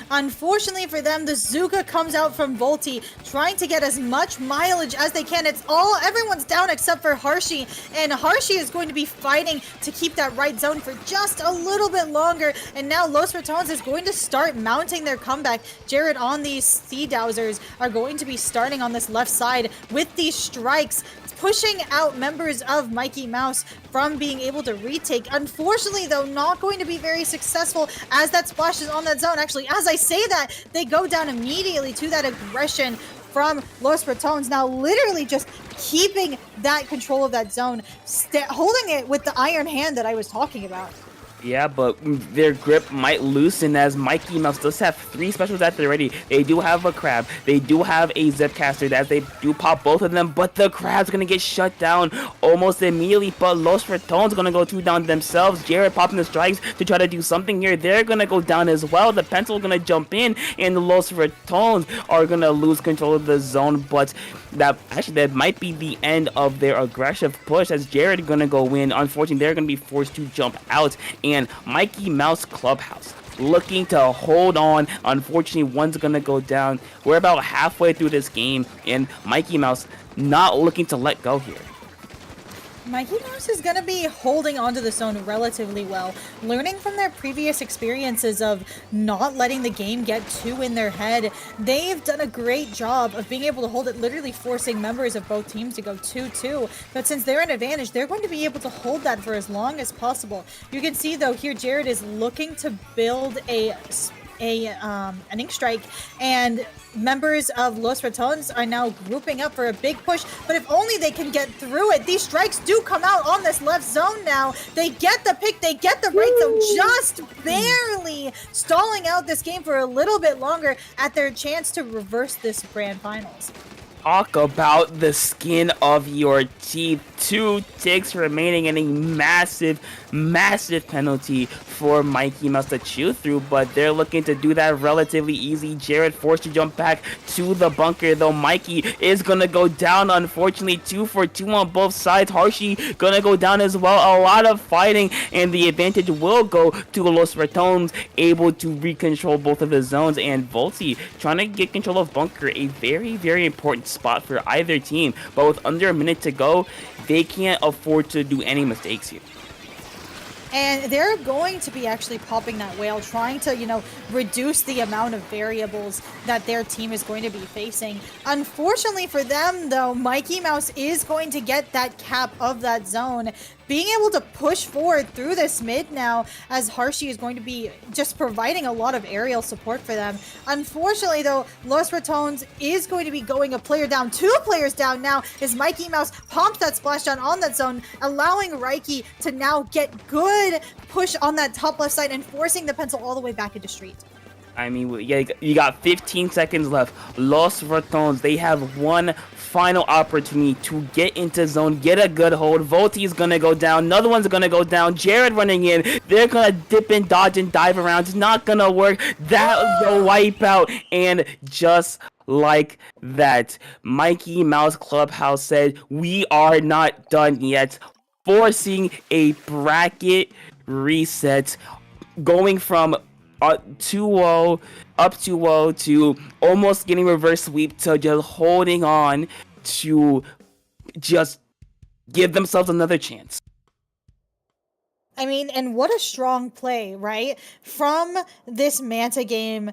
[SPEAKER 5] Unfortunately for them, the Zuka comes out from Volti, trying to get as much mileage as they can. Everyone's down except for Harshi, and Harshi is going to be fighting to keep that right zone for just a little bit longer, and now Los Ratones is going to start mounting their comeback. Jared on these Sea Dowsers are going to be starting on this left side with these strikes, pushing out members of Mikey Mouse from being able to retake. Unfortunately, though, not going to be very successful as that splash is on that zone. Actually, as I say that, they go down immediately to that aggression from Los Ratones, now literally just keeping that control of that zone, holding it with the iron hand that I was talking about.
[SPEAKER 6] Yeah, but their grip might loosen as Mikey Mouse does have 3 specials at the ready. They do have a crab. They do have a Zipcaster as they do pop both of them, but the crab's gonna get shut down almost immediately. But Los Ratones gonna go 2 down themselves. Jared popping the strikes to try to do something here. They're gonna go down as well. The pencil gonna jump in, and the Los Ratones are gonna lose control of the zone. But that might be the end of their aggressive push as Jared gonna go in. Unfortunately, they're gonna be forced to jump out. And Mikey Mouse Clubhouse looking to hold on. Unfortunately, one's gonna go down. We're about halfway through this game, and Mikey Mouse not looking to let go here.
[SPEAKER 5] Mikey Mouse is going to be holding onto the zone relatively well, learning from their previous experiences of not letting the game get too in their head. They've done a great job of being able to hold it, literally forcing members of both teams to go 2-2. But since they're in advantage, they're going to be able to hold that for as long as possible. You can see though here Jared is looking to build an ink strike, and members of Los Ratones are now grouping up for a big push, but if only they can get through it. These strikes do come out on this left zone now. They get the pick, they get the right zone, just barely stalling out this game for a little bit longer at their chance to reverse this grand finals.
[SPEAKER 6] Talk about the skin of your teeth. 2 ticks remaining and a massive penalty for Mikey Mouse to chew through, but they're looking to do that relatively easy. Jared forced to jump back to the bunker, though Mikey is gonna go down. Unfortunately, 2 for 2 on both sides. Harshy gonna go down as well. A lot of fighting, and the advantage will go to Los Ratones, able to recontrol both of the zones, and Volty trying to get control of bunker, a very important spot for either team. But with under a minute to go, they can't afford to do any mistakes here.
[SPEAKER 5] And they're going to be actually popping that whale, trying to, reduce the amount of variables that their team is going to be facing. Unfortunately for them, though, Mikey Mouse is going to get that cap of that zone, being able to push forward through this mid now, as Harshy is going to be just providing a lot of aerial support for them. Unfortunately, though, Los Ratones is going to be going a player down, 2 players down now, as Mikey Mouse pumps that splashdown on that zone, allowing Reiki to now get good push on that top left side and forcing the pencil all the way back into street.
[SPEAKER 6] I mean, yeah, you got 15 seconds left. Los Ratones, they have one final opportunity to get into zone, get a good hold. Volty is gonna go down. Another one's gonna go down. Jared running in. They're gonna dip and dodge and dive around. It's not gonna work. That was the wipeout. And just like that, Mikey Mouse Clubhouse said, "We are not done yet," forcing a bracket reset, going from 2-0 up 2-0 to almost getting reverse sweep to just holding on to just give themselves another chance.
[SPEAKER 5] I mean, and what a strong play, right? From this Manta game,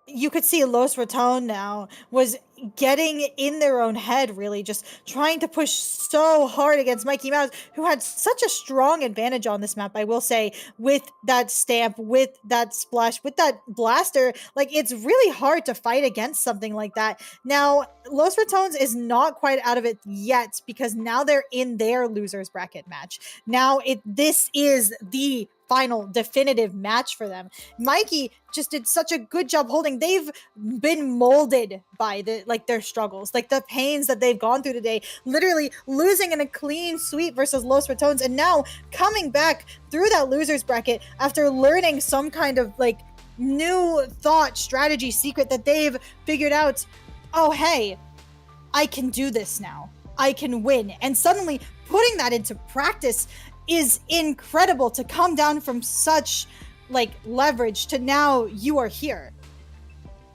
[SPEAKER 5] you could see Los Raton now was getting in their own head, really, just trying to push so hard against Mikey Mouse, who had such a strong advantage on this map, I will say, with that stamp, with that splash, with that blaster. Like, it's really hard to fight against something like that. Now, Los Ratones is not quite out of it yet, because now they're in their losers bracket match. Now, this is the final definitive match for them. Mikey just did such a good job holding. They've been molded by their struggles, like the pains that they've gone through today, literally losing in a clean sweep versus Los Ratones, and now coming back through that losers bracket after learning some kind of new thought, strategy, secret that they've figured out. Oh, hey, I can do this now. I can win. And suddenly putting that into practice is incredible, to come down from such leverage to now you are here.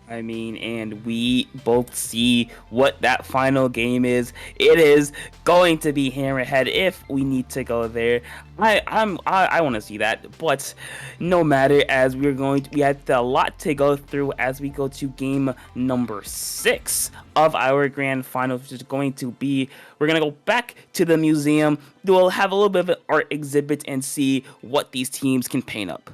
[SPEAKER 6] I mean, and we both see what that final game is. It is going to be Hammerhead if we need to go there. I want to see that, but no matter, as we had a lot to go through as we go to game number 6 of our grand finals, which is going to be, we're gonna go back to the museum. We'll have a little bit of an art exhibit and see what these teams can paint up.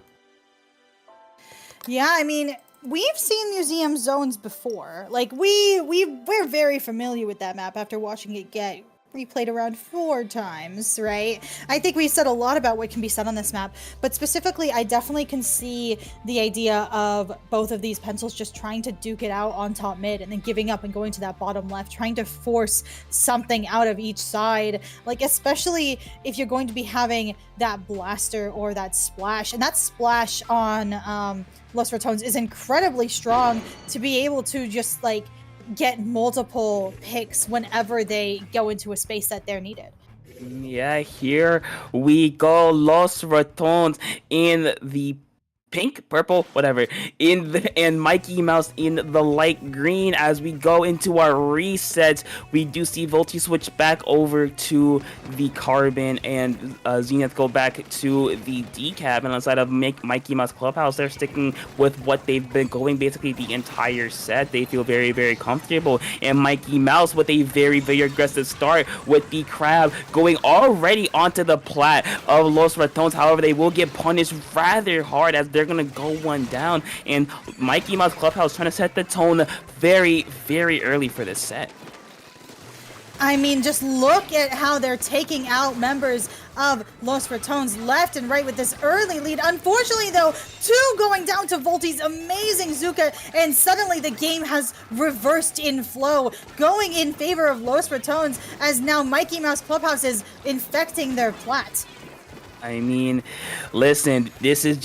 [SPEAKER 5] Yeah, I mean, we've seen museum zones before. We're very familiar with that map after watching it get replayed around 4 times, right? I think we said a lot about what can be said on this map, but specifically, I definitely can see the idea of both of these pencils just trying to duke it out on top mid and then giving up and going to that bottom left, trying to force something out of each side. Like, especially if you're going to be having that blaster or that splash, and that splash on Los Ratones is incredibly strong to be able to just like get multiple picks whenever they go into a space that they're needed.
[SPEAKER 6] Yeah, here we go. Los Ratones in the pink, purple, whatever, and Mikey Mouse in the light green. As we go into our resets, we do see Volti switch back over to the Carbon, and Zenith go back to the decap. And outside of Mikey Mouse Clubhouse, they're sticking with what they've been going basically the entire set. They feel very, very comfortable. And Mikey Mouse with a very, very aggressive start with the Crab going already onto the plat of Los Ratones. However, they will get punished rather hard as they're gonna go one down, and Mikey Mouse Clubhouse trying to set the tone very, very early for this set.
[SPEAKER 5] I mean, just look at how they're taking out members of Los Ratones left and right with this early lead. Unfortunately, though, 2 going down to Volti's amazing Zuka, and suddenly the game has reversed in flow, going in favor of Los Ratones, as now Mikey Mouse Clubhouse is infecting their plat.
[SPEAKER 6] I mean, listen, this is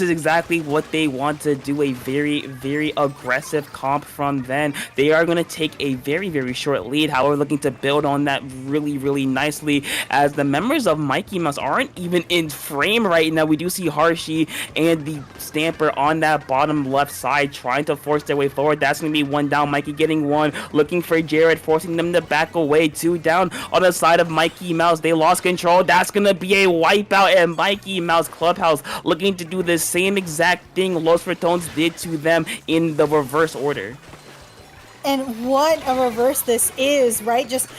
[SPEAKER 6] exactly what they want to do, a very, very aggressive comp from them. They are going to take a very, very short lead, however, looking to build on that really, really nicely, as the members of Mikey Mouse aren't even in frame right now. We do see Harshi and the Stamper on that bottom left side trying to force their way forward. That's going to be 1 down, Mikey getting 1, looking for Jared, forcing them to back away. 2 down on the side of Mikey Mouse. They lost control. That's going to be a wipe out, and Mikey Mouse Clubhouse looking to do the same exact thing Los Ratones did to them in the reverse order.
[SPEAKER 5] And what a reverse this is, right? Just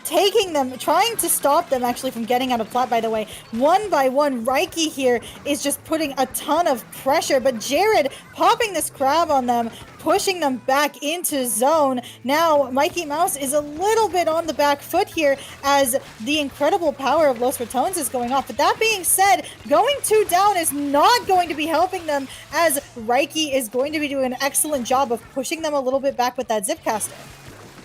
[SPEAKER 5] taking them, trying to stop them actually from getting out of plat, by the way. 1 by 1, Reiki here is just putting a ton of pressure, but Jared popping this crab on them, pushing them back into zone. Now, Mikey Mouse is a little bit on the back foot here as the incredible power of Los Ratones is going off. But that being said, going 2 down is not going to be helping them, as Reiki is going to be doing an excellent job of pushing them a little bit back with that Zipcaster.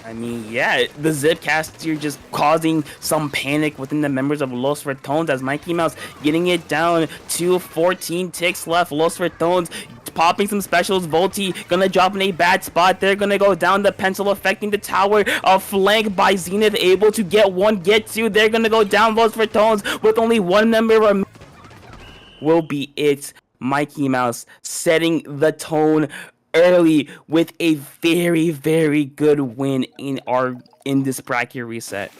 [SPEAKER 6] I mean, yeah, the Zipcaster just causing some panic within the members of Los Ratones, as Mikey Mouse getting it down to 14 ticks left. Los Ratones popping some specials. Volti gonna drop in a bad spot. They're gonna go down the pencil, affecting the tower. Flanked by Zenith, able to get 1, get 2. They're gonna go down Los Ratones with only 1 member remaining. Will be it. Mikey Mouse setting the tone early with a very, very good win in this bracket reset.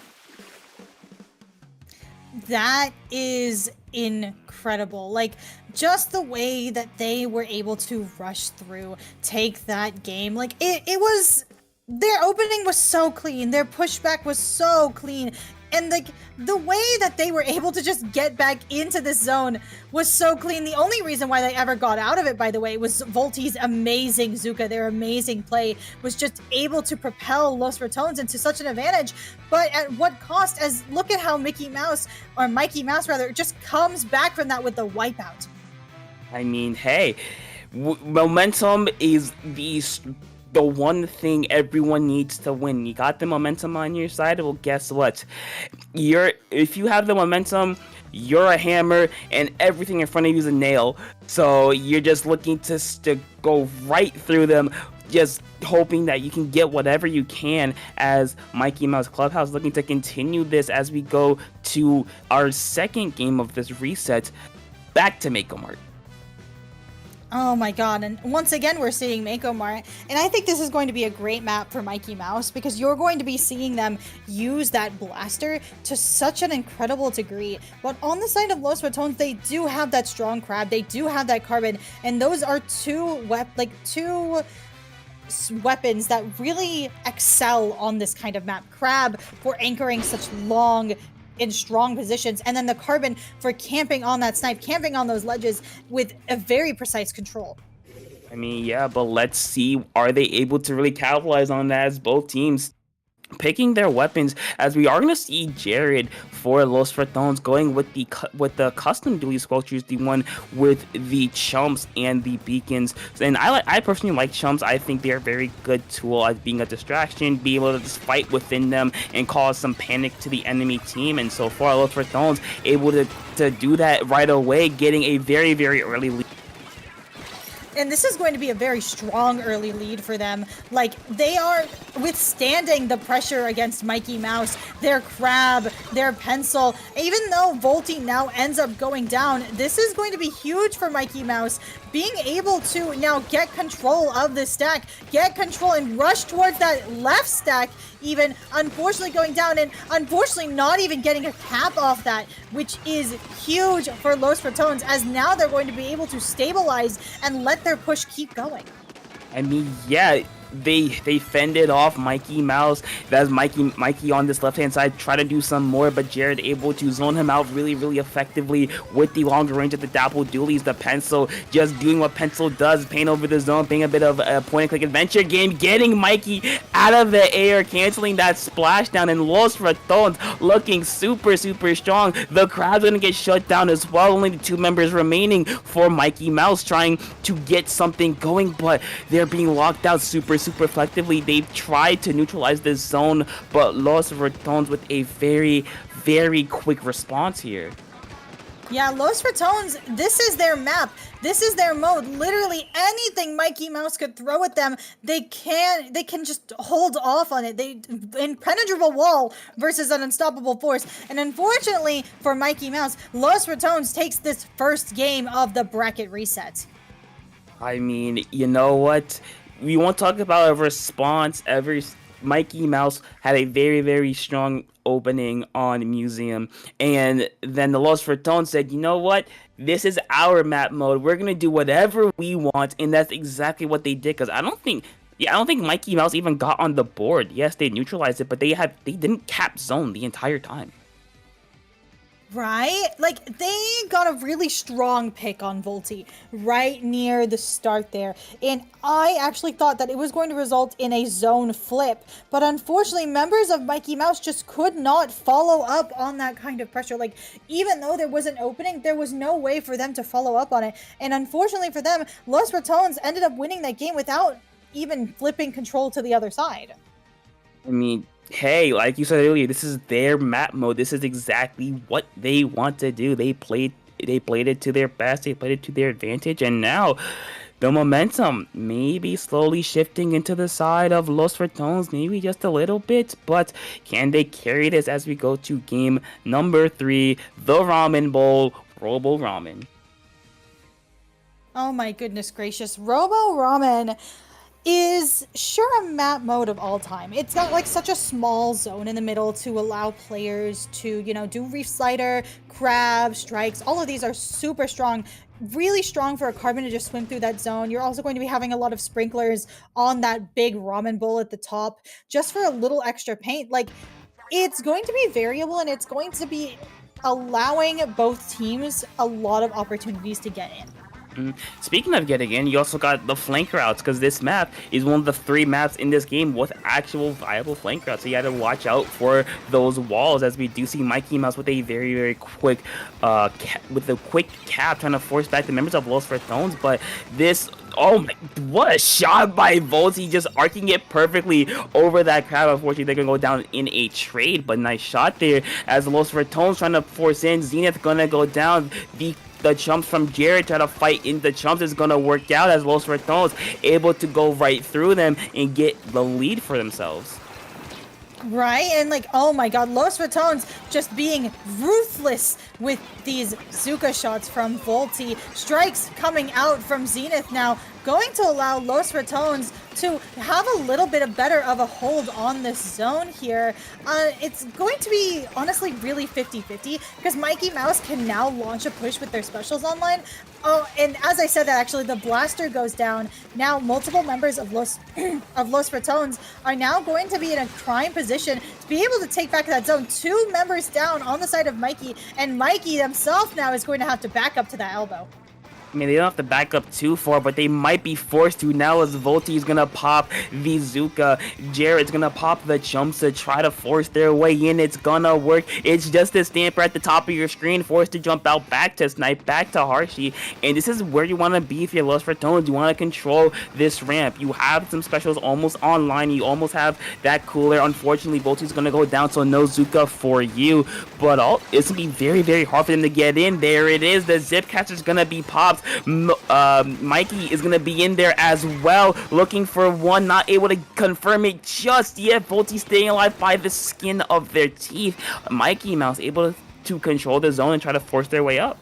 [SPEAKER 5] That is incredible. Like, just the way that they were able to rush through, take that game. Like, it was, their opening was so clean, their pushback was so clean, and like the way that they were able to just get back into this zone was so clean. The only reason why they ever got out of it, by the way, was Volti's amazing Zuka. Their amazing play was just able to propel Los Ratones into such an advantage. But at what cost? As look at how Mikey Mouse just comes back from that with the wipeout.
[SPEAKER 6] I mean, hey, momentum is the one thing everyone needs to win. You got the momentum on your side. Well, guess what? If you have the momentum, you're a hammer, and everything in front of you is a nail. So you're just looking to go right through them, just hoping that you can get whatever you can, as Mikey Mouse Clubhouse looking to continue this as we go to our second game of this reset, back to Mako Mart.
[SPEAKER 5] Oh my god, and once again we're seeing Mako Mart, and I think this is going to be a great map for Mikey Mouse, because you're going to be seeing them use that blaster to such an incredible degree. But on the side of Los Ratones, they do have that strong crab, they do have that carbon, and those are two weapons that really excel on this kind of map. Crab for anchoring such long in strong positions, and then the carbon for camping on that snipe, camping on those ledges with a very precise control.
[SPEAKER 6] I mean, yeah, but let's see, are they able to really capitalize on that, as both teams picking their weapons, as we are going to see Jared for Los Fortones going with the custom dually sculptures, the one with the chumps and the beacons. And I personally like chumps. I think they are a very good tool at being a distraction, be able to just fight within them and cause some panic to the enemy team. And so far, Los Fortones able to do that right away, getting a very, very early lead.
[SPEAKER 5] And this is going to be a very strong early lead for them. Like, they are withstanding the pressure against Mikey Mouse, their Crab, their Pencil. Even though Volty now ends up going down, this is going to be huge for Mikey Mouse. Being able to now get control of the stack, get control and rush towards that left stack, even unfortunately going down and unfortunately not even getting a cap off that, which is huge for Los Fortones, as now they're going to be able to stabilize and let their push keep going.
[SPEAKER 6] I mean, yeah, they fended off Mikey Mouse. That's Mikey on this left hand side, try to do some more, but Jared able to zone him out really, really effectively with the longer range of the Dapple Dualies. The Pencil just doing what Pencil does, paint over the zone, being a bit of a point and click adventure game, getting Mikey out of the air, canceling that splashdown, and Los Fortones looking super, super strong. The crowd's gonna get shut down as well. Only the 2 members remaining for Mikey Mouse trying to get something going, but they're being locked out super effectively. They've tried to neutralize this zone, but Los Fortones with a very, very quick response here.
[SPEAKER 5] Yeah, Los Fortones, this is their map. This is their mode. Literally anything Mikey Mouse could throw at them, they can just hold off on it. They impenetrable wall versus an unstoppable force. And unfortunately for Mikey Mouse, Los Fortones takes this first game of the bracket reset.
[SPEAKER 6] I mean, you know what? We won't talk about a response. Mikey Mouse had a very, very strong opening on Museum, and then the Los Fortones said, you know what? This is our map mode. We're gonna do whatever we want, and that's exactly what they did. Because I don't think Mikey Mouse even got on the board. Yes, they neutralized it, but they didn't cap zone the entire time.
[SPEAKER 5] Right? Like, they got a really strong pick on Volty right near the start there. And I actually thought that it was going to result in a zone flip. But unfortunately, members of Mikey Mouse just could not follow up on that kind of pressure. Like, even though there was an opening, there was no way for them to follow up on it. And unfortunately for them, Los Fortones ended up winning that game without even flipping control to the other side.
[SPEAKER 6] I mean, hey, like you said earlier, this is their map mode. This is exactly what they want to do. They played it to their best. They played it to their advantage, and now the momentum may be slowly shifting into the side of Los Fortones, maybe just a little bit, but can they carry this as we go to game number 3, the Ramen Bowl, Robo Ramen?
[SPEAKER 5] Oh my goodness gracious. Robo Ramen is sure a map mode of all time. It's got like such a small zone in the middle to allow players to, do Reef Slider, Crab, Strikes. All of these are super strong, really strong for a Carbon to just swim through that zone. You're also going to be having a lot of sprinklers on that big ramen bowl at the top just for a little extra paint. Like, it's going to be variable, and it's going to be allowing both teams a lot of opportunities to get in.
[SPEAKER 6] Speaking of getting in, you also got the flank routes, because this map is one of the 3 maps in this game with actual viable flank routes. So you have to watch out for those walls, as we do see Mikey Mouse with a very, very quick cap trying to force back the members of Los Fortones. But this, oh my, what a shot by Volty, just arcing it perfectly over that crowd. Unfortunately, they're gonna go down in a trade, but nice shot there as Los Fortones trying to force in. Zenith gonna go down. The chumps from Jared try to fight in the chumps is gonna work out as Los Fortones able to go right through them and get the lead for themselves.
[SPEAKER 5] Right? And like, oh my god, Los Fortones just being ruthless with these Zuka shots from Volty. Strikes coming out from Zenith now, going to allow Los Fortones to have a little bit of better of a hold on this zone here. It's going to be honestly really 50-50 because Mikey Mouse can now launch a push with their specials online. Oh, and as I said that, actually the blaster goes down. Now multiple members of Los Fortones are now going to be in a prime position to be able to take back that zone. 2 members down on the side of Mikey, and Mikey himself now is going to have to back up to that elbow.
[SPEAKER 6] I mean, they don't have to back up too far, but they might be forced to now as Volti is going to pop the Zuka. Jared's going to pop the Chumps to try to force their way in. It's going to work. It's just a Stamper at the top of your screen, forced to jump out back to Snipe, back to Harshy. And this is where you want to be if you're Lost for Tones. You want to control this ramp. You have some specials almost online. You almost have that cooler. Unfortunately, Volti's going to go down, so no Zuka for you. But it's going to be very, very hard for them to get in. There it is. The Zipcaster's going to be popped. Mikey is going to be in there as well, looking for one, not able to confirm it just yet. Volti staying alive by the skin of their teeth. Mikey Mouse able to control the zone and try to force their way up.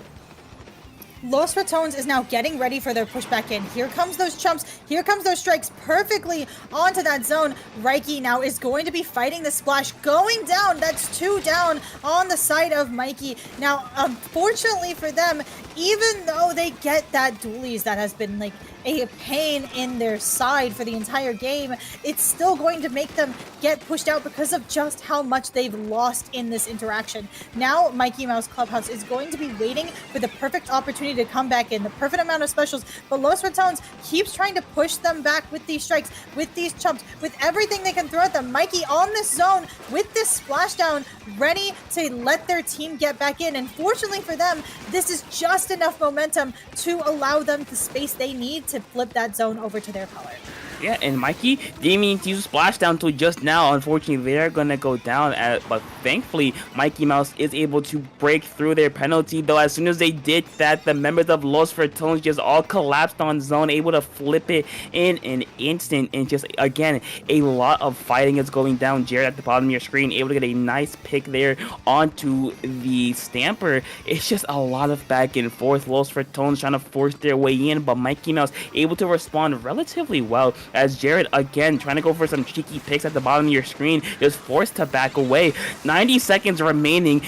[SPEAKER 5] Los Ratones is now getting ready for their pushback in. Here comes those Chumps. Here comes those strikes perfectly onto that zone. Reiki now is going to be fighting the splash. Going down. That's 2 down on the side of Mikey. Now, unfortunately for them, even though they get that dualies that has been like a pain in their side for the entire game, it's still going to make them get pushed out because of just how much they've lost in this interaction. Now, Mikey Mouse Clubhouse is going to be waiting for the perfect opportunity to come back in, the perfect amount of specials, but Los Ratones keeps trying to push them back with these strikes, with these Chumps, with everything they can throw at them. Mikey on this zone with this splashdown, ready to let their team get back in, and fortunately for them, this is just enough momentum to allow them the space they need to flip that zone over to their color.
[SPEAKER 6] Yeah, and Mikey didn't mean to use Splashdown until just now. Unfortunately, they're gonna go down, but thankfully, Mikey Mouse is able to break through their penalty, though as soon as they did that, the members of Los Fortones just all collapsed on zone, able to flip it in an instant, and just, again, a lot of fighting is going down. Jared at the bottom of your screen, able to get a nice pick there onto the Stamper. It's just a lot of back and forth. Los Fortones trying to force their way in, but Mikey Mouse able to respond relatively well, as Jared, again, trying to go for some cheeky picks at the bottom of your screen, is forced to back away. 90 seconds remaining.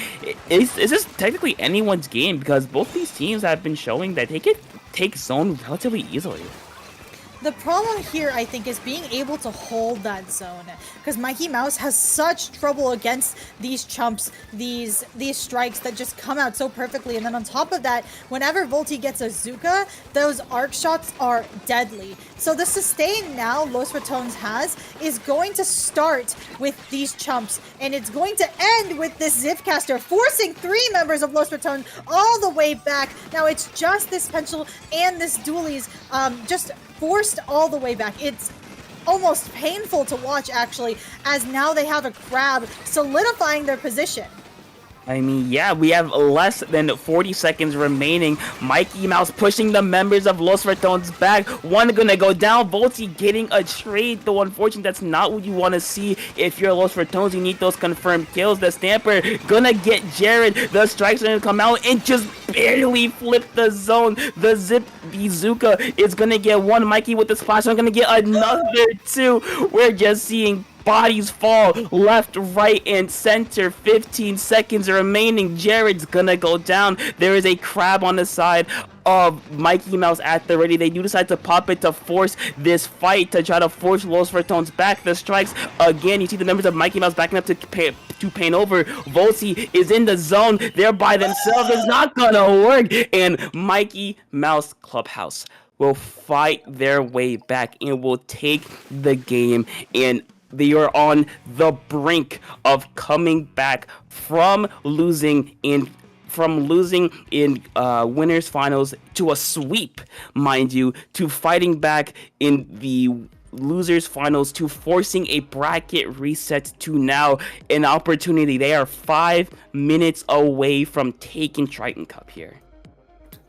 [SPEAKER 6] Is this technically anyone's game? Because both these teams have been showing that they can take zone relatively easily.
[SPEAKER 5] The problem here, I think, is being able to hold that zone, because Mikey Mouse has such trouble against these Chumps, these strikes that just come out so perfectly, and then on top of that, whenever Volti gets a Zuka, those arc shots are deadly. So the sustain now Los Ratones has is going to start with these Chumps, and it's going to end with this Zipcaster, forcing 3 members of Los Ratones all the way back. Now it's just this Pencil and this Dualies, just forced all the way back. It's almost painful to watch, actually, as now they have a Crab solidifying their position.
[SPEAKER 6] I mean, yeah, we have less than 40 seconds remaining. Mikey Mouse pushing the members of Los Ratones back. One gonna go down. Volti getting a trade, though unfortunately that's not what you want to see if you're Los Ratones. You need those confirmed kills. The Stamper gonna get Jared. The strikes are gonna come out and just barely flip the zone. The Zuka is gonna get one. Mikey with the splash is gonna get another 2. We're just seeing bodies fall left, right, and center. 15 seconds remaining. Jared's gonna go down. There is a Crab on the side of Mikey Mouse at the ready. They do decide to pop it to force this fight, to try to force Los Fortones back. The strikes again. You see the members of Mikey Mouse backing up to paint over. Volti is in the zone. They're by themselves. It's not gonna work. And Mikey Mouse Clubhouse will fight their way back and will take the game. And they are on the brink of coming back from losing in winners finals to a sweep, mind you, to fighting back in the losers finals, to forcing a bracket reset, to now an opportunity. They are 5 minutes away from taking Triton-Cup here.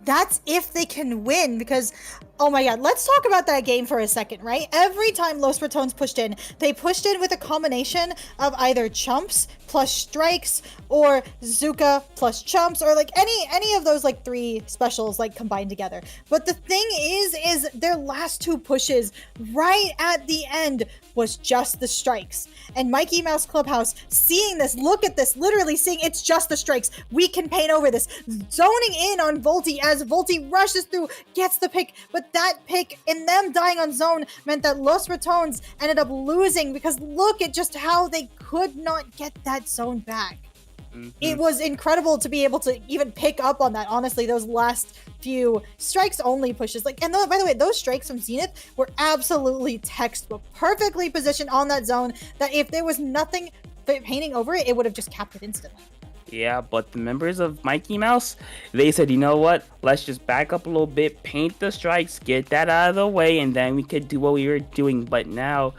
[SPEAKER 5] That's if they can win, because, oh my god, let's talk about that game for a second, right? Every time Los Ratones pushed in, they pushed in with a combination of either Chumps plus strikes or Zuka plus Chumps, or like any of those like 3 specials like combined together. But the thing is their last 2 pushes right at the end was just the strikes. And Mikey Mouse Clubhouse seeing this, look at this, literally seeing it's just the strikes. We can paint over this. Zoning in on Volti as Volti rushes through, gets the pick, but that pick and them dying on zone meant that Los Ratones ended up losing, because look at just how they could not get that zone back. it was incredible to be able to even pick up on that. Honestly, those last few strikes only pushes, like, and by the way, those strikes from Zenith were absolutely textbook, perfectly positioned on that zone, that if there was nothing painting over it, it would have just capped it instantly.
[SPEAKER 6] Yeah, but the members of Mikey Mouse, they said, you know what? Let's just back up a little bit, paint the strikes, get that out of the way, and then we could do what we were doing. But now,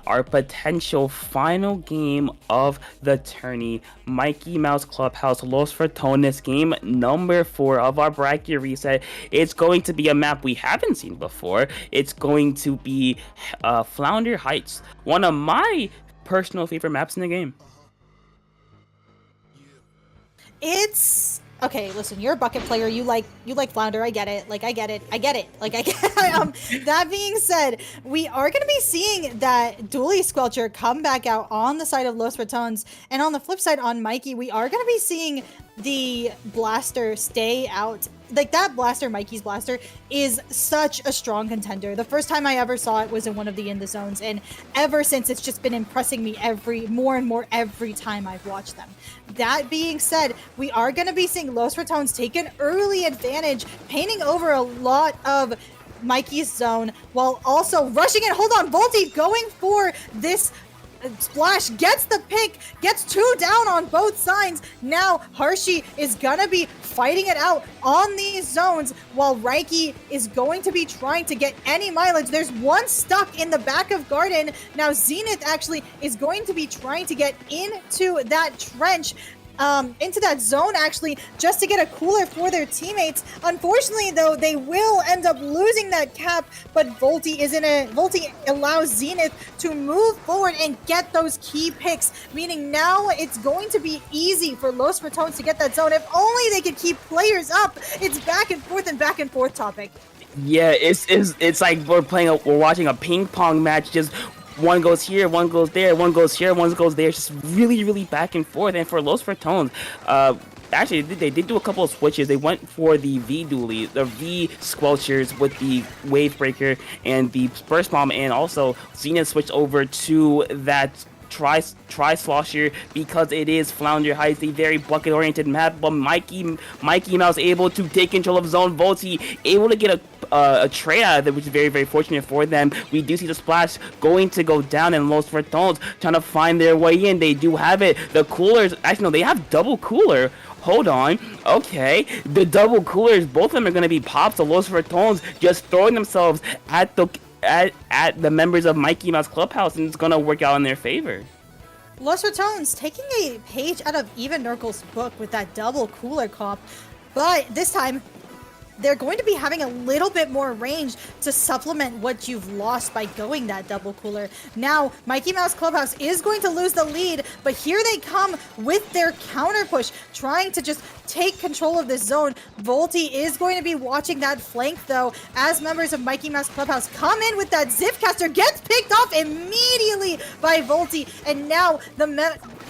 [SPEAKER 6] our potential final game of the tourney, Mikey Mouse Clubhouse Los Fratones game number 4 of our bracket reset. It's going to be a map we haven't seen before. It's going to be Flounder Heights, one of my personal favorite maps in the game.
[SPEAKER 5] It's okay. Listen, you're a bucket player. You like Flounder. I get it. Like, I get it. Like, I get that being said, we are going to be seeing that Dually Squelcher come back out on the side of Los Ratones, and on the flip side on Mikey, we are going to be seeing the Blaster stay out. Like, that Blaster, Mikey's Blaster, is such a strong contender. The first time I ever saw it was in one of the In the Zones, and ever since, it's just been impressing me more and more every time I've watched them. That being said, we are going to be seeing Los Ratones take an early advantage, painting over a lot of Mikey's zone, while also rushing in. Hold on, Volti going for this splash, gets the pick, gets 2 down on both sides. Now Hershey is gonna be fighting it out on these zones, while Reiki is going to be trying to get any mileage. There's one stuck in the back of Garden. Now Zenith actually is going to be trying to get into that trench, into that zone, actually, just to get a cooler for their teammates. Unfortunately, though, they will end up losing that cap, but Volti allows Zenith to move forward and get those key picks, meaning now it's going to be easy for Los Ratones to get that zone. If only they could keep players up. It's back and forth topic.
[SPEAKER 6] Yeah, it's like we're watching a ping pong match. Just one goes here, one goes there, one goes here, one goes there. It's just really back and forth. And for Los Fratones, actually they did do a couple of switches. They went for the V dually, the V squelchers with the wave breaker and the burst bomb, and also Zenith switched over to that try slosher because it is Flounder Heights, a very bucket oriented map. But Mikey Mouse able to take control of zone. Volti able to get a trade out of it, which is very fortunate for them. We do see the splash going to go down, and Los Fratones trying to find their way in. They do have it. The coolers, actually no, they have double cooler. Hold on. Okay. The double coolers, both of them are going to be popped. So Los Fratones just throwing themselves at the members of Mikey Mouse Clubhouse, and it's going to work out in their favor.
[SPEAKER 5] Los Ratones taking a page out of Even Nurkle's book with that double cooler comp, but this time they're going to be having a little bit more range to supplement what you've lost by going that double cooler. Now, Mikey Mouse Clubhouse is going to lose the lead, but here they come with their counter push, trying to just take control of this zone. Volti is going to be watching that flank, though, as members of Mikey Mouse Clubhouse come in with that Zipcaster, gets picked off immediately by Volti, and now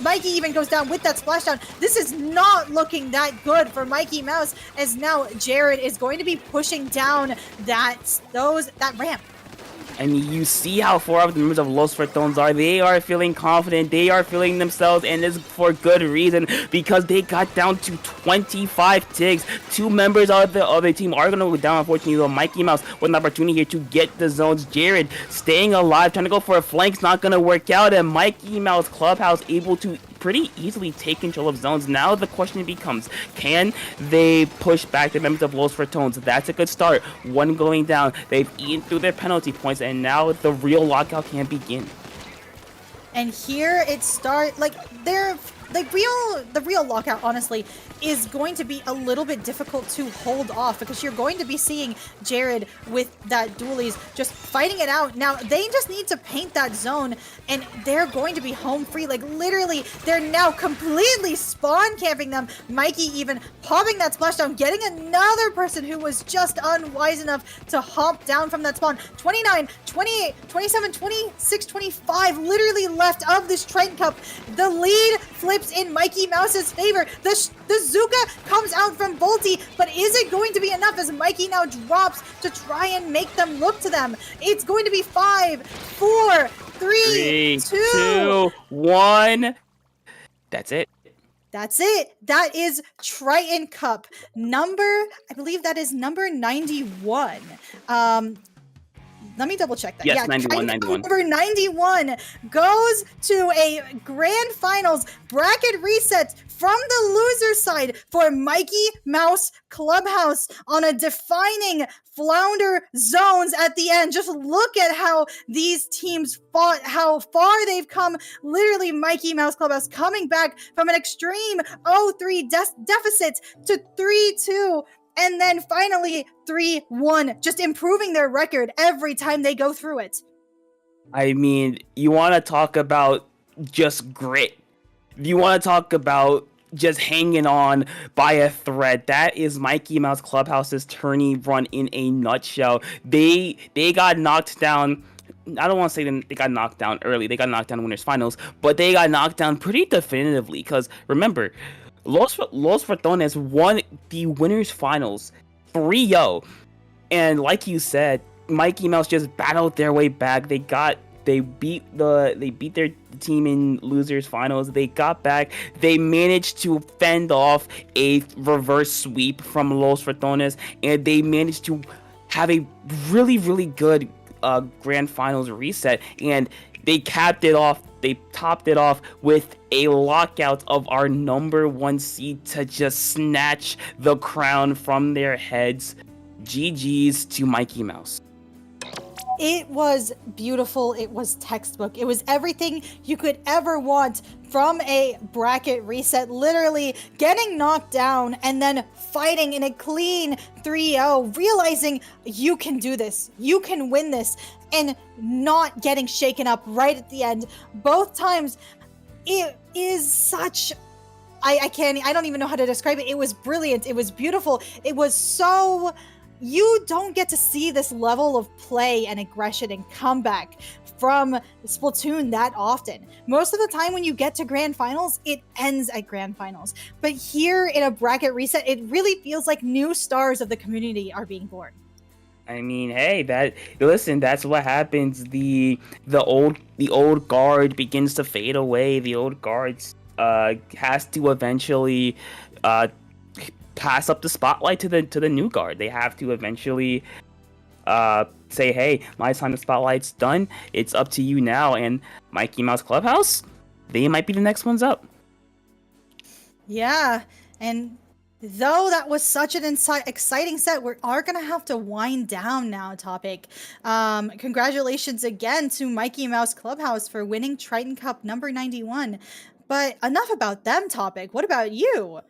[SPEAKER 5] Mikey even goes down with that splashdown. This is not looking that good for Mikey Mouse, as now Jared is going to be pushing down that ramp.
[SPEAKER 6] And you see how far the members of Los Fratones are. They are feeling confident. They are feeling themselves, and it's for good reason, because they got down to 25 ticks. 2 members of the other team are going to go down, unfortunately, though. Mikey Mouse with an opportunity here to get the zones. Jared staying alive, trying to go for a flank's not going to work out, and Mikey Mouse Clubhouse able to pretty easily take control of zones. Now the question becomes, can they push back the members of Los Fratones? That's a good start. One going down. They've eaten through their penalty points, and now the real lockout can begin.
[SPEAKER 5] And here it starts, the real lockout, honestly, is going to be a little bit difficult to hold off, because you're going to be seeing Jared with that dualies just fighting it out. Now, they just need to paint that zone, and they're going to be home free. Like, literally, they're now completely spawn camping them. Mikey even popping that splashdown, getting another person who was just unwise enough to hop down from that spawn. 29, 28, 27, 26, 25, literally left of this Triton-Cup. The lead flips in Mikey Mouse's favor. The Zuka comes out from Volti, but is it going to be enough as Mikey now drops to try and make them look to them? It's going to be 5, 4, 3, 2,
[SPEAKER 6] 1. That's it.
[SPEAKER 5] That's it. That is Triton-Cup I believe that is number 91. Let me double check that.
[SPEAKER 6] Yes,
[SPEAKER 5] yeah,
[SPEAKER 6] 91,
[SPEAKER 5] Triton-Cup
[SPEAKER 6] 91.
[SPEAKER 5] number 91 goes to a grand finals bracket reset from the loser side for Mikey Mouse Clubhouse on a defining flounder zones at the end. Just look at how these teams fought, how far they've come. Literally, Mikey Mouse Clubhouse coming back from an extreme 0-3 deficit to 3-2. And then finally 3-1, just improving their record every time they go through it.
[SPEAKER 6] I mean, you want to talk about just grit. You want to talk about just hanging on by a thread. That is Mikey Mouse Clubhouse's tourney run in a nutshell. They got knocked down. I don't want to say they got knocked down early. They got knocked down in winners finals, but they got knocked down pretty definitively. Because remember, Los Ratones won the winners finals 3-0, and like you said, Mikey Mouse just battled their way back. They beat their team in losers finals. They got back. They managed to fend off a reverse sweep from Los Ratones, and they managed to have a really, really good grand finals reset, and they topped it off with a lockout of our number 1 seed to just snatch the crown from their heads. GG's to Mikey Mouse.
[SPEAKER 5] It was beautiful. It was textbook. It was everything you could ever want from a bracket reset. Literally getting knocked down and then fighting in a clean 3-0, realizing you can do this, you can win this, and not getting shaken up right at the end. Both times, it is such... I don't even know how to describe it. It was brilliant. It was beautiful. It was so... You don't get to see this level of play and aggression and comeback from Splatoon that often. Most of the time when you get to grand finals, it ends at grand finals. But here in a bracket reset, it really feels like new stars of the community are being born.
[SPEAKER 6] I mean, hey, that's what happens. The old guard begins to fade away. The old guards has to eventually pass up the spotlight to the new guard. They have to eventually say, hey, my time the spotlight's done. It's up to you now. And Mikey Mouse Clubhouse, they might be the next ones up.
[SPEAKER 5] Yeah, and though that was such an exciting set, we are going to have to wind down now, Topic. Congratulations again to Mikey Mouse Clubhouse for winning Triton-Cup number 91. But enough about them, Topic. What about you?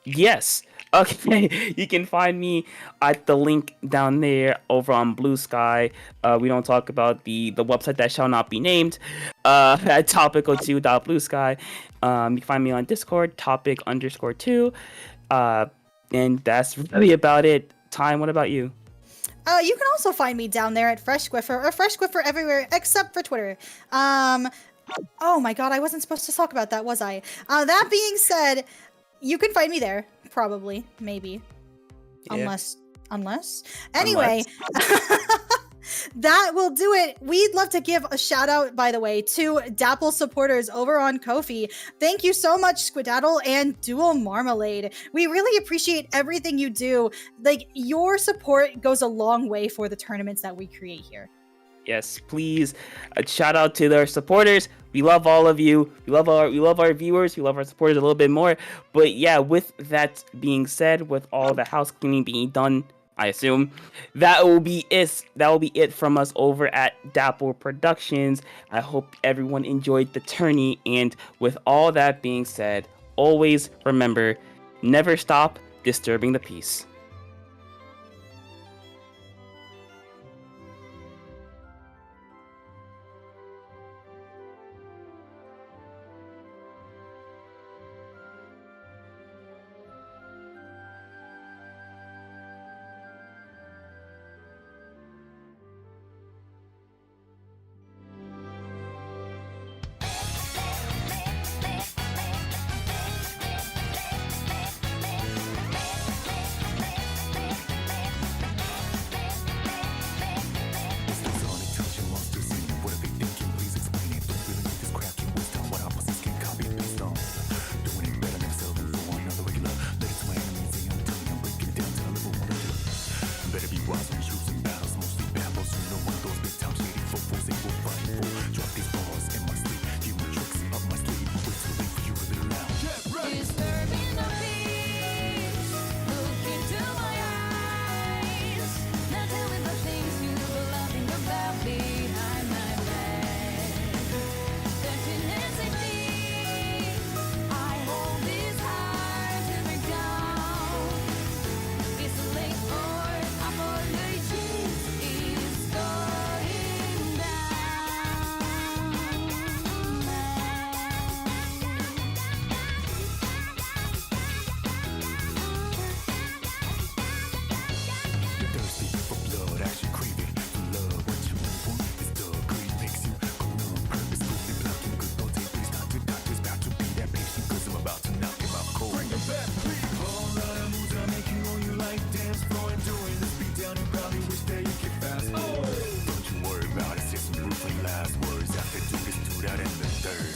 [SPEAKER 6] Yes. Okay, you can find me at the link down there over on Blue Sky. We don't talk about the website that shall not be named. At topic02.bluesky. You can find me on Discord, topic_2. And that's really about it. Time, what about you?
[SPEAKER 5] You can also find me down there at Fresh Squiffer, or Fresh Squiffer everywhere except for Twitter. Oh my god, I wasn't supposed to talk about that, was I? That being said, you can find me there, probably, maybe.
[SPEAKER 6] Yeah.
[SPEAKER 5] Unless? Anyway, that will do it. We'd love to give a shout out, by the way, to Dapple supporters over on Ko-fi. Thank you so much, Squiddaddle and Dual Marmalade. We really appreciate everything you do. Like, your support goes a long way for the tournaments that we create here.
[SPEAKER 6] Yes, please. A shout out to their supporters. We love all of you. We love our viewers. We love our supporters a little bit more. But yeah, with that being said, with all the house cleaning being done, I assume that will be it. That will be it from us over at Dapple Productions. I hope everyone enjoyed the tourney. And with all that being said, always remember, never stop disturbing the peace.
[SPEAKER 7] wish that you could fast forward. Don't you worry about it, say some ruefully last words after Duke is stood out in the third.